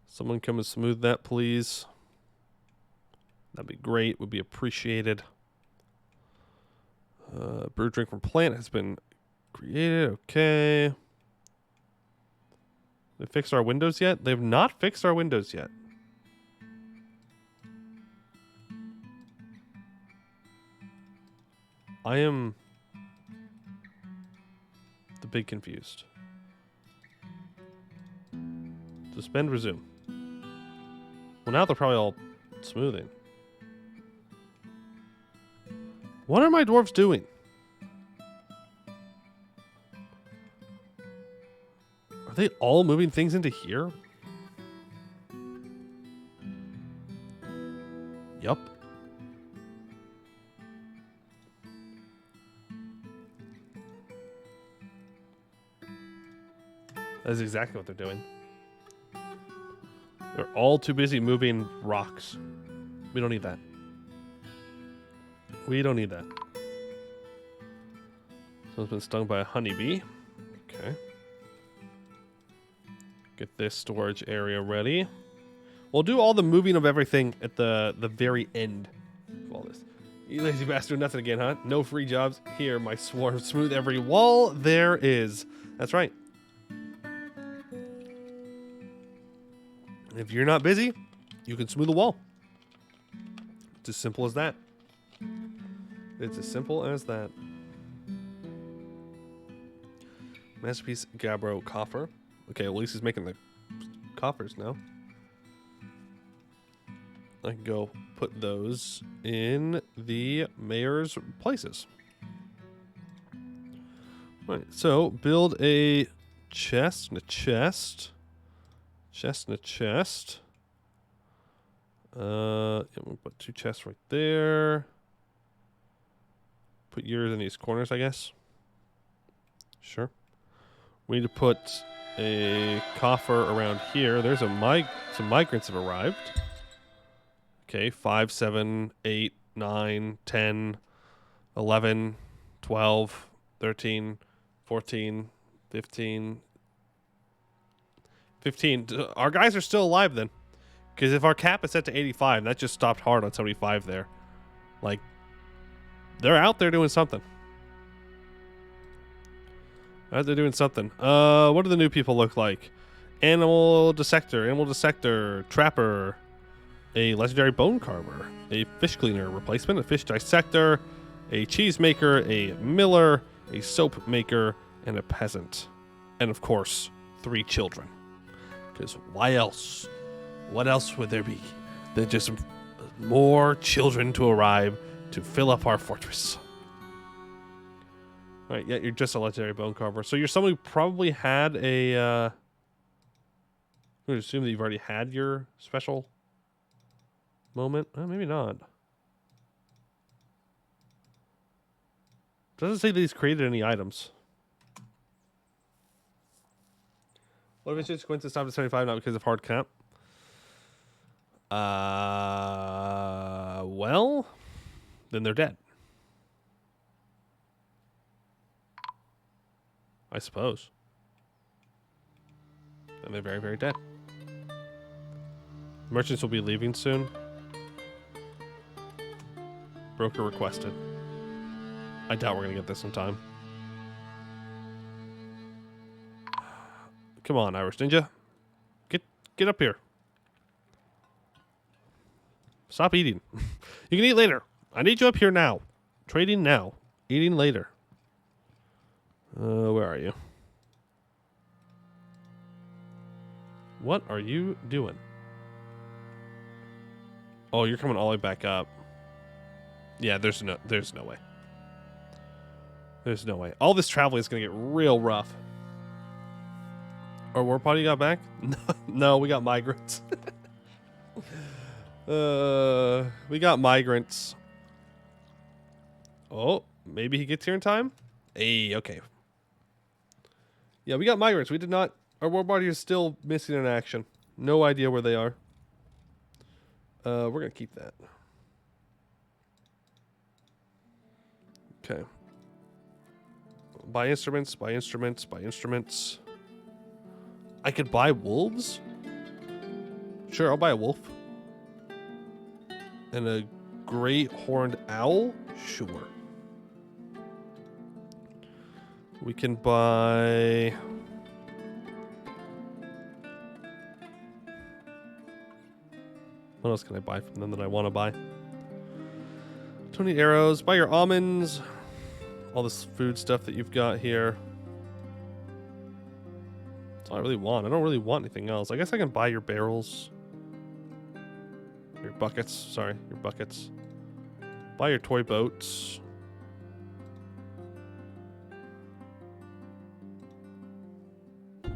Someone come and smooth that, please. That'd be great. Would be appreciated. Brew drink from plant has been created. Okay. They fixed our windows yet? They have not fixed our windows yet. I am the big confused. Suspend, resume. Well, now they're probably all smoothing. What are my dwarves doing? Are they all moving things into here? Yup. That's exactly what they're doing. They're all too busy moving rocks. We don't need that. We don't need that. Someone's been stung by a honeybee. Okay. Get this storage area ready. We'll do all the moving of everything at the very end of all this. You lazy bastard, nothing again, huh? No free jobs. Here, my swarm. Smooth every wall there is. That's right. If you're not busy, you can smooth the wall. It's as simple as that. It's as simple as that. Masterpiece Gabbro coffer. Okay, well, at least he's making the coffers now. I can go put those in the mayor's places. Right, so build a chest and a chest. Chest and a chest. Yeah, we'll put 2 chests right there. Put yours in these corners, I guess. Sure. We need to put a coffer around here. There's some migrants have arrived. Okay, 5, 7, 8, 9, 10, 11, 12, 13, 14, 15. 15. Our guys are still alive then. Because if our cap is set to 85, that just stopped hard on 75 there. Like, they're out there doing something. They're doing something. What do the new people look like? Animal dissector, trapper, a legendary bone carver, a fish cleaner replacement, a fish dissector, a cheese maker, a miller, a soap maker, and a peasant. And of course, 3 children. Because why else? What else would there be than just more children to arrive to fill up our fortress? All right, yeah, you're just a legendary bone carver. So you're someone who probably had a... I'm going to assume that you've already had your special moment. Maybe not. Doesn't say that he's created any items. What if it's just coincidence time to 75, not because of hard cap? Well, then they're dead. I suppose. And they're very, very dead. Merchants will be leaving soon. Broker requested. I doubt we're going to get this in time. Come on, Irish Ninja. Get up here. Stop eating. You can eat later. I need you up here now. Trading now. Eating later. Where are you? What are you doing? Oh, you're coming all the way back up. Yeah, there's no way. There's no way. All this traveling is going to get real rough. Our war party got back? No, we got migrants. We got migrants. Oh, maybe he gets here in time? Hey, okay. Yeah, we got migrants. We did not... Our war party is still missing in action. No idea where they are. We're going to keep that. Okay. Buy instruments, buy instruments, buy instruments. I could buy wolves? Sure, I'll buy a wolf. And a great horned owl? Sure. We can buy... What else can I buy from them that I want to buy? 20 arrows. Buy your almonds. All this food stuff that you've got here. That's all I really want. I don't really want anything else. I guess I can buy your barrels. Your buckets. Sorry, your buckets. Buy your toy boats.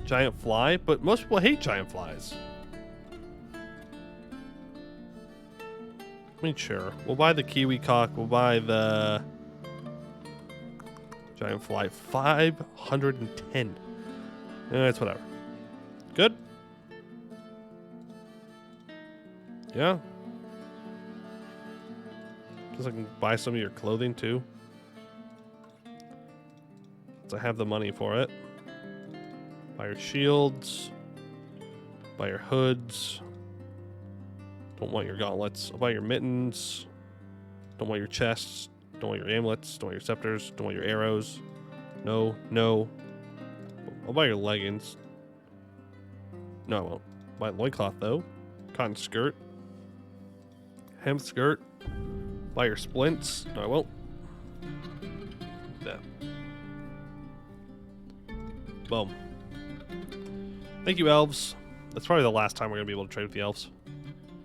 Giant fly? But most people hate giant flies. I mean, sure. We'll buy the kiwi cock. We'll buy the giant fly. 510. It's whatever. Good? Yeah. Guess I can buy some of your clothing too. So I have the money for it. Buy your shields. Buy your hoods. Don't want your gauntlets. I'll buy your mittens. Don't want your chests. Don't want your amulets. Don't want your scepters. Don't want your arrows. No, no. I'll buy your leggings. No, I won't. Buy loincloth though. Cotton skirt. Hemp skirt. Buy your splints. No, I won't. That. Boom. Thank you, elves. That's probably the last time we're going to be able to trade with the elves.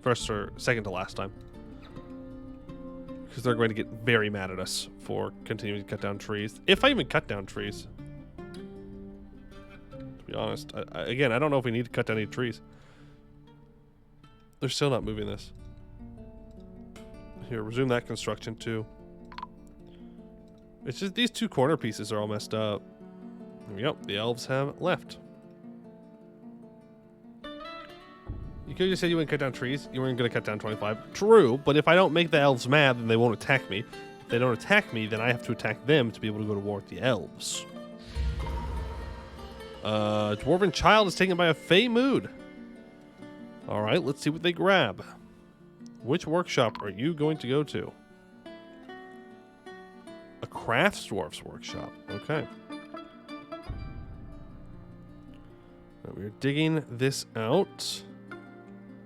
First or second to last time. Because they're going to get very mad at us for continuing to cut down trees. If I even cut down trees. To be honest. Again, I don't know if we need to cut down any trees. They're still not moving this. Here, resume that construction too. It's just these 2 corner pieces are all messed up. Yep, the elves have left. You could just say you wouldn't cut down trees. You weren't going to cut down 25. True, but if I don't make the elves mad, then they won't attack me. If they don't attack me, then I have to attack them to be able to go to war with the elves. Dwarven child is taken by a fey mood. Alright, let's see what they grab. Which workshop are you going to go to? A crafts dwarf's workshop. Okay. We're digging this out.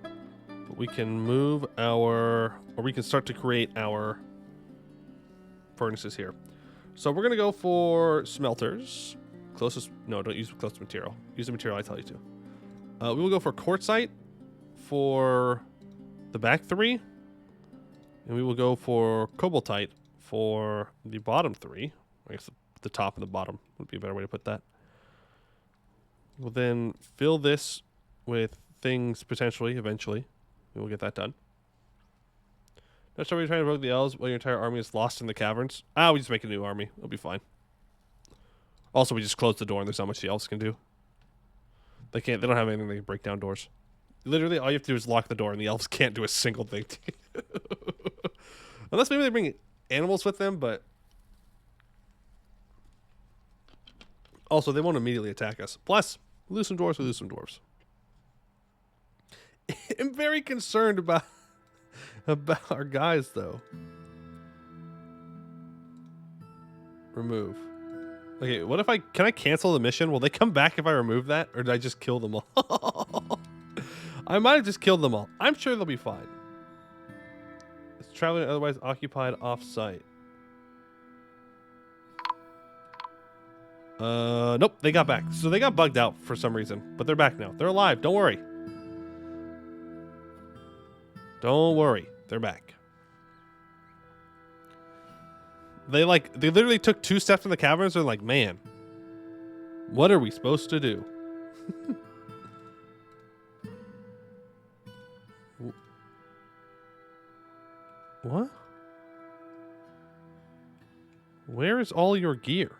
But we can move our... Or we can start to create our furnaces here. So we're going to go for smelters. Closest... No, don't use closest material. Use the material I tell you to. We will go for quartzite for the back 3. And we will go for cobaltite for the bottom 3. I guess the top and the bottom would be a better way to put that. We'll then fill this with things potentially, eventually. We will get that done. Next time we're trying to rogue the elves while your entire army is lost in the caverns. We just make a new army. It'll be fine. Also, we just close the door and there's not much the elves can do. They don't have anything that can break down doors. Literally, all you have to do is lock the door and the elves can't do a single thing to you. Unless maybe they bring animals with them, but... Also, they won't immediately attack us. Plus, we lose some dwarves, we lose some dwarves. I'm very concerned about our guys, though. Remove. Okay, what if can I cancel the mission? Will they come back if I remove that? Or did I just kill them all? I might have just killed them all. I'm sure they'll be fine. It's traveling otherwise occupied off-site. Nope, they got back. So they got bugged out for some reason, but they're back now. They're alive. Don't worry. Don't worry. They're back. They literally took 2 steps in the caverns. They're like, man, what are we supposed to do? What? Where is all your gear?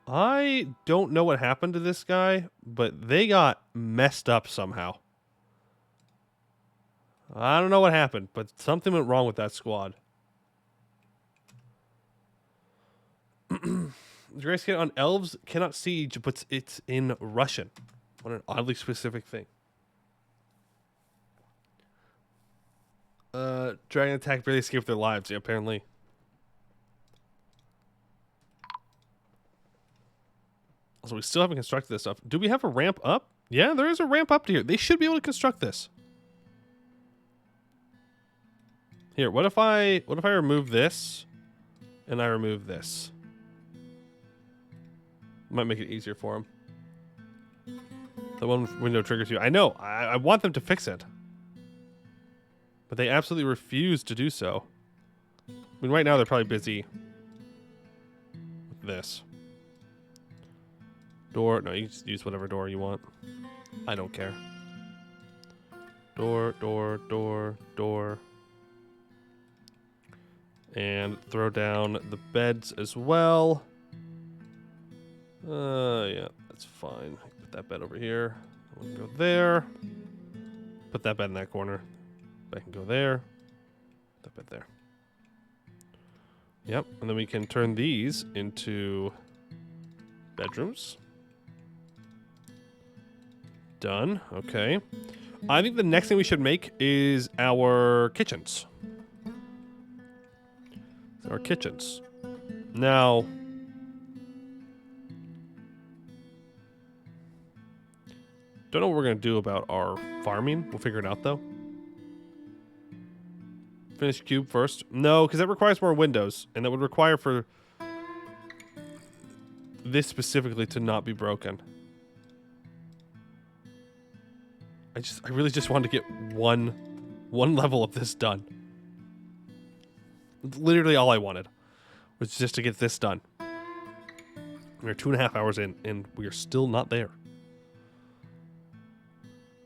I don't know what happened to this guy, but they got messed up somehow. I don't know what happened, but something went wrong with that squad. Grayscale on elves cannot siege, but it's in Russian. What an oddly specific thing. Dragon attack barely escaped their lives, yeah, apparently. Also, we still haven't constructed this stuff. Do we have a ramp up? Yeah, there is a ramp up to here. They should be able to construct this. Here, what if I remove this and I remove this? Might make it easier for them. The one window triggers you. I know. I want them to fix it. But they absolutely refuse to do so. I mean, right now they're probably busy with this. Door. No, you can just use whatever door you want. I don't care. Door, door, door, door. And throw down the beds as well. Yeah, that's fine. Put that bed over here. We can go there. Put that bed in that corner. I can go there. That bed there. Yep, and then we can turn these into bedrooms. Done. Okay. I think the next thing we should make is our kitchens. Our kitchens. Now, don't know what we're going to do about our farming. We'll figure it out, though. Finish cube first. No, because that requires more windows, and that would require for this specifically to not be broken. I really just wanted to get one level of this done. Literally all I wanted was just to get this done. We're 2.5 hours in, and we are still not there.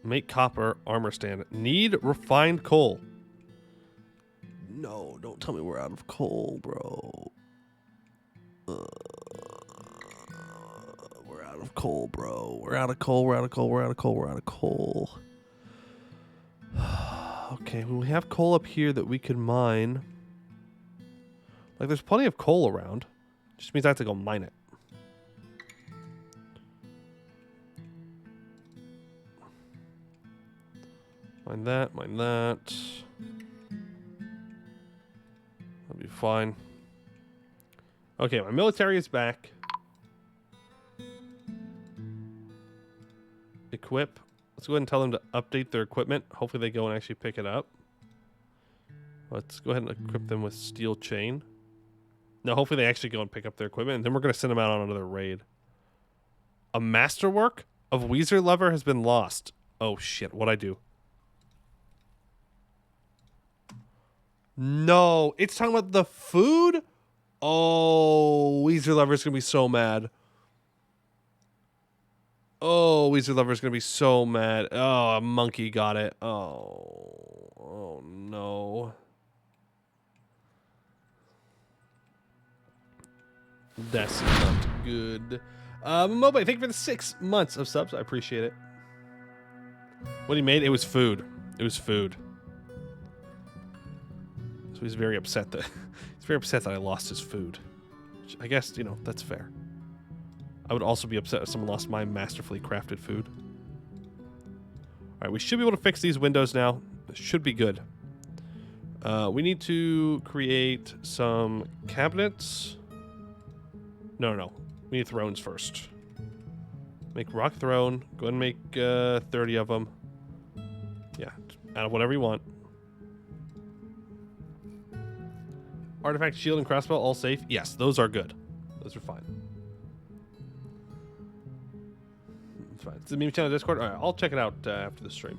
Make copper armor stand. Need refined coal. No, don't tell me we're out of coal, bro. We're out of coal, bro. We're out of coal, we're out of coal, we're out of coal, we're out of coal. Okay, well, we have coal up here that we could mine. Like, there's plenty of coal around. Just means I have to go mine it. Mine that, mine that. That'll be fine. Okay, my military is back. Equip. Let's go ahead and tell them to update their equipment. Hopefully they go and actually pick it up. Let's go ahead and equip them with steel chain. No, hopefully they actually go and pick up their equipment, and then we're going to send them out on another raid. A masterwork of Weezer Lover has been lost. Oh shit, what'd I do? No, it's talking about the food? Oh, Weezer Lover's going to be so mad. Oh, Weezer Lover's going to be so mad. Oh, a monkey got it. Oh no. That's not good. Mobile, thank you for the 6 months of subs. I appreciate it. What he made, it was food. It was food. So he's very upset that he's very upset that I lost his food. Which I guess, you know, that's fair. I would also be upset if someone lost my masterfully crafted food. Alright, we should be able to fix these windows now. This should be good. We need to create some cabinets. No. We need thrones first. Make rock throne. Go ahead and make 30 of them. Yeah, out of whatever you want. Artifact, shield, and crossbow all safe? Yes, those are good. Those are fine. It's fine. It's the meme channel Discord? Alright, I'll check it out after the stream.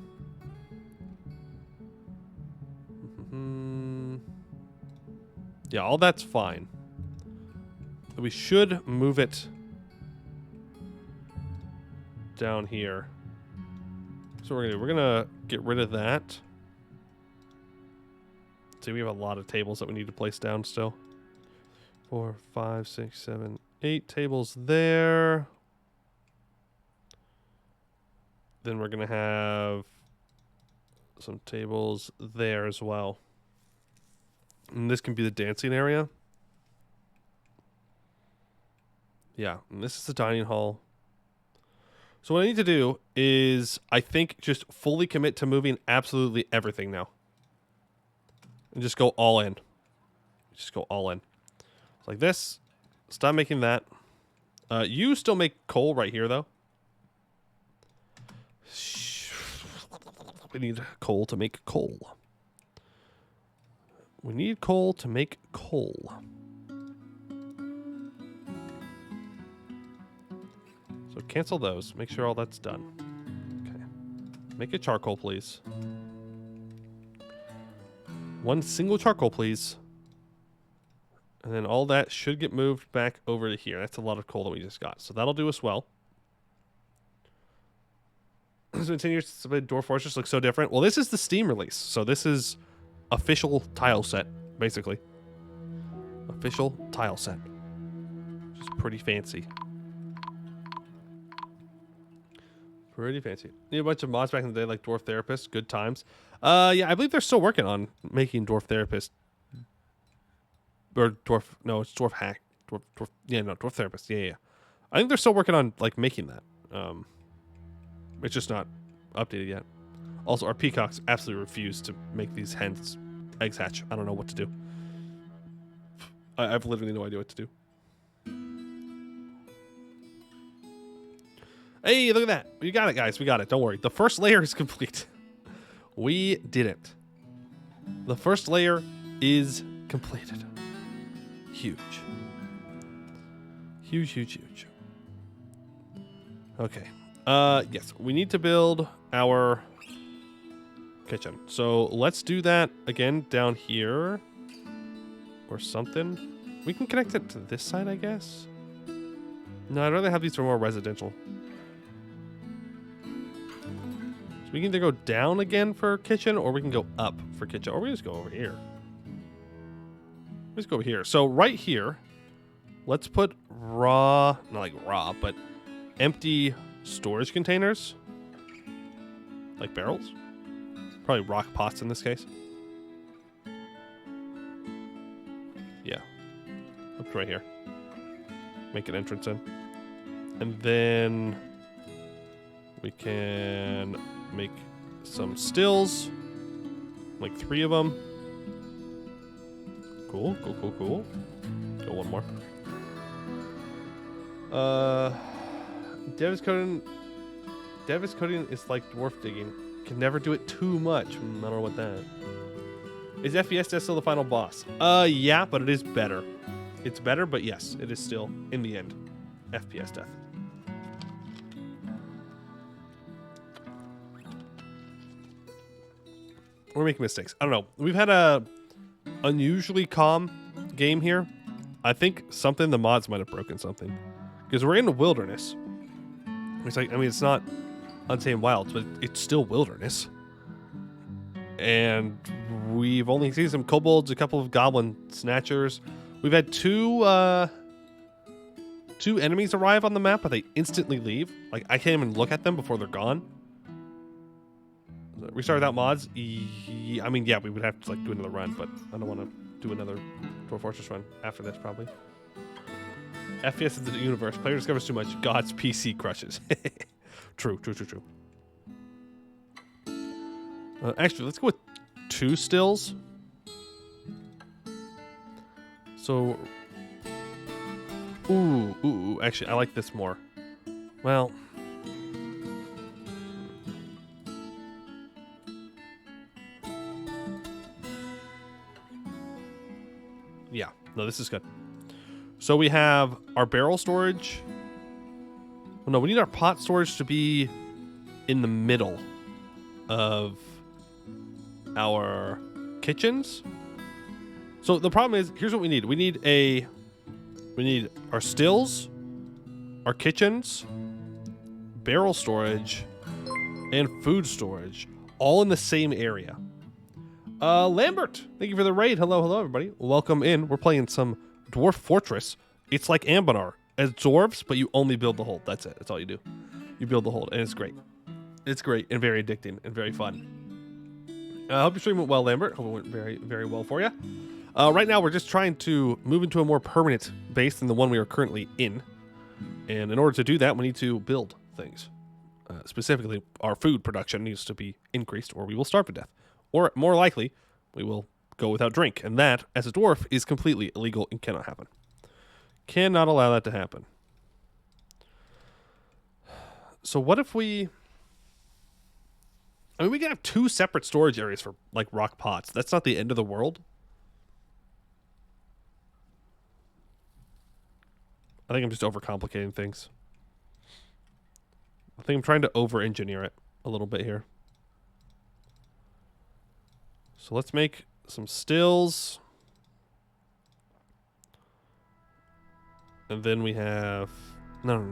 Yeah, all that's fine. We should move it down here. So we're gonna do. We're gonna get rid of that. See, we have a lot of tables that we need to place down still. 4, 5, 6, 7, 8 tables there. Then we're gonna have some tables there as well. And this can be the dancing area. Yeah, and this is the dining hall. So what I need to do is, I think, just fully commit to moving absolutely everything now. And just go all in. Just go all in. It's like this. Stop making that. You still make coal right here, though. We need coal to make coal. We need coal to make coal. So cancel those. Make sure all that's done. Okay. Make it charcoal, please. One single charcoal, please. And then all that should get moved back over to here. That's a lot of coal that we just got. So that'll do us well. So continue to Dwarf Fortress looks so different. Well, this is the Steam release. So this is official tile set, basically. Official tile set. Which is pretty fancy. Pretty fancy. Need a bunch of mods back in the day, like Dwarf Therapist. Good times. Yeah, I believe they're still working on making Dwarf Therapist. Or Dwarf. No, it's Dwarf Hack. Dwarf. Yeah, no, Dwarf Therapist. Yeah. I think they're still working on like making that. It's just not updated yet. Also, our peacocks absolutely refuse to make these hens eggs hatch. I don't know what to do. I have literally no idea what to do. Hey, look at that. We got it, guys. We got it. Don't worry. The first layer is complete. We did it. The first layer is completed. Huge. Huge. Okay. Yes. We need to build our kitchen. So let's do that again down here. Or something. We can connect it to this side, I guess. No, I'd rather have these for more residential. We can either go down again for kitchen, or we can go up for kitchen, or we just go over here. Let's go over here. So right here, let's put not like raw, but empty storage containers. Like barrels. Probably rock pots in this case. Yeah. Up right here. Make an entrance in. And then we can make some stills. Like 3 of them. Cool, cool, cool, cool. Go one more. Devis coding is like dwarf digging. Can never do it too much. I don't know what that is. FPS Death still the final boss? Yeah, but it is better. It's better, but yes, it is still, in the end, FPS Death. We're making mistakes. I don't know. We've had a unusually calm game here. I think the mods might have broken something. Because we're in the wilderness. It's like, I mean, it's not Untamed Wilds, but it's still wilderness. And we've only seen some kobolds, a couple of goblin snatchers. We've had two enemies arrive on the map, but they instantly leave. Like, I can't even look at them before they're gone. Restart without mods? I mean, yeah, we would have to like do another run, but I don't want to do another Dwarf Fortress run after this, probably. FPS is the universe. Player discovers too much. God's PC crushes. True. Actually, let's go with 2 stills. So, ooh. Actually, I like this more. Well, yeah. No, this is good. So we have our barrel storage. Oh, no, we need our pot storage to be in the middle of our kitchens. So the problem is, here's what we need. We need our stills, our kitchens, barrel storage, and food storage, all in the same area. Lambert, thank you for the raid. Hello, everybody. Welcome in. We're playing some Dwarf Fortress. It's like Ambonar as dwarves, but you only build the hold. That's it. That's all you do. You build the hold, and it's great. It's great and very addicting and very fun. I hope your stream went well, Lambert. Hope it went very, very well for you. Right now, we're just trying to move into a more permanent base than the one we are currently in. And in order to do that, we need to build things. Specifically, our food production needs to be increased, or we will starve to death. Or, more likely, we will go without drink. And that, as a dwarf, is completely illegal and cannot happen. Cannot allow that to happen. So what if we... I mean, we can have 2 separate storage areas for, like, rock pots. That's not the end of the world. I think I'm just overcomplicating things. I think I'm trying to over-engineer it a little bit here. So let's make some stills. And then we have... No.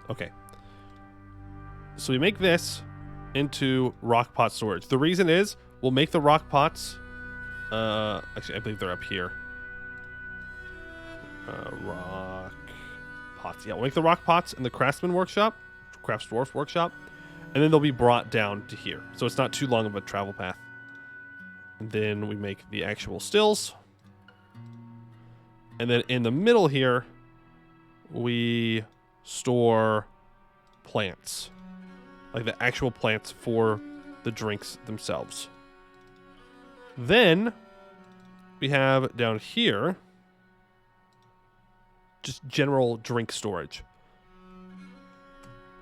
Okay. So we make this into rock pot storage. The reason is, we'll make the rock pots... actually, I believe they're up here. Rock pots. Yeah, we'll make the rock pots in the Craftsman Workshop. Crafts Dwarf Workshop. And then they'll be brought down to here. So it's not too long of a travel path. And then we make the actual stills. And then in the middle here, we store plants. Like the actual plants for the drinks themselves. Then we have down here just general drink storage.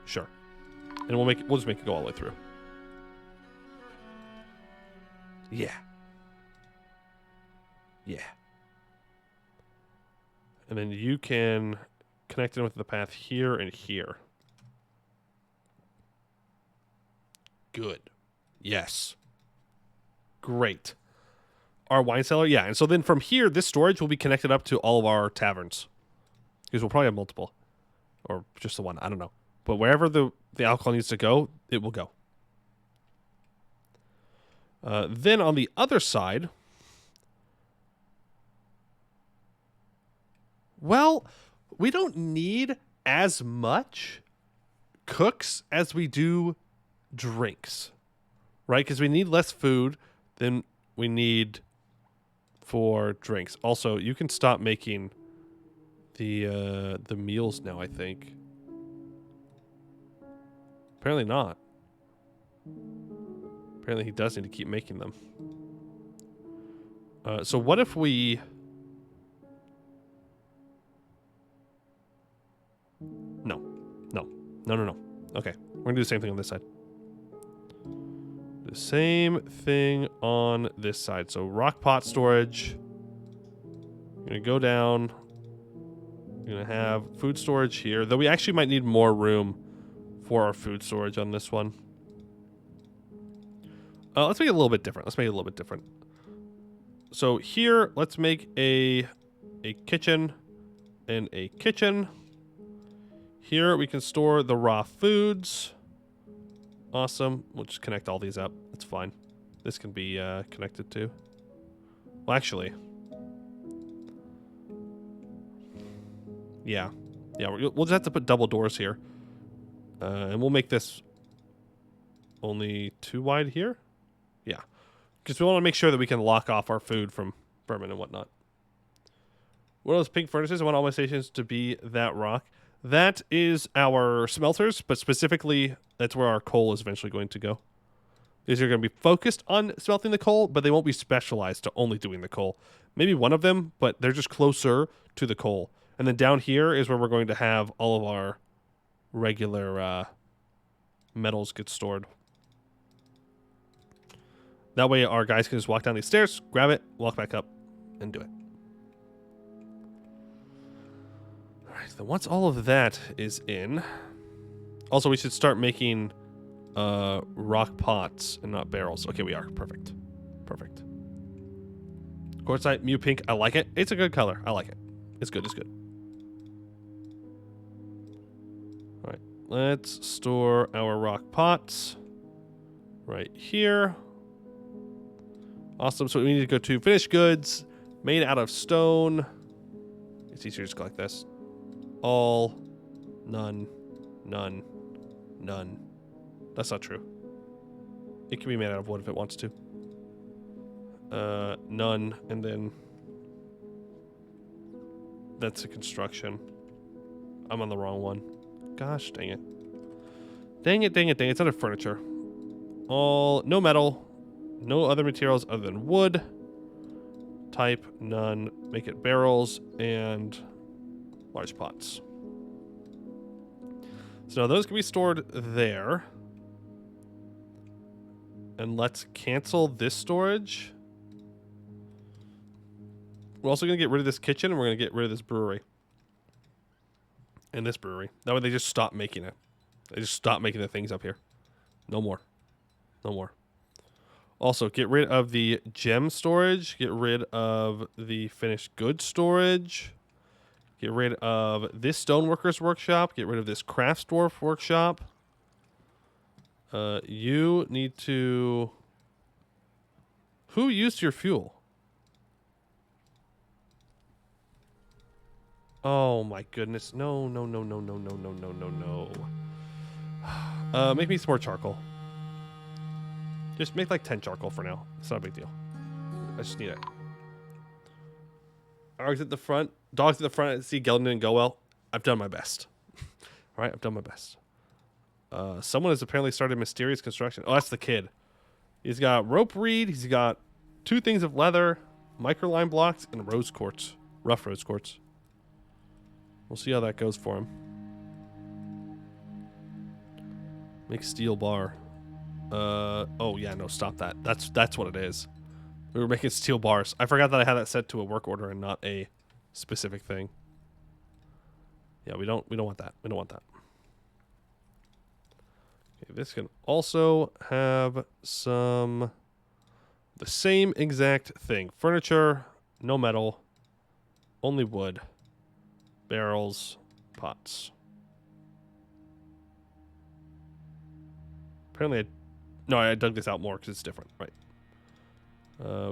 Sure. And we'll just make it go all the way through. Yeah. And then you can connect in with the path here and here. Good. Yes. Great. Our wine cellar, yeah. And so then from here, this storage will be connected up to all of our taverns. Because we'll probably have multiple. Or just the one, I don't know. But wherever the alcohol needs to go, it will go. Then on the other side... Well, we don't need as much cooks as we do drinks. Right? Because we need less food than we need for drinks. Also, you can stop making the meals now, I think. Apparently not. Apparently he does need to keep making them. So what if we... No. No. No, no, no. Okay. We're going to do the same thing on this side. The same thing on this side. So rock pot storage. You're going to go down. You're going to have food storage here. Though we actually might need more room for our food storage on this one. Let's make it a little bit different. So here, let's make a kitchen and a kitchen. Here we can store the raw foods. Awesome. We'll just connect all these up. It's fine. This can be connected to. Well, actually. Yeah. Yeah, we'll just have to put double doors here. And we'll make this only 2 wide here. Yeah. Because we want to make sure that we can lock off our food from vermin and whatnot. One of those pink furnaces, I want all my stations to be that rock. That is our smelters, but specifically, that's where our coal is eventually going to go. These are going to be focused on smelting the coal, but they won't be specialized to only doing the coal. Maybe one of them, but they're just closer to the coal. And then down here is where we're going to have all of our regular metals get stored. That way our guys can just walk down these stairs, grab it, walk back up, and do it. Alright, then once all of that is in... Also, we should start making rock pots and not barrels. Okay, we are. Perfect. Perfect. Quartzite, Mew Pink, I like it. It's a good color. I like it. It's good, it's good. Alright, let's store our rock pots right here. Awesome. So we need to go to finished goods, made out of stone. It's easier to just go like this. All, none, none, none. That's not true. It can be made out of wood if it wants to. None, and then that's a construction. I'm on the wrong one. Gosh, dang it. Dang it, dang it, dang it. It's under furniture. All, no metal. No other materials other than wood. Type, none. Make it barrels and large pots. So now those can be stored there. And let's cancel this storage. We're also going to get rid of this kitchen and we're going to get rid of this brewery. And this brewery. That way they just stop making it. They just stop making the things up here. No more. No more. Also, get rid of the gem storage. Get rid of the finished goods storage. Get rid of this stoneworkers workshop. Get rid of this crafts dwarf workshop. You need to... Who used your fuel? Oh my goodness. No, no, no, no, no, no, no, no, no, no. Make me some more charcoal. Just make like 10 charcoal for now. It's not a big deal. I just need it. Dogs at the front. Dogs at the front. See Geldon didn't go well. I've done my best. All right, I've done my best. Someone has apparently started mysterious construction. Oh, that's the kid. He's got rope reed. He's got 2 things of leather, microline blocks, and rose quartz. Rough rose quartz. We'll see how that goes for him. Make steel bar. Oh yeah, no, stop that. That's what it is. We were making steel bars. I forgot that I had that set to a work order and not a specific thing. Yeah, we don't want that. We don't want that. Okay, this can also have the same exact thing. Furniture, no metal, only wood, barrels, pots. Apparently I dug this out more because it's different, right?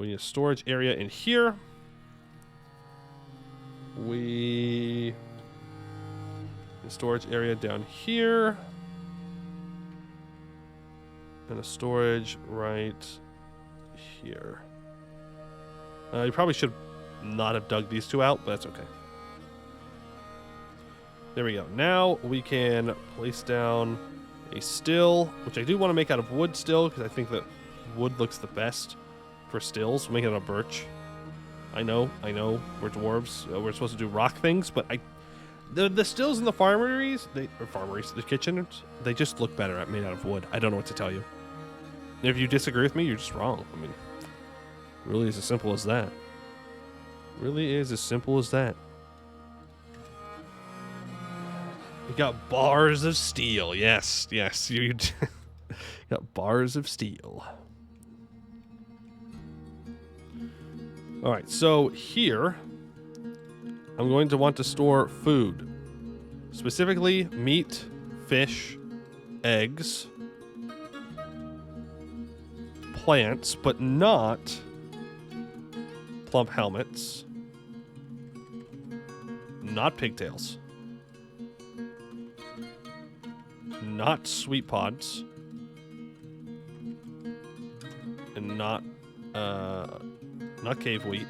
We need a storage area in here. We need a storage area down here. And a storage right here. You probably should not have dug these 2 out, but that's okay. There we go. Now we can place down A still, which I do want to make out of wood still, because I think that wood looks the best for stills. We'll make it out of birch. I know, we're dwarves. We're supposed to do rock things, but the stills in the the kitchens, they just look better made out of wood. I don't know what to tell you. If you disagree with me, you're just wrong. I mean, it really is as simple as that. Really is as simple as that. You got bars of steel. Yes, you got bars of steel. All right, so here, I'm going to want to store food. Specifically, meat, fish, eggs, plants, but not plump helmets, not pigtails, not sweet pods, and not cave wheat,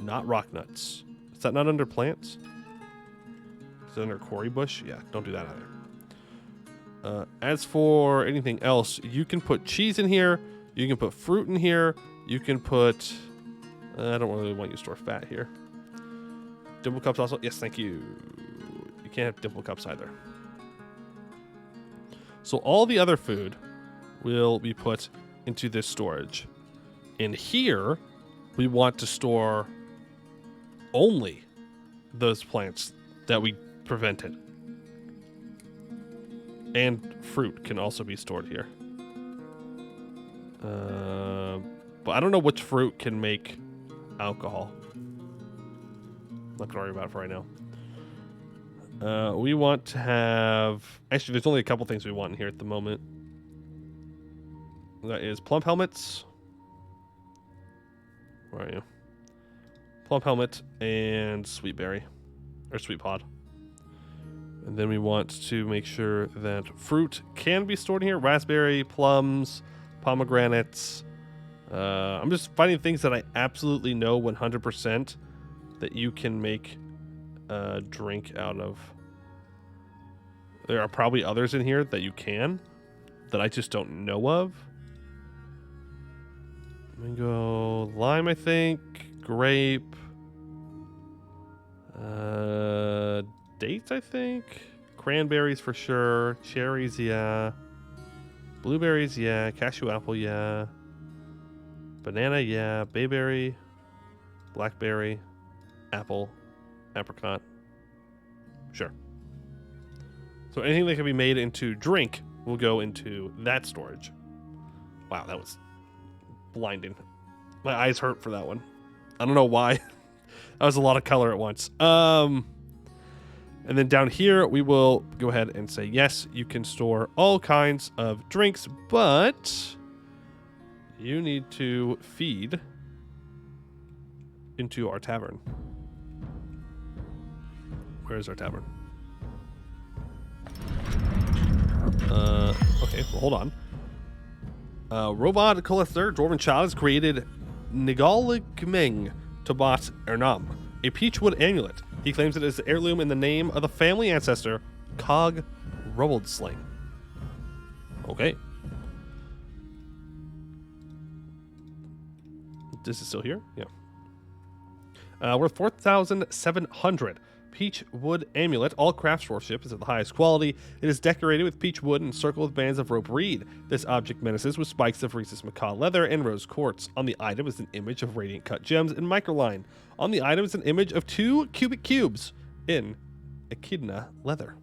not rock nuts. Is that not under plants? Is it under quarry bush? Yeah, don't do that either. As for anything else, you can put cheese in here. You can put fruit in here. You can put... I don't really want you to store fat here. Dimple cups also? Yes, thank you. You can't have dimple cups either. So all the other food will be put into this storage. In here, we want to store only those plants that we prevented. And fruit can also be stored here. But I don't know which fruit can make alcohol. Not gonna worry about it for right now. We want to have... Actually, there's only a couple things we want in here at the moment. That is plump helmets. Where are you? Plump helmet and sweet berry. Or sweet pod. And then we want to make sure that fruit can be stored in here. Raspberry, plums, pomegranates. I'm just finding things that I absolutely know 100% that you can make a drink out of. There are probably others in here that you can, that I just don't know of. Mango, lime, I think. Grape. Dates, I think. Cranberries for sure. Cherries, yeah. Blueberries, yeah. Cashew apple, yeah. Banana, yeah. Bayberry. Blackberry. Apple. Apricot. Sure. So anything that can be made into drink will go into that storage. Wow, that was blinding. My eyes hurt for that one. I don't know why. That was a lot of color at once. And then down here, we will go ahead and say, yes, you can store all kinds of drinks, but you need to feed into our tavern. Where is our tavern? Okay, well, hold on. Robot Collector, Dwarven Child, has created Nigaligmeng Tobat Ernam, a peachwood amulet. He claims it is an heirloom in the name of the family ancestor, Cog Roboldsling. Okay. This is still here? Yeah. Worth 4,700. Peach wood amulet. All craftsmanship is of the highest quality. It is decorated with peach wood and encircled with bands of rope reed. This object menaces with spikes of rhesus macaw leather and rose quartz. On the item is an image of radiant cut gems in microline. On the item is an image of 2 cubic cubes in echidna leather.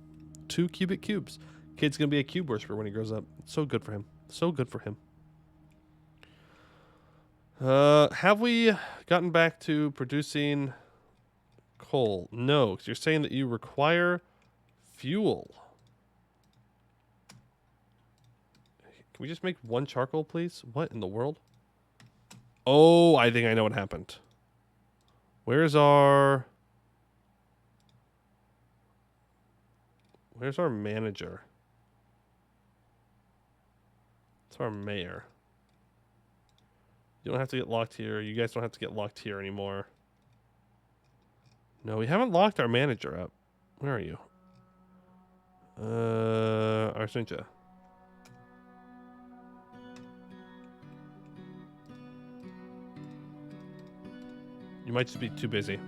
2 cubic cubes. Kid's gonna be a cube worshiper when he grows up. So good for him. So good for him. Have we gotten back to producing coal? No, because you're saying that you require fuel. Can we just make 1 charcoal, please? What in the world? Oh, I think I know what happened. Where's our manager? It's our mayor. You don't have to get locked here. You guys don't have to get locked here anymore. No, we haven't locked our manager up. Where are you? Arsentia. You might just be too busy.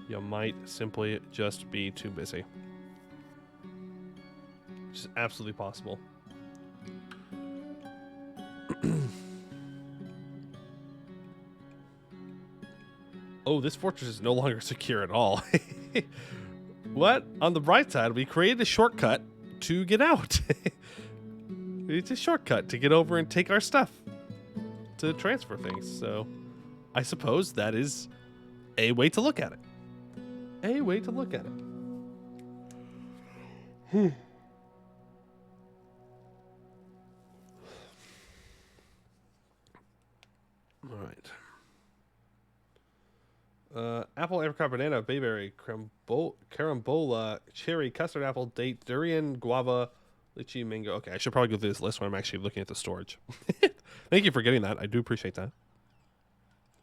You might simply just be too busy. Which is absolutely possible. Oh, this fortress is no longer secure at all. What? On the bright side, we created a shortcut to get out. It's a shortcut to get over and take our stuff. To transfer things. So, I suppose that is a way to look at it. A way to look at it. All right. Apple, apricot, banana, bayberry, carambola, cherry, custard apple, date, durian, guava, lychee, mango. Okay, I should probably go through this list when I'm actually looking at the storage. Thank you for getting that. I do appreciate that.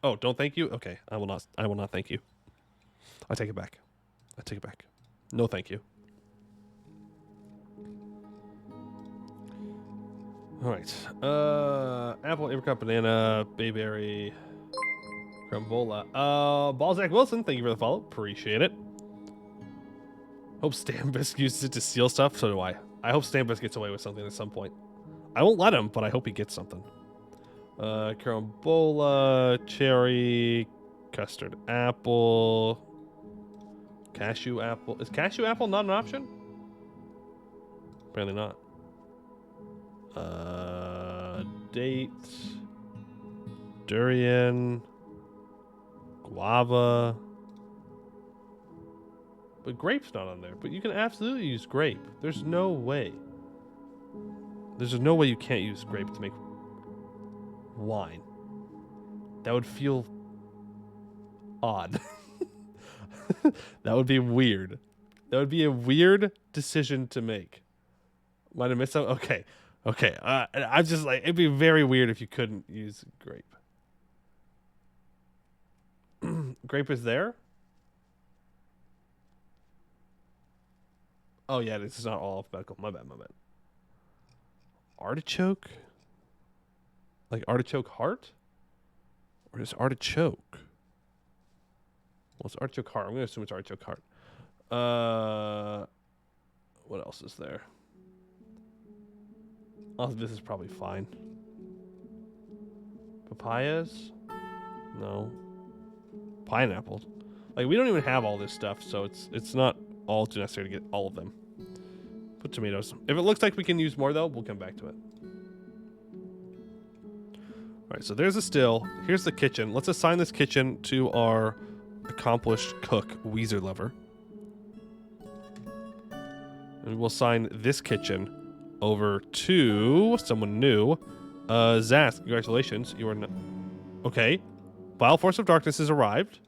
Oh, don't thank you? Okay, I will not. I will not thank you. I take it back. I take it back. No, thank you. All right. Apple, apricot, banana, bayberry. Carambola. Balzac Wilson, thank you for the follow. Appreciate it. Hope Stambis uses it to steal stuff. So do I. I hope Stambis gets away with something at some point. I won't let him, but I hope he gets something. Carambola, cherry, custard apple, cashew apple. Is cashew apple not an option? Apparently not. Date, durian, guava, but grape's not on there. But you can absolutely use grape. There's no way. There's no way you can't use grape to make wine. That would feel odd. That would be weird. That would be a weird decision to make. Might have missed something. Okay. Okay. I'm just like, it'd be very weird if you couldn't use grape. Grape is there? Oh, yeah, this is not all alphabetical. My bad, my bad. Artichoke? Like artichoke heart? Or is artichoke? Well, it's artichoke heart. I'm going to assume it's artichoke heart. What else is there? Oh, this is probably fine. Papayas? No. Pineapples. Like, we don't even have all this stuff, so it's not all too necessary to get all of them. Put tomatoes. If it looks like we can use more, though, we'll come back to it. All right, so there's a still. Here's the kitchen. Let's assign this kitchen to our accomplished cook, Weezer Lover. And we'll assign this kitchen over to someone new. Zaz, congratulations. You are not... Okay. Vile Force of Darkness has arrived.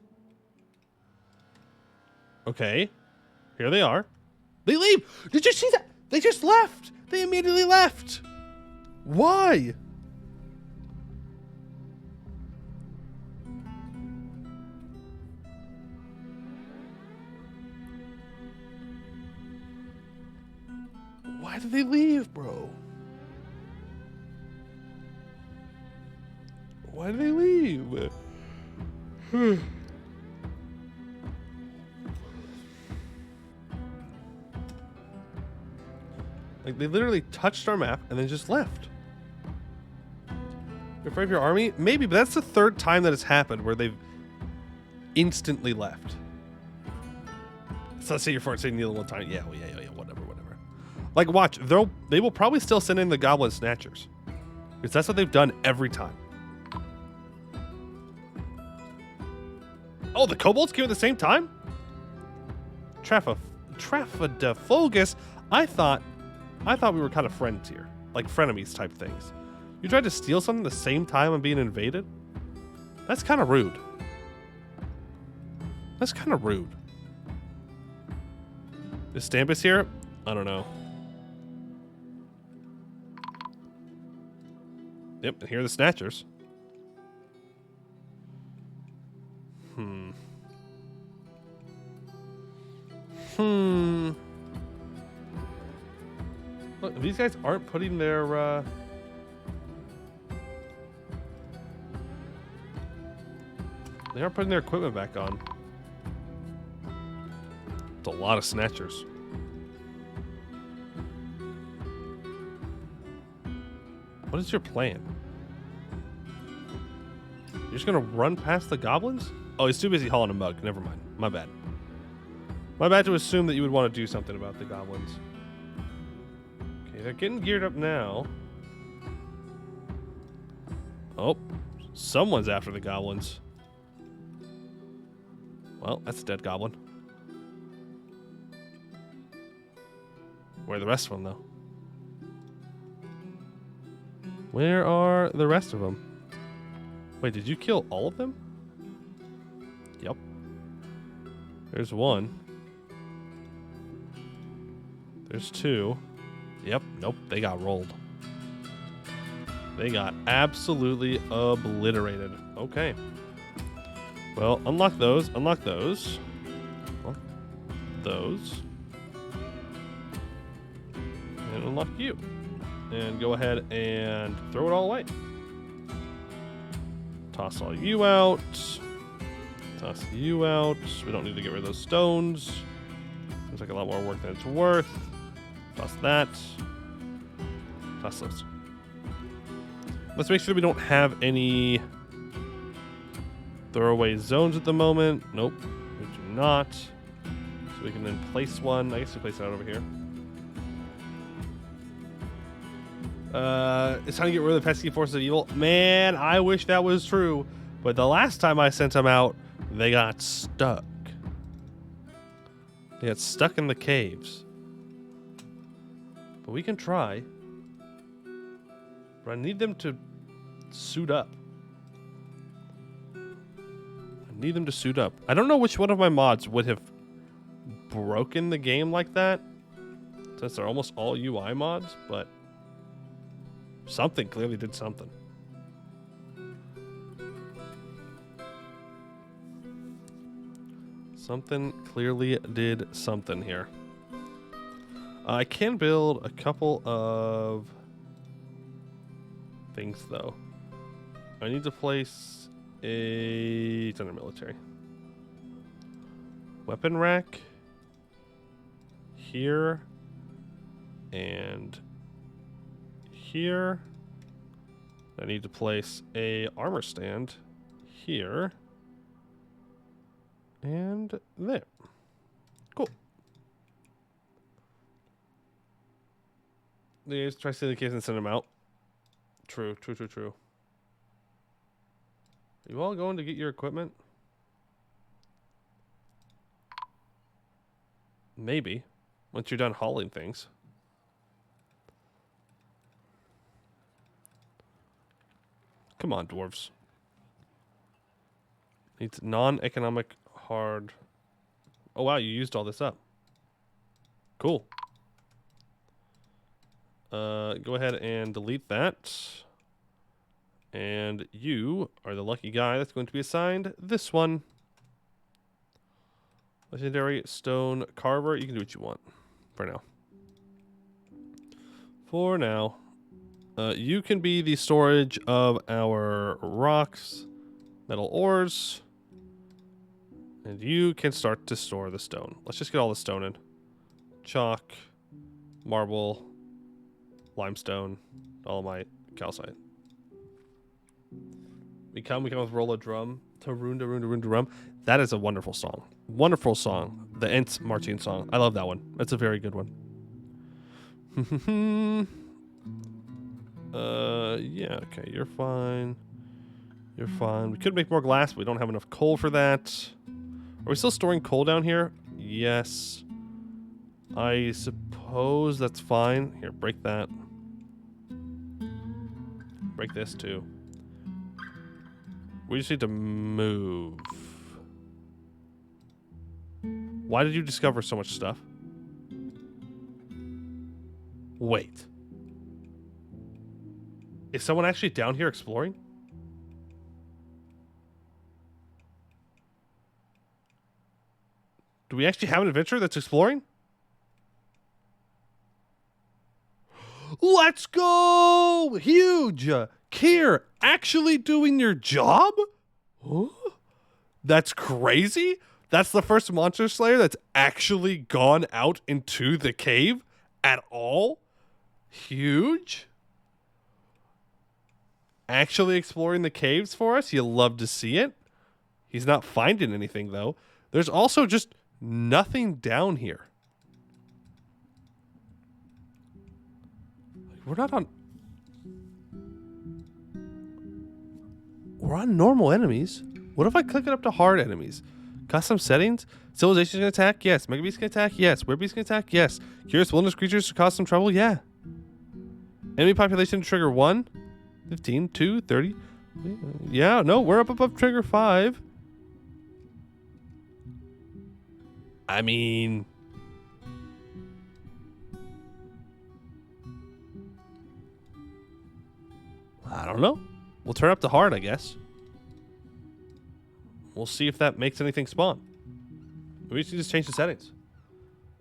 Okay. Here they are. They leave! Did you see that? They just left! They immediately left! Why? Why did they leave, bro? Why did they leave? Like, they literally touched our map and then just left. You're afraid of your army? Maybe, but that's the third time that it's happened where they've instantly left. So let's say you're saying the other one time. Yeah, well, yeah, whatever. Like, watch. They will probably still send in the Goblin Snatchers. Because that's what they've done every time. Oh, the Kobolds came at the same time? Traffidafogus. I thought we were kind of friends here. Like frenemies type things. You tried to steal something at the same time I'm being invaded? That's kind of rude. That's kind of rude. Is Stambis here? I don't know. Yep, and here are the Snatchers. Look, these guys aren't putting their, they aren't putting their equipment back on. It's a lot of snatchers. What is your plan? You're just gonna run past the goblins? Oh, he's too busy hauling a mug. Never mind. My bad. My bad to assume that you would want to do something about the goblins. Okay, they're getting geared up now. Oh, someone's after the goblins. Well, that's a dead goblin. Where are the rest of them, though? Where are the rest of them? Wait, did you kill all of them? Yep. There's one. There's two. Yep, nope, they got rolled. They got absolutely obliterated. Okay. Well, unlock those, unlock those. Well, those. And unlock you. And go ahead and throw it all away. Toss all you out. Toss you out. We don't need to get rid of those stones. Seems like a lot more work than it's worth. Toss that. Toss those. Let's make sure we don't have any throwaway zones at the moment. Nope, we do not. So we can then place one. I guess we place it out over here. It's time to get rid of the pesky forces of evil. Man, I wish that was true. But the last time I sent them out, they got stuck. They got stuck in the caves. But we can try. But I need them to suit up. I need them to suit up. I don't know which one of my mods would have broken the game like that, since they're almost all UI mods, but something clearly did something. Something clearly did something here. I can build a couple of things, though. I need to place a... It's under military. Weapon rack. Here. And here. I need to place a armor stand here. And there. Cool. These try to steal the kids and send them out. True, true, true, true. Are you all going to get your equipment? Maybe. Once you're done hauling things. Come on, dwarves. Needs non-economic hard. Oh, wow, you used all this up. Cool. Go ahead and delete that. And you are the lucky guy that's going to be assigned this one. Legendary stone carver. You can do what you want for now. For now. You can be the storage of our rocks, metal ores. And you can start to store the stone. Let's just get all the stone in. Chalk, marble, limestone, dolomite, calcite. We come with roll a drum. To rune, to rune, to rune, to rum. That is a wonderful song. Wonderful song. The Ents marching song. I love that one. That's a very good one. Yeah, okay, you're fine. You're fine. We could make more glass, but we don't have enough coal for that. Are we still storing coal down here? Yes. I suppose that's fine. Here, break that. Break this too. We just need to move. Why did you discover so much stuff? Wait. Is someone actually down here exploring? Do we actually have an adventurer that's exploring? Let's go! Huge! Kier, actually doing your job? Huh? That's crazy? That's the first monster slayer that's actually gone out into the cave at all? Huge? Actually exploring the caves for us? You love to see it. He's not finding anything, though. There's also just nothing down here. We're not on... We're on normal enemies. What if I click it up to hard enemies? Custom settings? Civilizations can attack? Yes. Mega beasts can attack? Yes. Werebeasts can attack? Yes. Curious wilderness creatures to cause some trouble? Yeah. Enemy population to trigger 1, 15, 2, 30. Yeah, no, we're up above trigger 5. I mean... I don't know. We'll turn up to hard, I guess. We'll see if that makes anything spawn. We should just change the settings.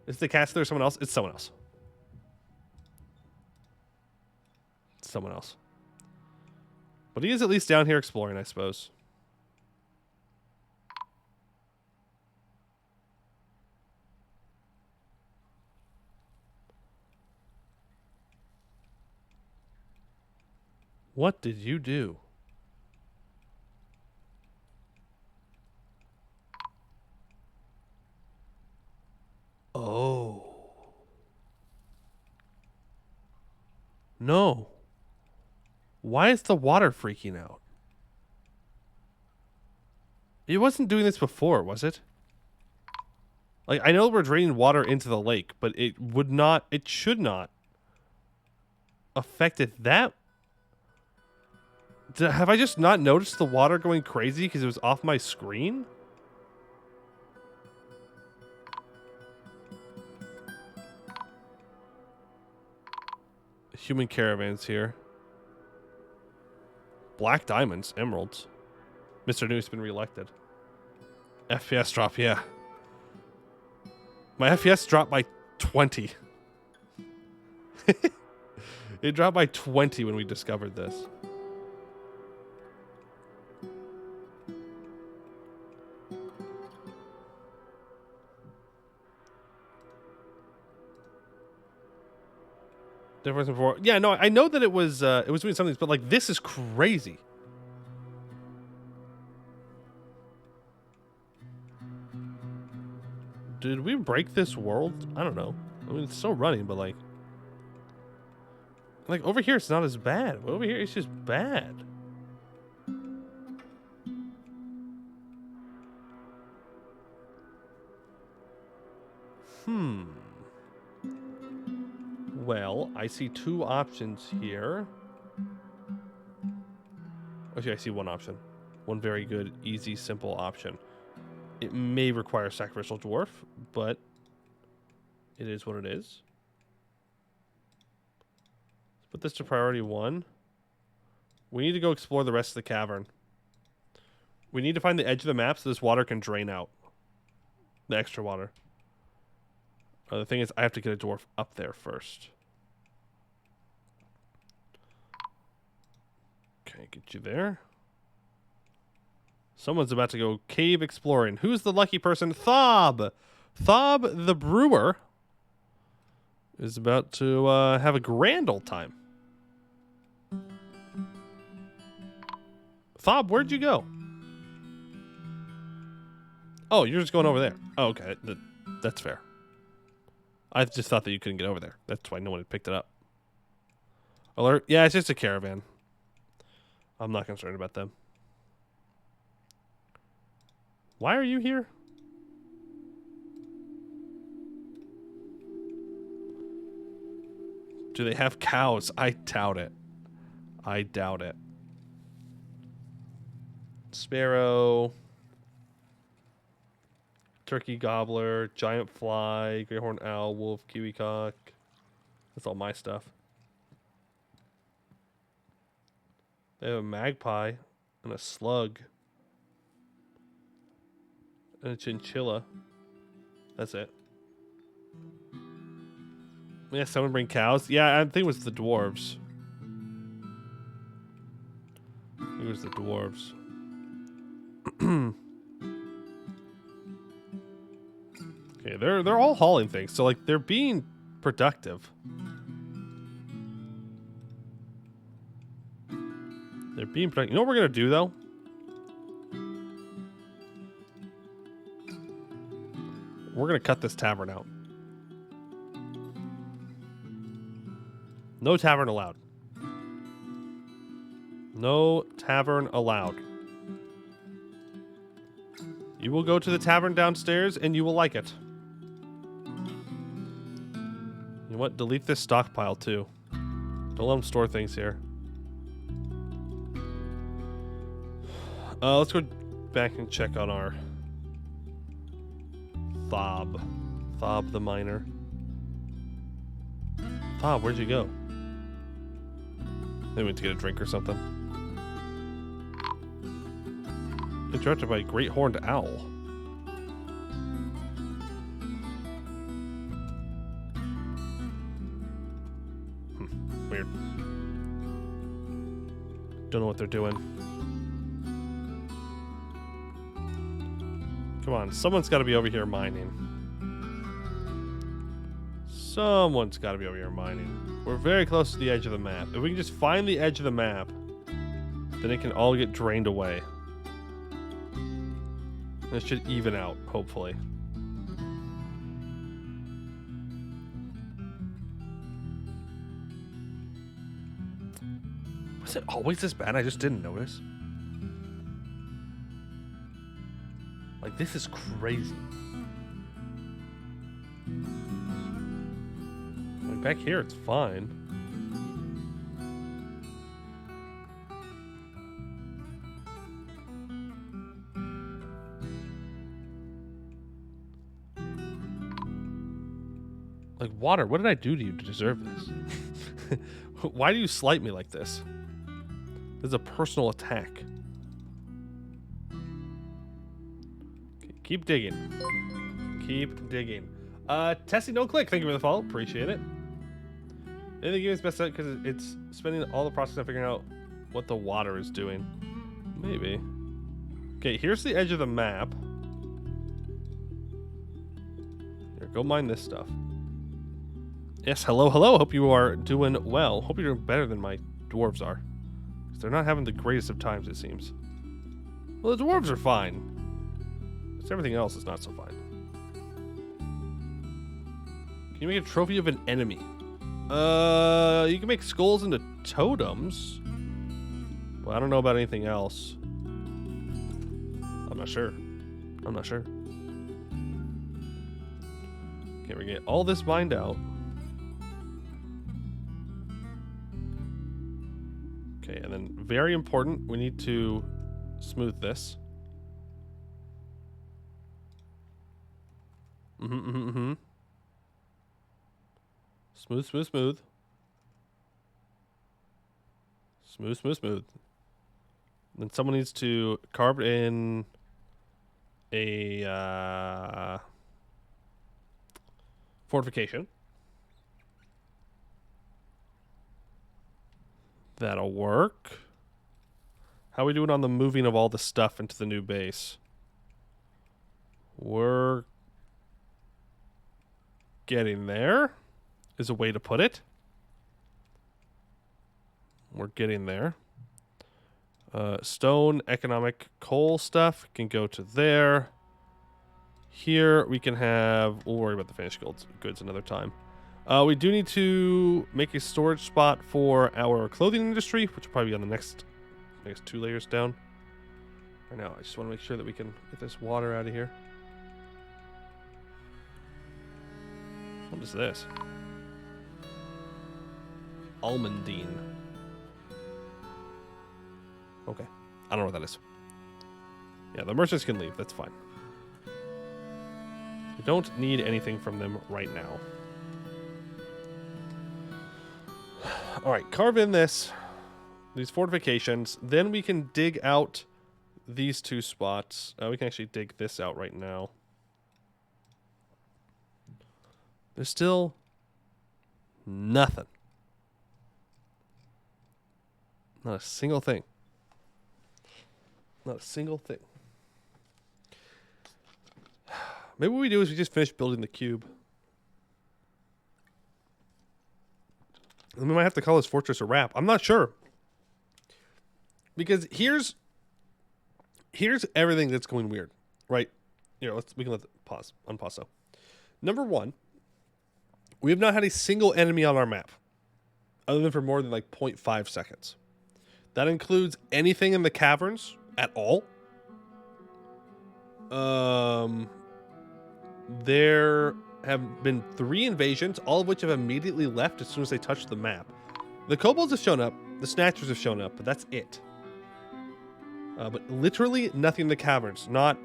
Is the caster or someone else? It's someone else. It's someone else. But he is at least down here exploring, I suppose. What did you do? Oh. No. Why is the water freaking out? It wasn't doing this before, was it? Like, I know we're draining water into the lake, but it would not, it should not affect it that. Have I just not noticed the water going crazy because it was off my screen? Human caravans here. Black diamonds, emeralds. Mr. New's been reelected. FPS drop, yeah. My FPS dropped by 20. It dropped by 20 when we discovered this. Difference before. Yeah, no, I know that it was doing something, but like this is crazy. Did we break this world? I don't know. I mean, it's still running, but like over here it's not as bad. But over here it's just bad. Well, I see two options here. Actually, I see one option. One very good, easy, simple option. It may require sacrificial dwarf, but it is what it is. Let's put this to priority 1. We need to go explore the rest of the cavern. We need to find the edge of the map so this water can drain out. The extra water. The thing is, I have to get a dwarf up there first. Okay, get you there. Someone's about to go cave exploring. Who's the lucky person? Thob! Thob the brewer is about to have a grand old time. Thob, where'd you go? Oh, you're just going over there. Oh, okay. That's fair. I just thought that you couldn't get over there. That's why no one had picked it up. Alert. Yeah, it's just a caravan. I'm not concerned about them. Why are you here? Do they have cows? I doubt it. I doubt it. Sparrow. Turkey gobbler, giant fly, great horned owl, wolf, kiwi cock. That's all my stuff. They have a magpie and a slug and a chinchilla. That's it. Yeah, someone bring cows. Yeah, I think it was the dwarves. It was the dwarves. Okay, they're all hauling things, so like they're being productive. They're being productive. You know what we're gonna do though? We're gonna cut this tavern out. No tavern allowed. No tavern allowed. You will go to the tavern downstairs and you will like it. You know what? Delete this stockpile too. Don't let them store things here. Let's go back and check on our Thob. Thob the miner. Thob, where'd you go? They went to get a drink or something. Interrupted by a great horned owl. Weird. Don't know what they're doing. Come on, someone's got to be over here mining. Someone's got to be over here mining. We're very close to the edge of the map. If we can just find the edge of the map, then it can all get drained away. And it should even out, hopefully. Was it always this bad? I just didn't notice. Like, this is crazy. Like, back here, it's fine. Like, water, what did I do to you to deserve this? Why do you slight me like this? This is a personal attack. Okay, keep digging. Keep digging. Tessie, no click. Thank you for the follow. Appreciate it. I think the game is best out because it's spending all the process of figuring out what the water is doing. Maybe. Okay, here's the edge of the map. Here, go mine this stuff. Yes, hello, hello. Hope you are doing well. Hope you're doing better than my dwarves are. Because they're not having the greatest of times, it seems. Well, the dwarves are fine. It's everything else is not so fine. Can you make a trophy of an enemy? You can make skulls into totems. Well, I don't know about anything else. I'm not sure. I'm not sure. Okay, we get all this mined out. Okay, and then very important, we need to smooth this. Smooth, smooth, smooth. Smooth, smooth, smooth. Then someone needs to carve in a fortification. That'll work. How are we doing on the moving of all the stuff into the new base? We're getting there, is a way to put it. We're getting there. Stone, economic, coal stuff can go to there. Here we can have... We'll worry about the finished goods another time. We do need to make a storage spot for our clothing industry, which will probably be on the next 2 layers down. Right now, I just want to make sure that we can get this water out of here. What is this? Almondine. Okay. I don't know what that is. Yeah, the merchants can leave. That's fine. We don't need anything from them right now. Alright, carve in these fortifications. Then we can dig out these 2 spots. We can actually dig this out right now. There's still nothing. Not a single thing. Not a single thing. Maybe what we do is we just finish building the cube. And we might have to call this fortress a wrap. I'm not sure. Because here's everything that's going weird, right? Here, we can unpause so. Number one, we have not had a single enemy on our map, other than for more than like 0.5 seconds. That includes anything in the caverns at all. There have been 3 invasions, all of which have immediately left as soon as they touched the map. The kobolds have shown up, the snatchers have shown up, but that's it. But literally nothing in the caverns. Not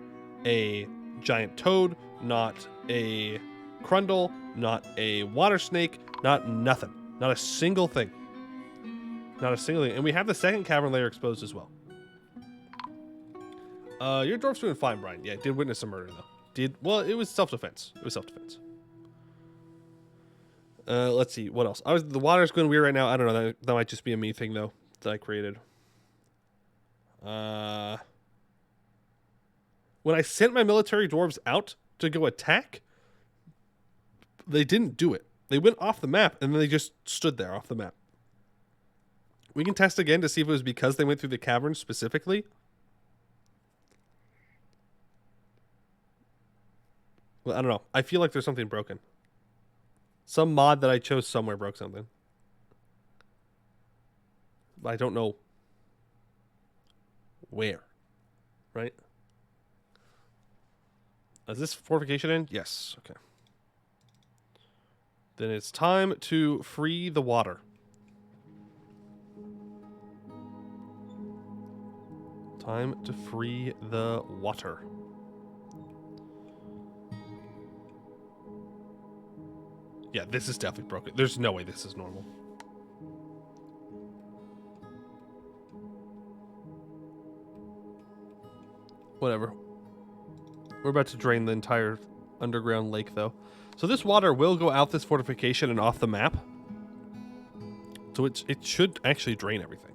a giant toad, not a crundle, not a water snake, nothing. Not a single thing. Not a single thing. And we have the second cavern layer exposed as well. Your dwarf's doing fine, Brian. Yeah, did witness a murder, though. Well, it was self-defense. It was self-defense. Let's see. What else? The water's going weird right now. I don't know. That might just be a me thing, though, that I created. When I sent my military dwarves out to go attack, they didn't do it. They went off the map, and then they just stood there off the map. We can test again to see if it was because they went through the cavern specifically. Well, I don't know. I feel like there's something broken. Some mod that I chose somewhere broke something. But I don't know where. Right? Is this fortification in? Yes. Okay. Then it's time to free the water. Time to free the water. Yeah, this is definitely broken. There's no way this is normal. Whatever. We're about to drain the entire underground lake, though. So this water will go out this fortification and off the map. So it should actually drain everything.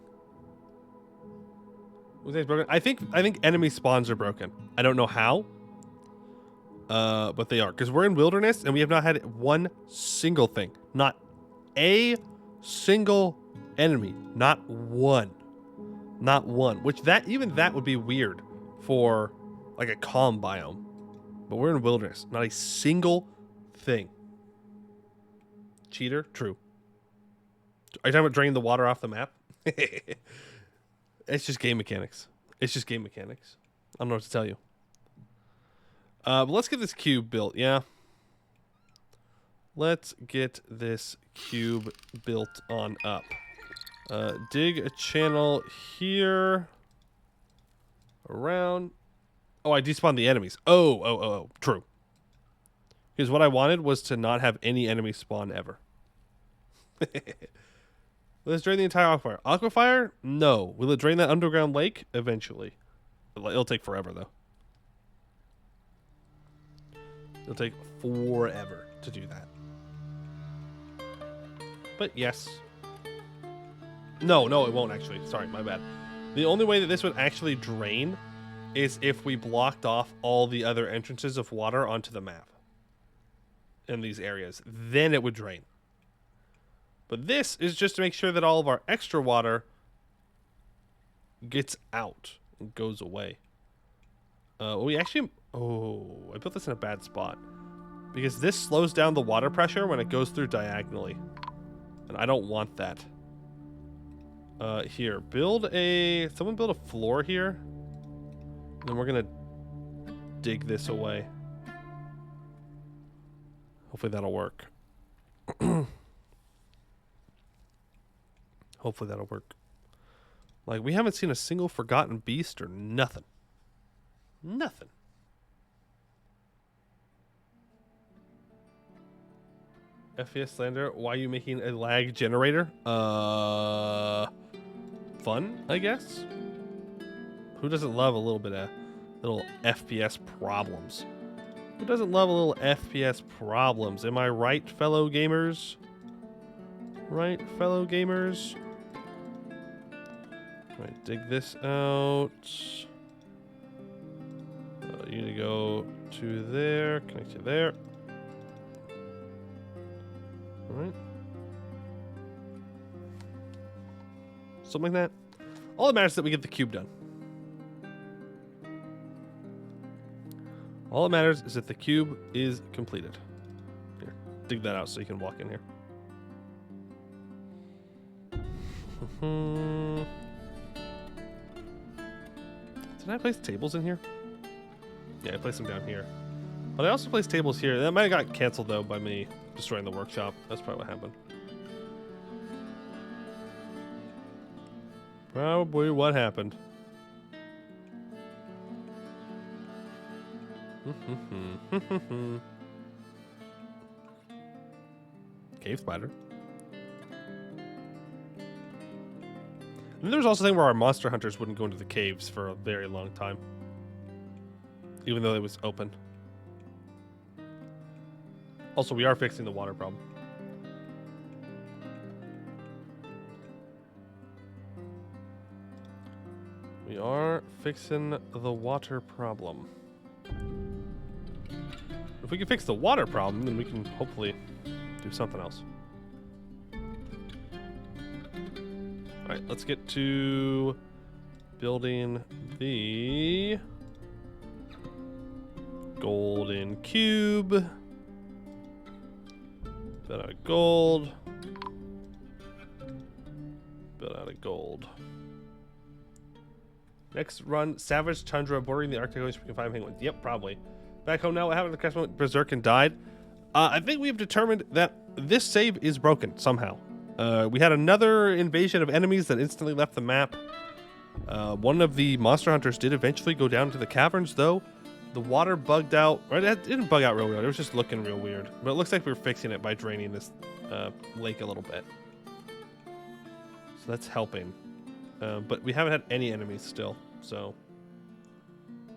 Broken? I think enemy spawns are broken. I don't know how. But they are. Because we're in wilderness and we have not had one single thing. Not a single enemy. Not one. Not one. Which even that would be weird for like a calm biome. But we're in wilderness. Not a single thing. Cheater? True. Are you talking about draining the water off the map? It's just game mechanics. It's just game mechanics. I don't know what to tell you. But let's get this cube built, yeah? Let's get this cube built on up. Dig a channel here. Around. Oh, I despawned the enemies. Oh, true. Because what I wanted was to not have any enemy spawn ever. Let's drain the entire aquifer. Aquifer? No. Will it drain that underground lake? Eventually. It'll take forever, though. It'll take forever to do that. But yes. No, it won't actually. Sorry, my bad. The only way that this would actually drain is if we blocked off all the other entrances of water onto the map. In these areas. Then it would drain. But this is just to make sure that all of our extra water gets out and goes away. We actually... Oh, I built this in a bad spot. Because this slows down the water pressure when it goes through diagonally. And I don't want that. Here, someone build a floor here. And then we're going to dig this away. Hopefully that'll work. Hopefully that'll work. Like, we haven't seen a single forgotten beast or nothing. Nothing. FPS Slander, why are you making a lag generator? Fun, I guess? Who doesn't love a little bit of little FPS problems? Who doesn't love a little FPS problems? Am I right, fellow gamers? Right, fellow gamers? Alright, dig this out. You need to go to there, connect to there. Alright. Something like that. All that matters is that we get the cube done. All that matters is that the cube is completed. Here, dig that out so you can walk in here. Did I place tables in here? Yeah, I placed them down here. But I also placed tables here. That might have got canceled, though, by me destroying the workshop. That's probably what happened. Probably what happened. Cave spider. And there was also a thing where our monster hunters wouldn't go into the caves for a very long time. Even though it was open. Also, we are fixing the water problem. We are fixing the water problem. If we can fix the water problem, then we can hopefully do something else. Alright, let's get to building the golden cube. Build out of gold. Build out of gold. Next run, Savage Tundra, bordering the Arctic Ocean. We can find penguins. Yep, probably. Back home now. What happened to the crash went berserk and died? I think we've determined that this save is broken somehow. We had another invasion of enemies that instantly left the map. One of the monster hunters did eventually go down to the caverns, though. The water bugged out. Or it didn't bug out real weird. It was just looking real weird. But it looks like we're fixing it by draining this lake a little bit. So that's helping. But we haven't had any enemies still, so.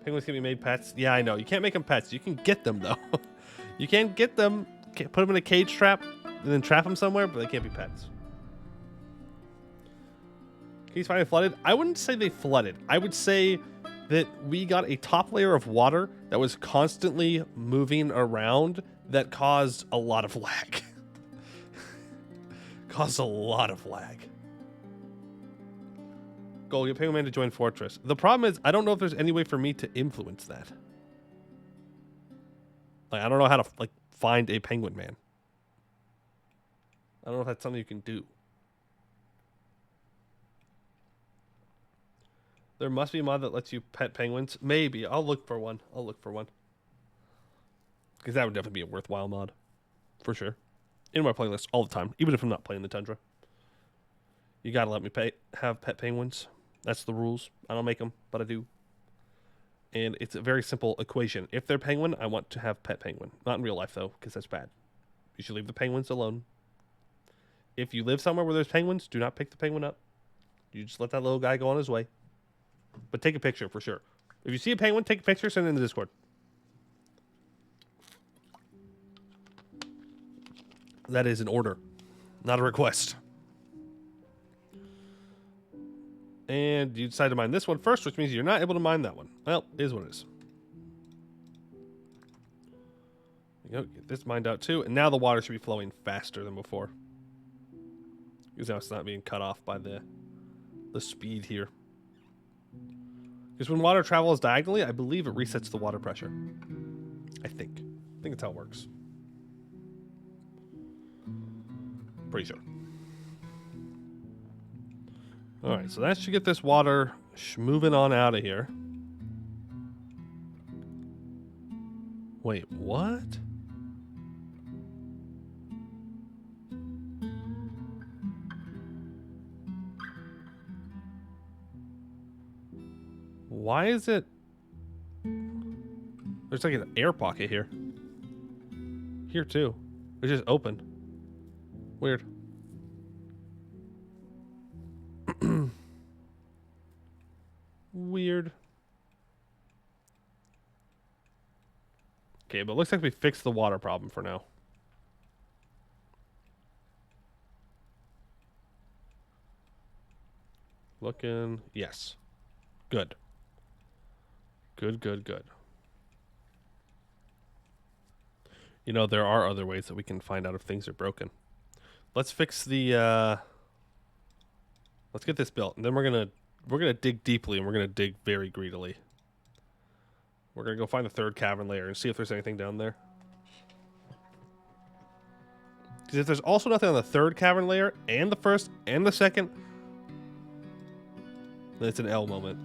Penguins can be made pets. Yeah, I know. You can't make them pets. You can get them, though. You can get them, put them in a cage trap, and then trap them somewhere, but they can't be pets. Caves finally flooded? I wouldn't say they flooded. I would say that we got a top layer of water that was constantly moving around that caused a lot of lag. Caused a lot of lag. Goal, get Penguin Man to join Fortress. The problem is, I don't know if there's any way for me to influence that. Like, I don't know how to, like, find a Penguin Man. I don't know if that's something you can do. There must be a mod that lets you pet penguins. Maybe. I'll look for one. I'll look for one. Because that would definitely be a worthwhile mod. For sure. In my playlist all the time. Even if I'm not playing the Tundra. You gotta let me have pet penguins. That's the rules. I don't make them, but I do. And it's a very simple equation. If they're penguin, I want to have pet penguin. Not in real life, though, because that's bad. You should leave the penguins alone. If you live somewhere where there's penguins, do not pick the penguin up. You just let that little guy go on his way. But take a picture for sure. If you see a penguin, take a picture, send it in the Discord. That is an order, not a request. And you decide to mine this one first, which means you're not able to mine that one. Well, it is what it is. There you go, get this mined out too. And now the water should be flowing faster than before. Because now it's not being cut off by the speed here. Because when water travels diagonally, I believe it resets the water pressure. I think that's how it works. Pretty sure. Alright, so that should get this water moving on out of here. Wait, what? Why is it... There's like an air pocket here. Here too. It's just open. Weird. Weird. Okay, but it looks like we fixed the water problem for now. Looking, yes. Good. Good, good, good. You know, there are other ways that we can find out if things are broken. Let's fix the, let's get this built, and then we're gonna dig deeply, and we're gonna dig very greedily. We're gonna go find the third cavern layer and see if there's anything down there. Because if there's also nothing on the third cavern layer, and the first, and the second, then it's an L moment.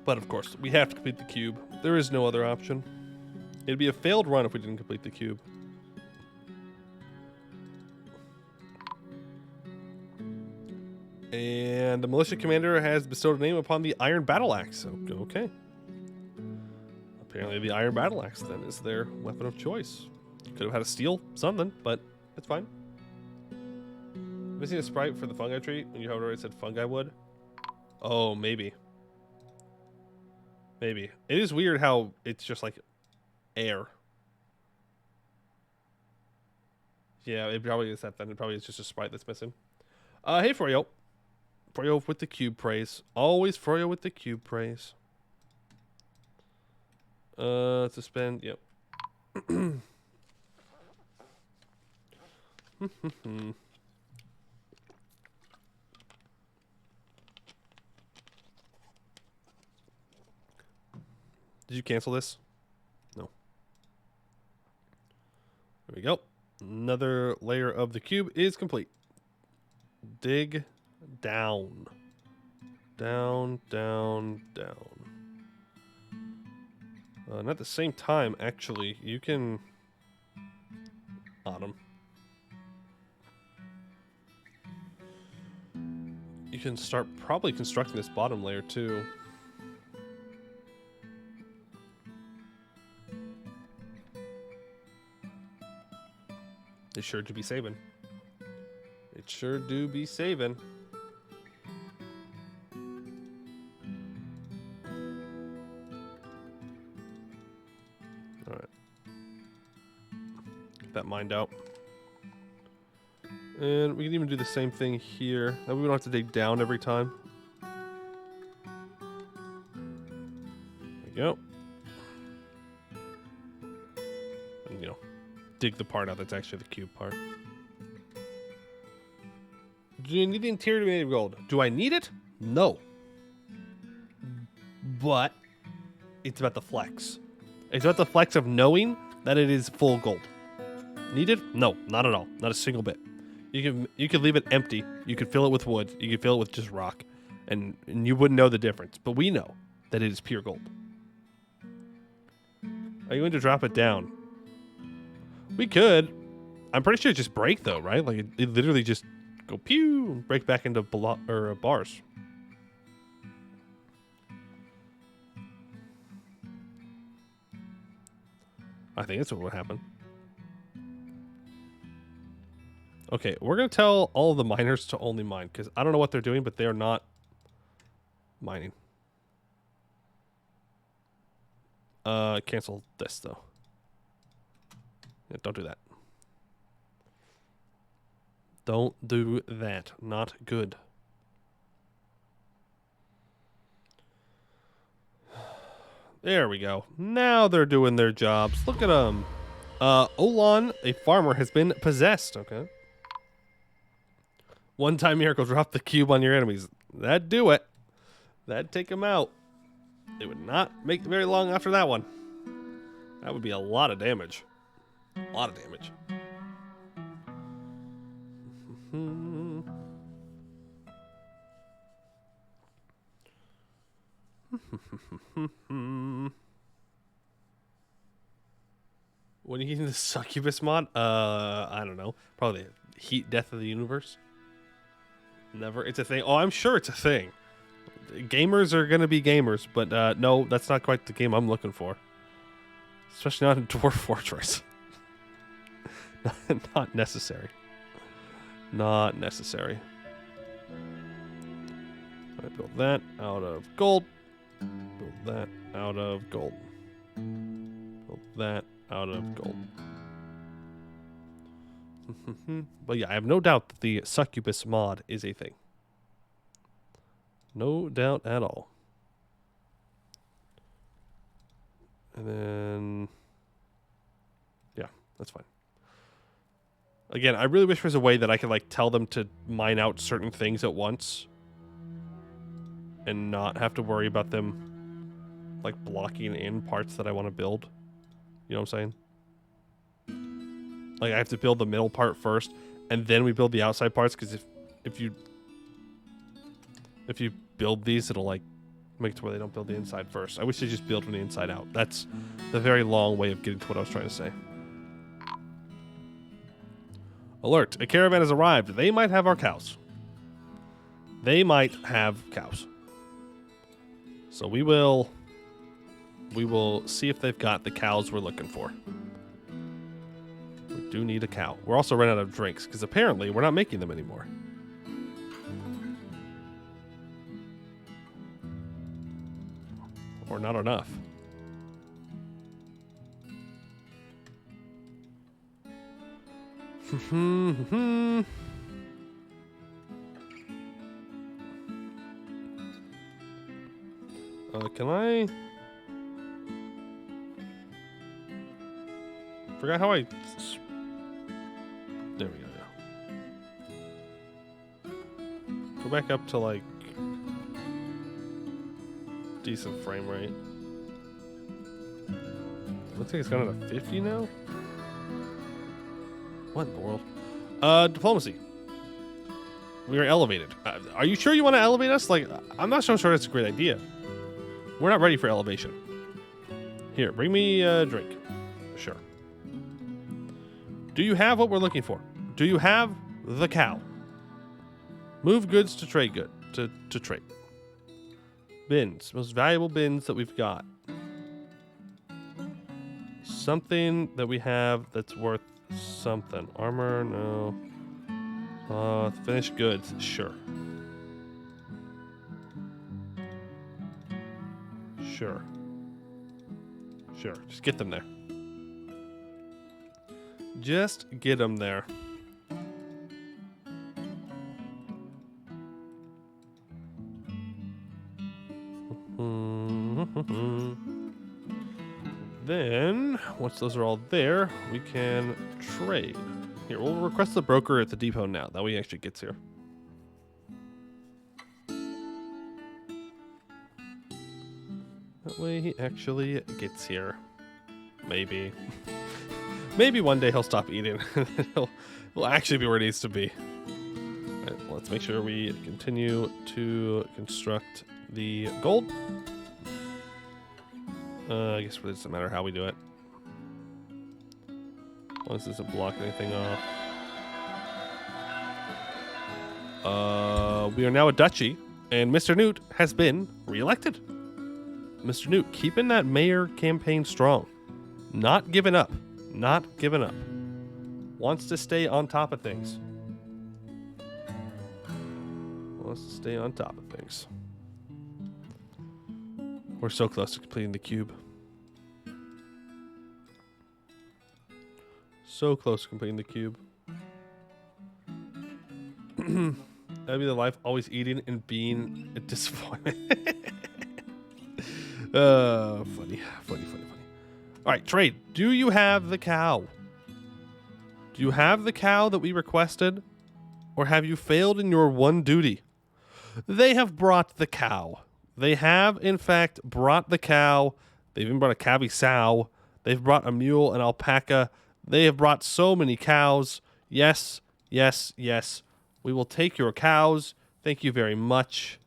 But of course, we have to complete the cube. There is no other option. It'd be a failed run if we didn't complete the cube. And the militia commander has bestowed a name upon the Iron Battle Axe. Okay. Apparently the Iron Battle Axe then is their weapon of choice. Could have had a steel something, but it's fine. Missing a sprite for the fungi tree when you had already said fungi wood. Oh, maybe. Maybe. It is weird how it's just like air. Yeah, it probably is that then. It probably is just a sprite that's missing. Hey, Froyo. Froyo with the cube praise. Always Froyo with the cube praise. Suspend. Yep. Did you cancel this? No. There we go. Another layer of the cube is complete. Dig down. Down, down, down. And at the same time, actually, you can... Autumn. You can start probably constructing this bottom layer, too. It sure do be saving. It sure do be saving. Alright. Get that mined out. And we can even do the same thing here. That way we don't have to dig down every time. There we go. And, you know, dig the part out that's actually the cube part. Do you need the interior to be made of gold? Do I need it? No. But it's about the flex. It's about the flex of knowing that it is full gold. Needed? No, not at all. Not a single bit. You could leave it empty. You could fill it with wood. You could fill it with just rock. And you wouldn't know the difference. But we know that it is pure gold. Are you going to drop it down? We could. I'm pretty sure it just break though, right? Like it literally just go pew and break back into bars. I think that's what would happen. Okay, we're going to tell all of the miners to only mine, because I don't know what they're doing, but they're not mining. Cancel this, though. Yeah, don't do that. Don't do that. Not good. There we go. Now they're doing their jobs. Look at them. Olan, a farmer, has been possessed. Okay. One-time miracle, drop the cube on your enemies. That'd do it. That'd take them out. It would not make very long after that one. That would be a lot of damage. A lot of damage. When are you using the succubus mod? I don't know. Probably heat death of the universe. Never. It's a thing. Oh, I'm sure it's a thing. Gamers are going to be gamers, but no, that's not quite the game I'm looking for. Especially not in Dwarf Fortress. Not necessary. Not necessary. I built that out of gold. Build that out of gold. Build that out of gold. But yeah, I have no doubt that the succubus mod is a thing. No doubt at all. And then... yeah, that's fine. Again, I really wish there was a way that I could, like, tell them to mine out certain things at once. And not have to worry about them, like, blocking in parts that I want to build. You know what I'm saying? Like, I have to build the middle part first, and then we build the outside parts, because if you build these, it'll, like, make it to where they don't build the inside first. I wish they just build from the inside out. That's the very long way of getting to what I was trying to say. Alert! A caravan has arrived. They might have our cows. They might have cows. So we will see if they've got the cows we're looking for. We do need a cow. We're also running out of drinks, because apparently we're not making them anymore. Or not enough. Can I... forgot how I... there we go, yeah. Go back up to, like... decent frame rate. Looks like it's gone to 50 now? What in the world? Diplomacy. We are elevated. Are you sure you want to elevate us? Like, I'm not so sure that's a great idea. We're not ready for elevation. Here, bring me a drink. Sure. Do you have what we're looking for? Do you have the cow? Move goods to trade good. To trade. Bins. Most valuable bins that we've got. Something that we have that's worth something. Armor, no. Finished goods, sure. Sure. Sure. Just get them there. Just get them there. Then, once those are all there, we can trade. Here, we'll request the broker at the depot now. That way he actually gets here. That way he actually gets here. Maybe. Maybe one day he'll stop eating. he'll actually be where he needs to be. All right, let's make sure we continue to construct the gold. I guess it doesn't matter how we do it. As long as it doesn't block anything off. We are now a duchy, and Mr. Newt has been re-elected. Mr. Newt, keeping that mayor campaign strong. Not giving up. Not giving up. Wants to stay on top of things. Wants to stay on top of things. We're so close to completing the cube. So close to completing the cube. That'd be the life, always eating and being a disappointment. Funny. All right, trade. Do you have the cow? Do you have the cow that we requested? Or have you failed in your one duty? They have brought the cow. They have, in fact, brought the cow. They've even brought a cabby sow. They've brought a mule, an alpaca. They have brought so many cows. Yes, yes, yes. We will take your cows. Thank you very much.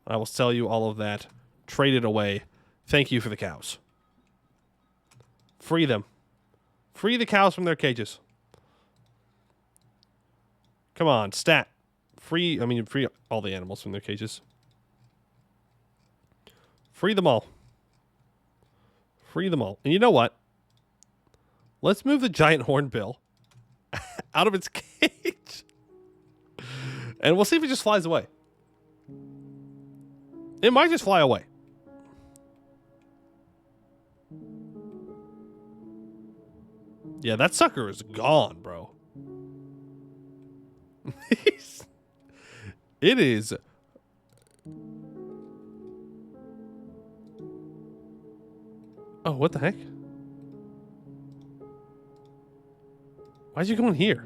I will sell you all of that. Trade it away. Thank you for the cows. Free them. Free the cows from their cages. Come on, stat. Free all the animals from their cages. Free them all. Free them all. And you know what? Let's move the giant hornbill out of its cage. And we'll see if it just flies away. It might just fly away. Yeah, that sucker is gone, bro. It is. Oh, what the heck? Why'd you go in here?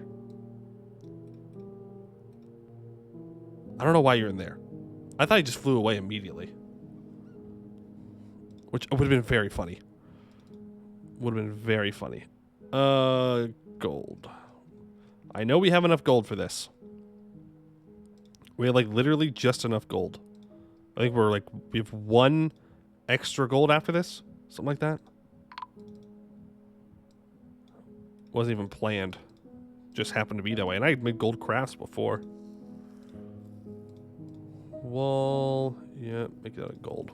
I don't know why you're in there. I thought he just flew away immediately. Which would have been very funny. Would have been very funny. Gold. I know we have enough gold for this. We have like literally just enough gold. I think we're like, we have 1 extra gold after this. Something like that. Wasn't even planned. Just happened to be that way. And I made gold crafts before. Wall. Yeah, make that a gold.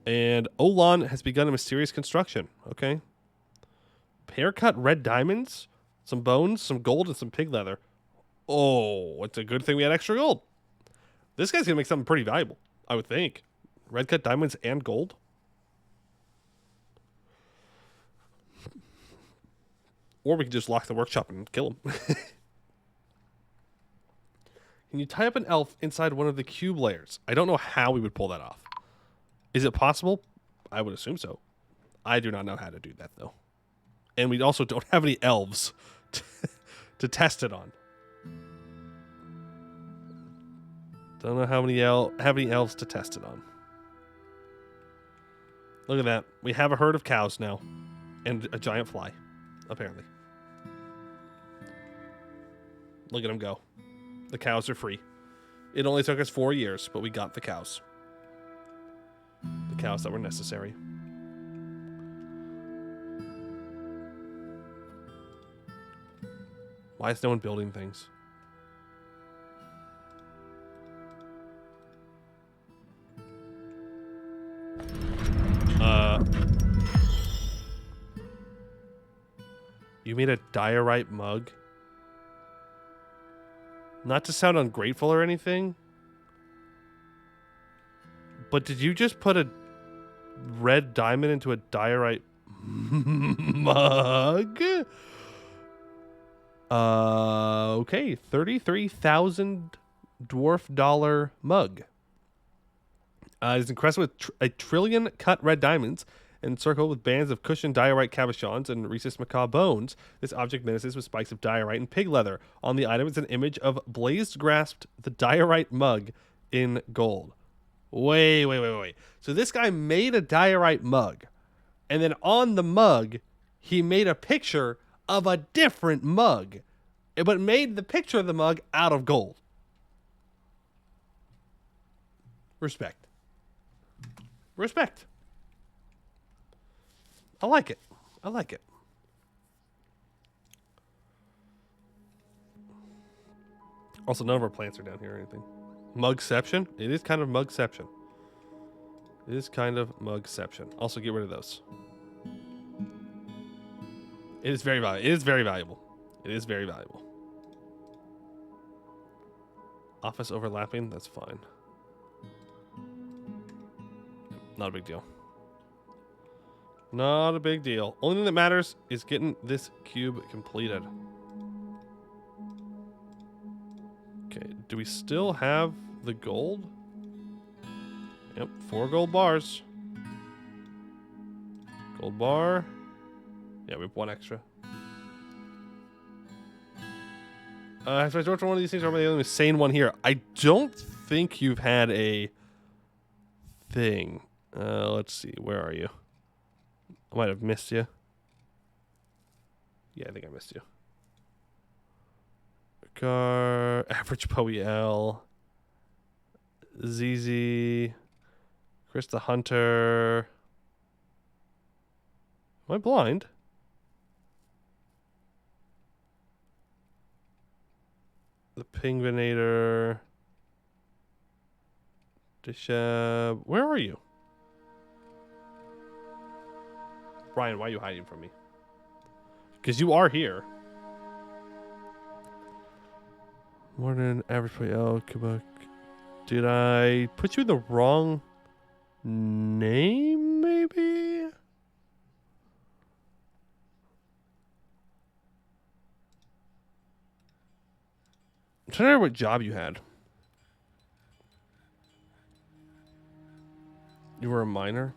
And Olan has begun a mysterious construction. Okay. Haircut red diamonds, some bones, some gold, and some pig leather. Oh, it's a good thing we had extra gold. This guy's going to make something pretty valuable, I would think. Red cut diamonds and gold. Or we can just lock the workshop and kill him. Can you tie up an elf inside one of the cube layers? I don't know how we would pull that off. Is it possible? I would assume so. I do not know how to do that, though. And we also don't have any elves to test it on. Don't know how many have any elves to test it on. Look at that. We have a herd of cows now. And a giant fly, apparently. Look at them go. The cows are free. It only took us 4 years, but we got the cows. The cows that were necessary. Why is no one building things? You made a diorite mug? Not to sound ungrateful or anything, but did you just put a red diamond into a diorite mug? Okay, 33,000 dwarf dollar mug. It is encrusted with a trillion cut red diamonds and encircled with bands of cushioned diorite cabochons and rhesus macaw bones. This object menaces with spikes of diorite and pig leather. On the item is an image of blazed grasped the diorite mug in gold. Wait. So this guy made a diorite mug, and then on the mug, he made a picture of a different mug, but made the picture of the mug out of gold. Respect. I like it. Also, none of our plants are down here or anything. Mugception? It is kind of mugception. Also, get rid of those. It is very valuable. Office overlapping? That's fine. Not a big deal. Only thing that matters is getting this cube completed. Okay, do we still have the gold? Yep, 4 gold bars. Gold bar. Yeah, we have 1 extra. If I sort for one of these things, or am I the only sane one here? I don't think you've had a thing. Let's see, where are you? I might have missed you. Yeah, I think I missed you. Average Poel. ZZ. Chris the Hunter. Am I blind? The Penguinator. Dishab. Where are you? Brian, why are you hiding from me? Because you are here. More than average play L, Quebec. Did I put you in the wrong name, maybe? I'm trying to remember what job you had. You were a miner?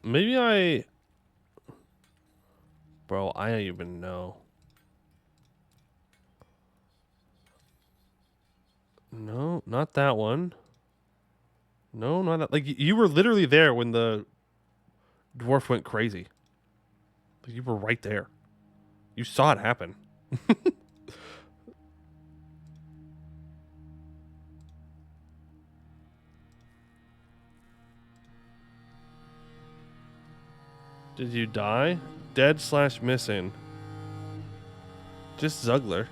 Maybe I... Bro, I don't even know. No, not that one. No, not that. Like, you were literally there when the dwarf went crazy. Like, you were right there. You saw it happen. Did you die? Dead / missing. Just Zugler.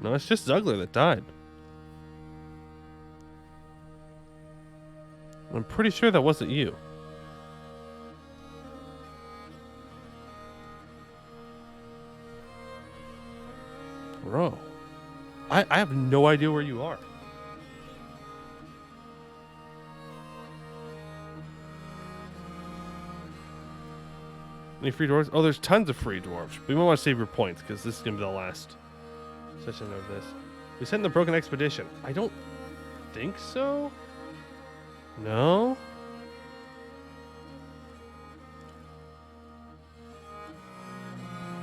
No, it's just Zugler that died. I'm pretty sure that wasn't you. Bro. I have no idea where you are. Any free dwarves? Oh, there's tons of free dwarves. We might want to save your points because this is going to be the last session of this. We sent the broken expedition. I don't think so. No.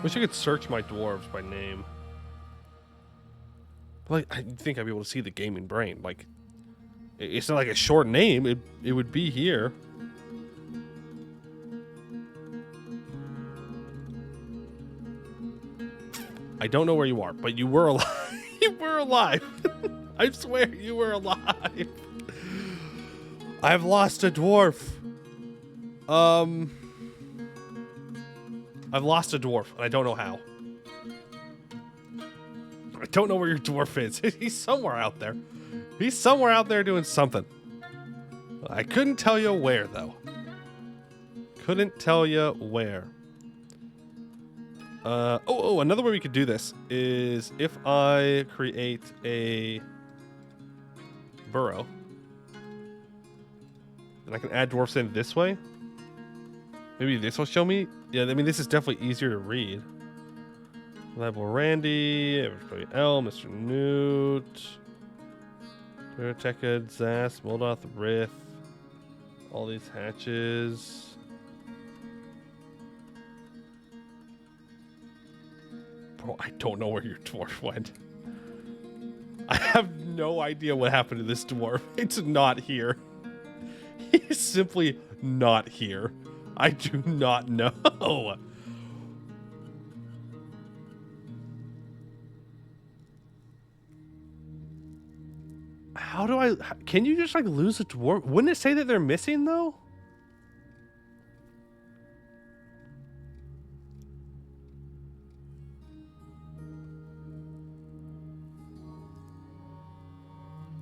Wish I could search my dwarves by name. Like, I think I'd be able to see the gaming brain. Like, it's not like a short name. It would be here. I don't know where you are, but you were alive. You were alive. I swear you were alive. I've lost a dwarf. I've lost a dwarf, and I don't know how. I don't know where your dwarf is. He's somewhere out there. He's somewhere out there doing something. I couldn't tell you where, though. Couldn't tell you where. Another way we could do this is if I create a burrow, and I can add dwarfs in this way. Maybe this will show me. Yeah, I mean, this is definitely easier to read. Reliable Randy, everybody L, Mr. Newt, Tekka, Zas, Moldoth, Rith, all these hatches. Bro, I don't know where your dwarf went. I have no idea what happened to this dwarf. It's not here. He's simply not here. I do not know. How do I... Can you just, like, lose a dwarf? Wouldn't it say that they're missing, though?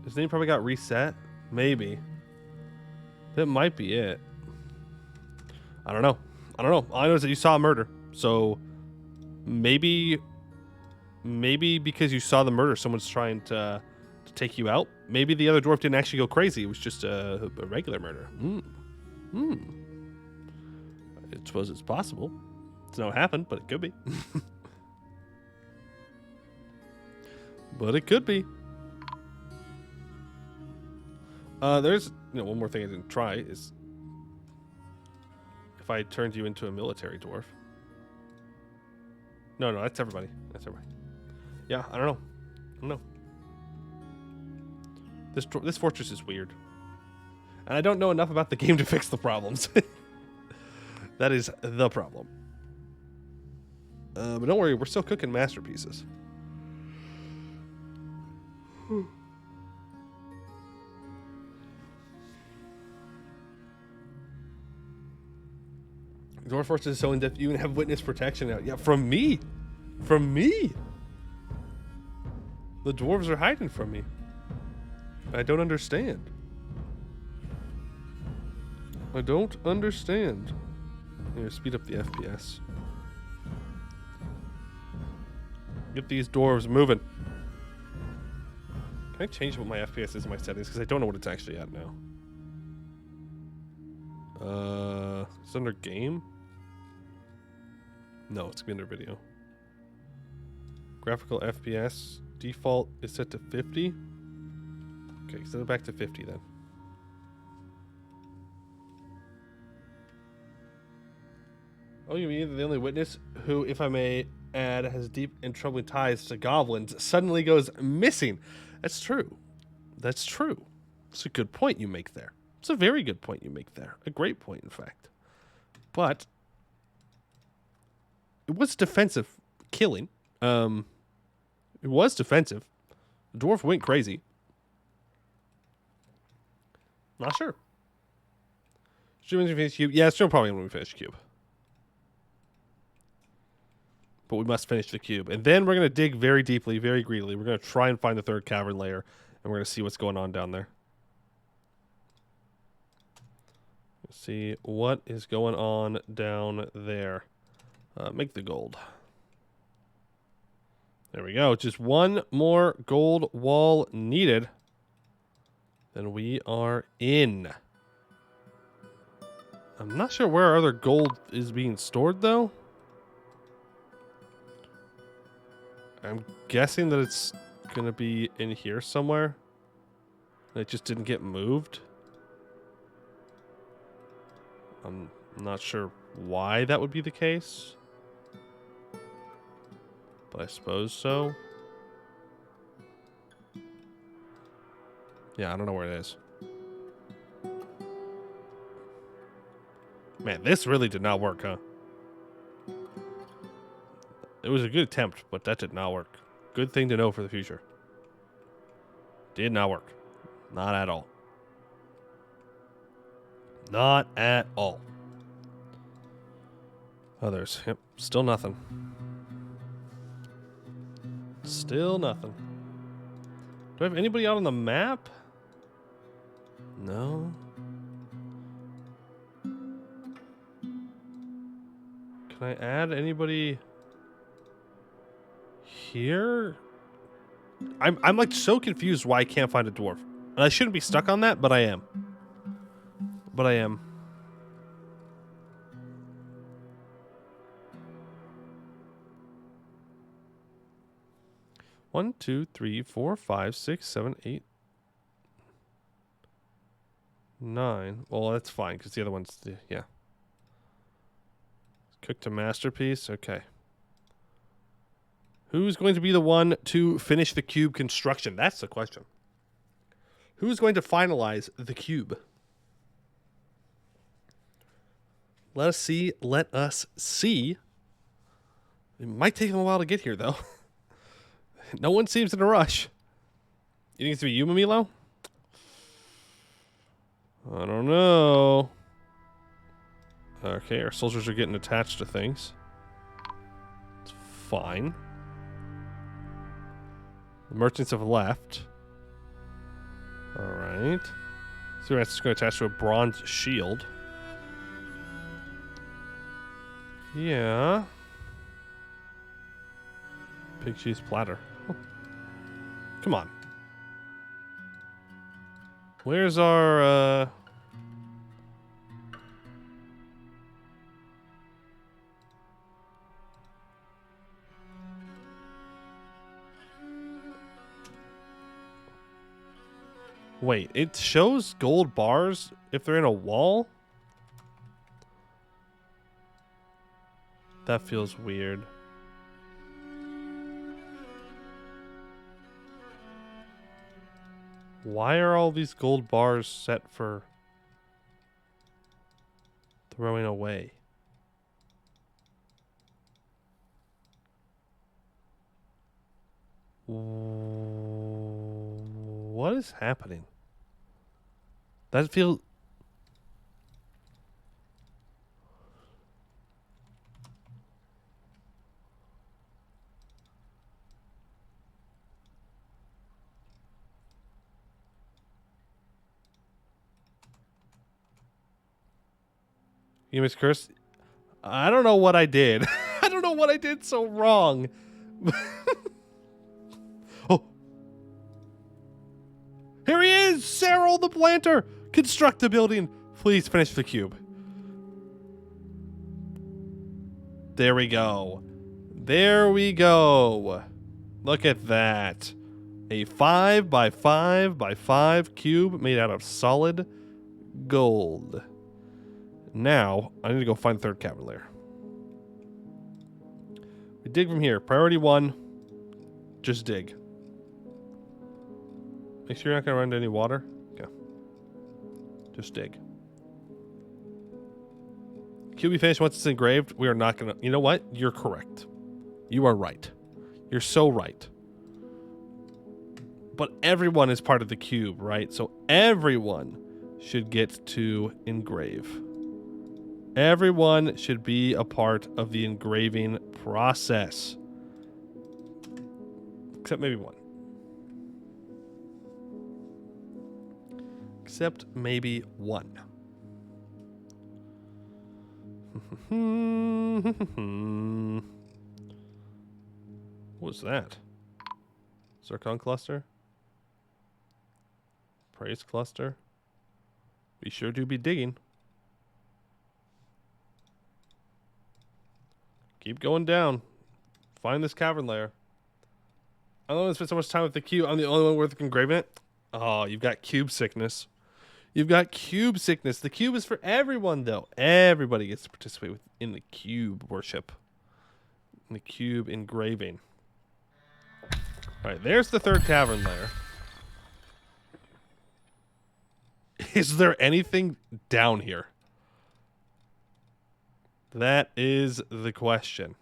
His name probably got reset. Maybe. That might be it. I don't know. All I know is that you saw a murder. So maybe because you saw the murder, someone's trying to take you out. Maybe the other dwarf didn't actually go crazy. It was just a regular murder. I suppose it's possible. It's not what happened, but it could be. But it could be. There's one more thing I didn't try is if I turned you into a military dwarf. No, that's everybody. That's everybody. Yeah, I don't know. This fortress is weird, and I don't know enough about the game to fix the problems. That is the problem. But don't worry, we're still cooking masterpieces. Dwarf fortress is so in depth. You even have witness protection now. Yeah, from me. From me. The dwarves are hiding from me. I don't understand. I don't understand. Here, speed up the FPS. Get these dwarves moving. Can I change what my FPS is in my settings? Because I don't know what it's actually at now. It's under game? No, it's gonna be under video. Graphical FPS default is set to 50. Okay, set it back to 50 then. Oh, you mean the only witness who, if I may add, has deep and troubling ties to goblins suddenly goes missing? That's true. That's true. It's a good point you make there. It's a very good point you make there. A great point, in fact. But it was defensive killing. It was defensive. The dwarf went crazy. Not sure. Streaming to finish cube. Yeah, it's still probably when we finish cube. But we must finish the cube. And then we're going to dig very deeply, very greedily. We're going to try and find the third cavern layer. And we're going to see what's going on down there. Let's see what is going on down there. Make the gold. There we go. Just one more gold wall needed. Then we are in. I'm not sure where our other gold is being stored, though. I'm guessing that it's going to be in here somewhere. It just didn't get moved. I'm not sure why that would be the case. But I suppose so. Yeah, I don't know where it is. Man, this really did not work, huh? It was a good attempt, but that did not work. Good thing to know for the future. Did not work. Not at all. Not at all. Others. Yep. Still nothing. Still nothing. Do I have anybody out on the map? No. Can I add anybody here? I'm like so confused why I can't find a dwarf. And I shouldn't be stuck on that, but I am. But I am. One, two, three, four, five, six, seven, eight, 9. Well, that's fine because the other one's yeah. Cook to masterpiece. Okay. Who's going to be the one to finish the cube construction? That's the question. Who's going to finalize the cube? Let us see. Let us see. It might take them a while to get here, though. No one seems in a rush. You think it's going to be you, Mamilo? I don't know. Okay, our soldiers are getting attached to things. It's fine. The merchants have left. Alright. So that's just going to attach to a bronze shield. Yeah. Pig cheese platter. Oh. Come on. Where's our, Wait, it shows gold bars if they're in a wall? That feels weird. Why are all these gold bars set for throwing away? What is happening? That feels... You miss curse? I don't know what I did. I don't know what I did so wrong. Oh. Here he is! Cyril the planter! Construct the building. Please finish the cube. There we go. There we go. Look at that. A 5 by 5 by 5 cube made out of solid gold. Now, I need to go find the third cavern layer. We dig from here. Priority 1, just dig. Make sure you're not going to run into any water. Okay. Just dig. Cube be finished once it's engraved. We are not going to... You know what? You're correct. You are right. You're so right. But everyone is part of the cube, right? So everyone should get to engrave. Everyone should be a part of the engraving process. Except maybe one. Except maybe one. What was that? Zircon cluster? Praise cluster? We sure do be digging. Keep going down. Find this cavern layer. I don't want to spend so much time with the cube. I'm the only one worth engraving it. Oh, you've got cube sickness. You've got cube sickness. The cube is for everyone, though. Everybody gets to participate in the cube worship. In the cube engraving. All right, there's the third cavern layer. Is there anything down here? That is the question.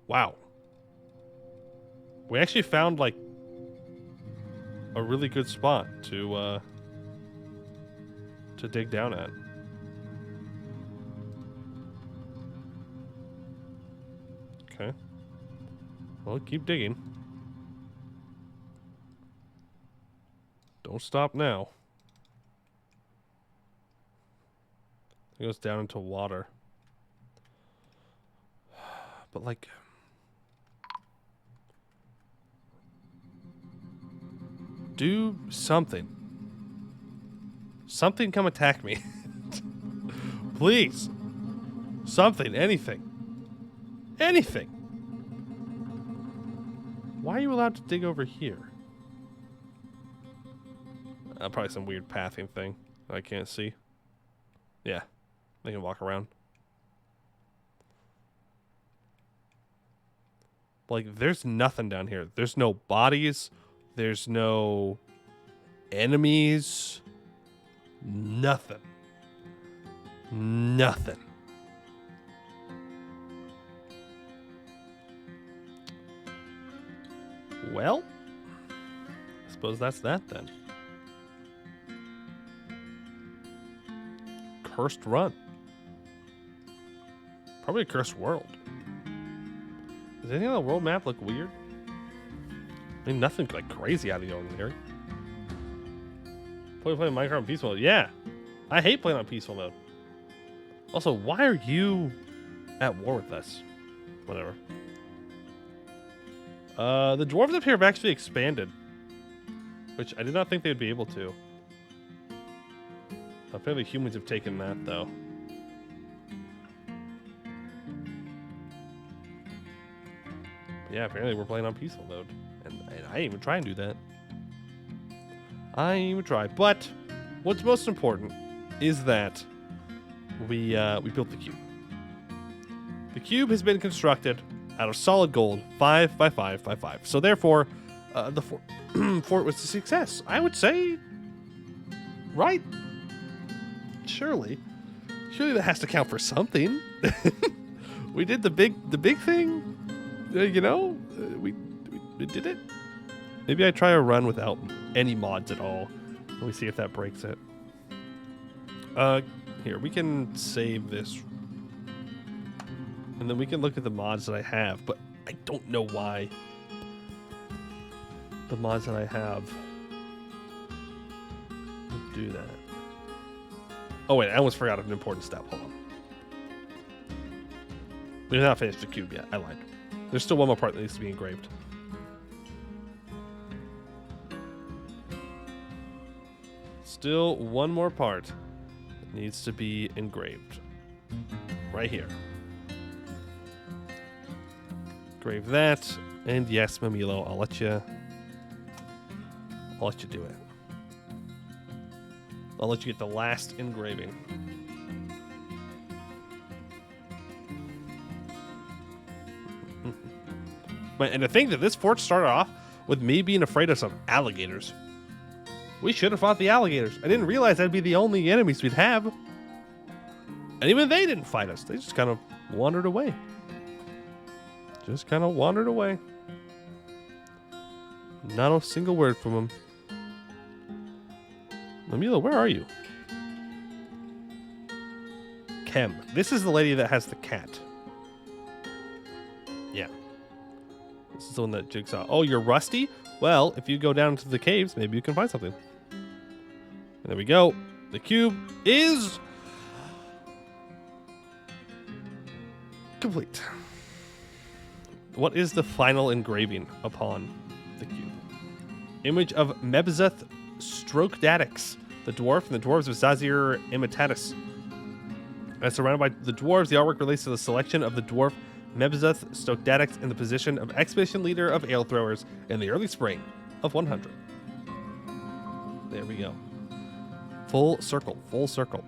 Wow. We actually found, like, a really good spot to dig down at. Okay. Well, keep digging. Don't stop now. It goes down into water. But, like... do something. Something come attack me. Please. Something. Anything. Anything. Why are you allowed to dig over here? Probably some weird pathing thing I can't see. Yeah. They can walk around. Like, there's nothing down here. There's no bodies. There's no enemies. Nothing. Nothing. Well, I suppose that's that then. Cursed run. Probably a cursed world. Does anything on the world map look weird? I mean, nothing like crazy out of the ordinary. Playing Minecraft on peaceful mode. Yeah. I hate playing on peaceful mode. Also, why are you at war with us? Whatever. The dwarves up here have actually expanded. Which I did not think they would be able to. Apparently humans have taken that, though. Yeah, apparently we're playing on peaceful mode. And I didn't even try and do that. I didn't even try. But what's most important is that we built the cube. The cube has been constructed out of solid gold, 5 by 5 by 5. So therefore, the fort was a success. I would say, right? Surely that has to count for something. We did the big thing. You know, we did it. Maybe I try a run without any mods at all. Let me see if that breaks it. Here, we can save this. And then we can look at the mods that I have, but I don't know why the mods that I have would do that. Oh wait, I almost forgot an important step. Hold on. We've not finished the cube yet. I lied. There's still one more part that needs to be engraved. Still one more part that needs to be engraved. Right here. Engrave that. And yes, Mamilo, I'll let you do it. I'll let you get the last engraving. And to think that this fort started off with me being afraid of some alligators. We should have fought the alligators. I didn't realize that'd be the only enemies we'd have. And even they didn't fight us. They just kind of wandered away. Just kind of wandered away. Not a single word from them. Mamila, where are you? Kem. This is the lady that has the cat. Yeah. This is the one that Jigsaw. Oh, you're rusty? Well, if you go down to the caves, maybe you can find something. And there we go. The cube is complete. What is the final engraving upon the cube? Image of Mebzeth Strokedadix, the dwarf, and the dwarves of Zazir Imitatus. As surrounded by the dwarves, the artwork relates to the selection of the dwarf Mebzeth Strokedadix in the position of expedition leader of ale throwers in the early spring of 100. There we go. Full circle, full circle.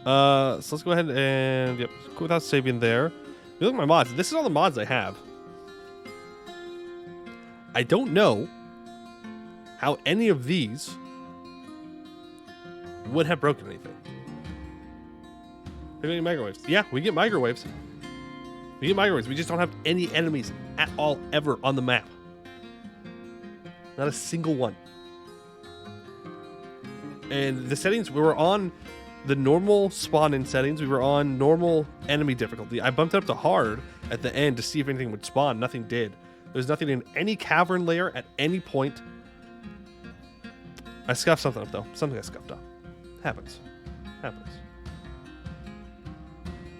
So let's go ahead and, yep, without saving there. Look at my mods. This is all the mods I have. I don't know how any of these would have broken anything. Are there any microwaves? Yeah, we get microwaves. We get microwaves. We just don't have any enemies at all ever on the map. Not a single one. And the settings, we were on the normal spawn-in settings. We were on normal enemy difficulty. I bumped it up to hard at the end to see if anything would spawn. Nothing did. There's nothing in any cavern layer at any point. I scuffed something up, though. Something I scuffed up. Happens. Happens.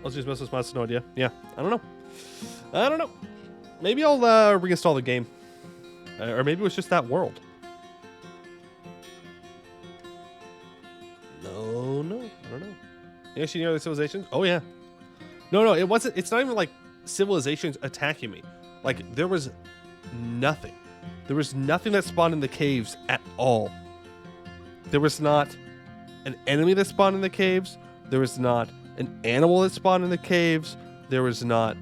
Let's use most of mods. No idea. Yeah, I don't know. I don't know. Maybe I'll reinstall the game. Or maybe it was just that world. No, I don't know. You actually near the civilizations? Oh, yeah. No, it wasn't. It's not even like civilizations attacking me. Like, there was nothing. There was nothing that spawned in the caves at all. There was not an enemy that spawned in the caves. There was not an animal that spawned in the caves. There was not,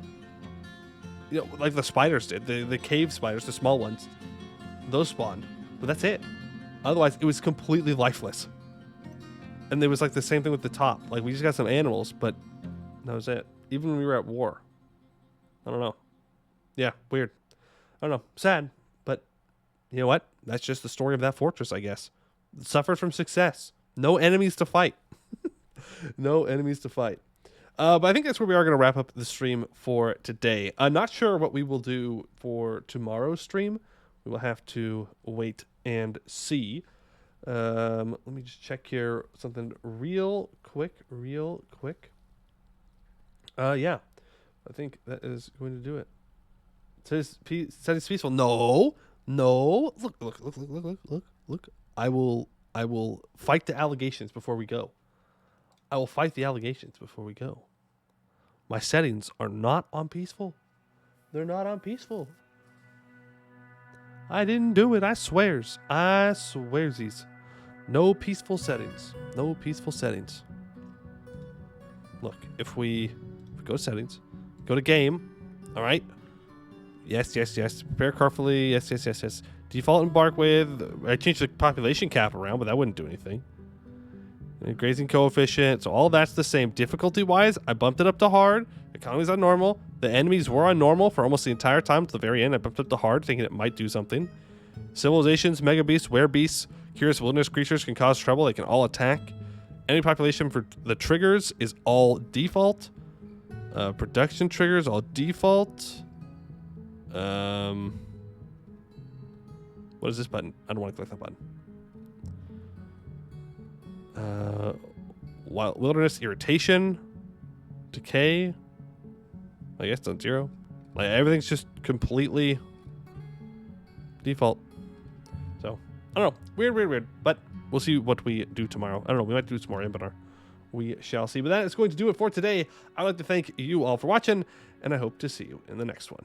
you know, like the spiders did. The cave spiders, the small ones. Those spawned. But that's it. Otherwise, it was completely lifeless. And there was like the same thing with the top. Like, we just got some animals, but that was it. Even when we were at war. I don't know. Yeah, weird. I don't know. Sad. But you know what? That's just the story of that fortress, I guess. It suffered from success. No enemies to fight. No enemies to fight. But I think that's where we are going to wrap up the stream for today. I'm not sure what we will do for tomorrow's stream. We will have to wait and see. Let me just check here something real quick. Yeah. I think that is going to do it. Says peaceful. No. Look. I will fight the allegations before we go. I will fight the allegations before we go. My settings are not on peaceful. They're not on peaceful. I didn't do it. I swears. Swearsies. No peaceful settings. No peaceful settings. Look, if we go to settings, go to game. All right. Yes. Prepare carefully. Yes. Default embark with. I changed the population cap around, but that wouldn't do anything. And grazing coefficient. So all that's the same. Difficulty wise, I bumped it up to hard. Economy's on normal. The enemies were on normal for almost the entire time to the very end. I bumped up to hard, thinking it might do something. Civilizations, mega beasts, beasts, curious wilderness creatures can cause trouble. They can all attack. Enemy population for the triggers is all default. Production triggers all default. What is this button? I don't want to click that button. wilderness irritation, decay. I guess it's on 0. Like everything's just completely default. So I don't know. Weird. But we'll see what we do tomorrow. I don't know. We might do some more Imbinar. We shall see. But that is going to do it for today. I'd like to thank you all for watching, and I hope to see you in the next one.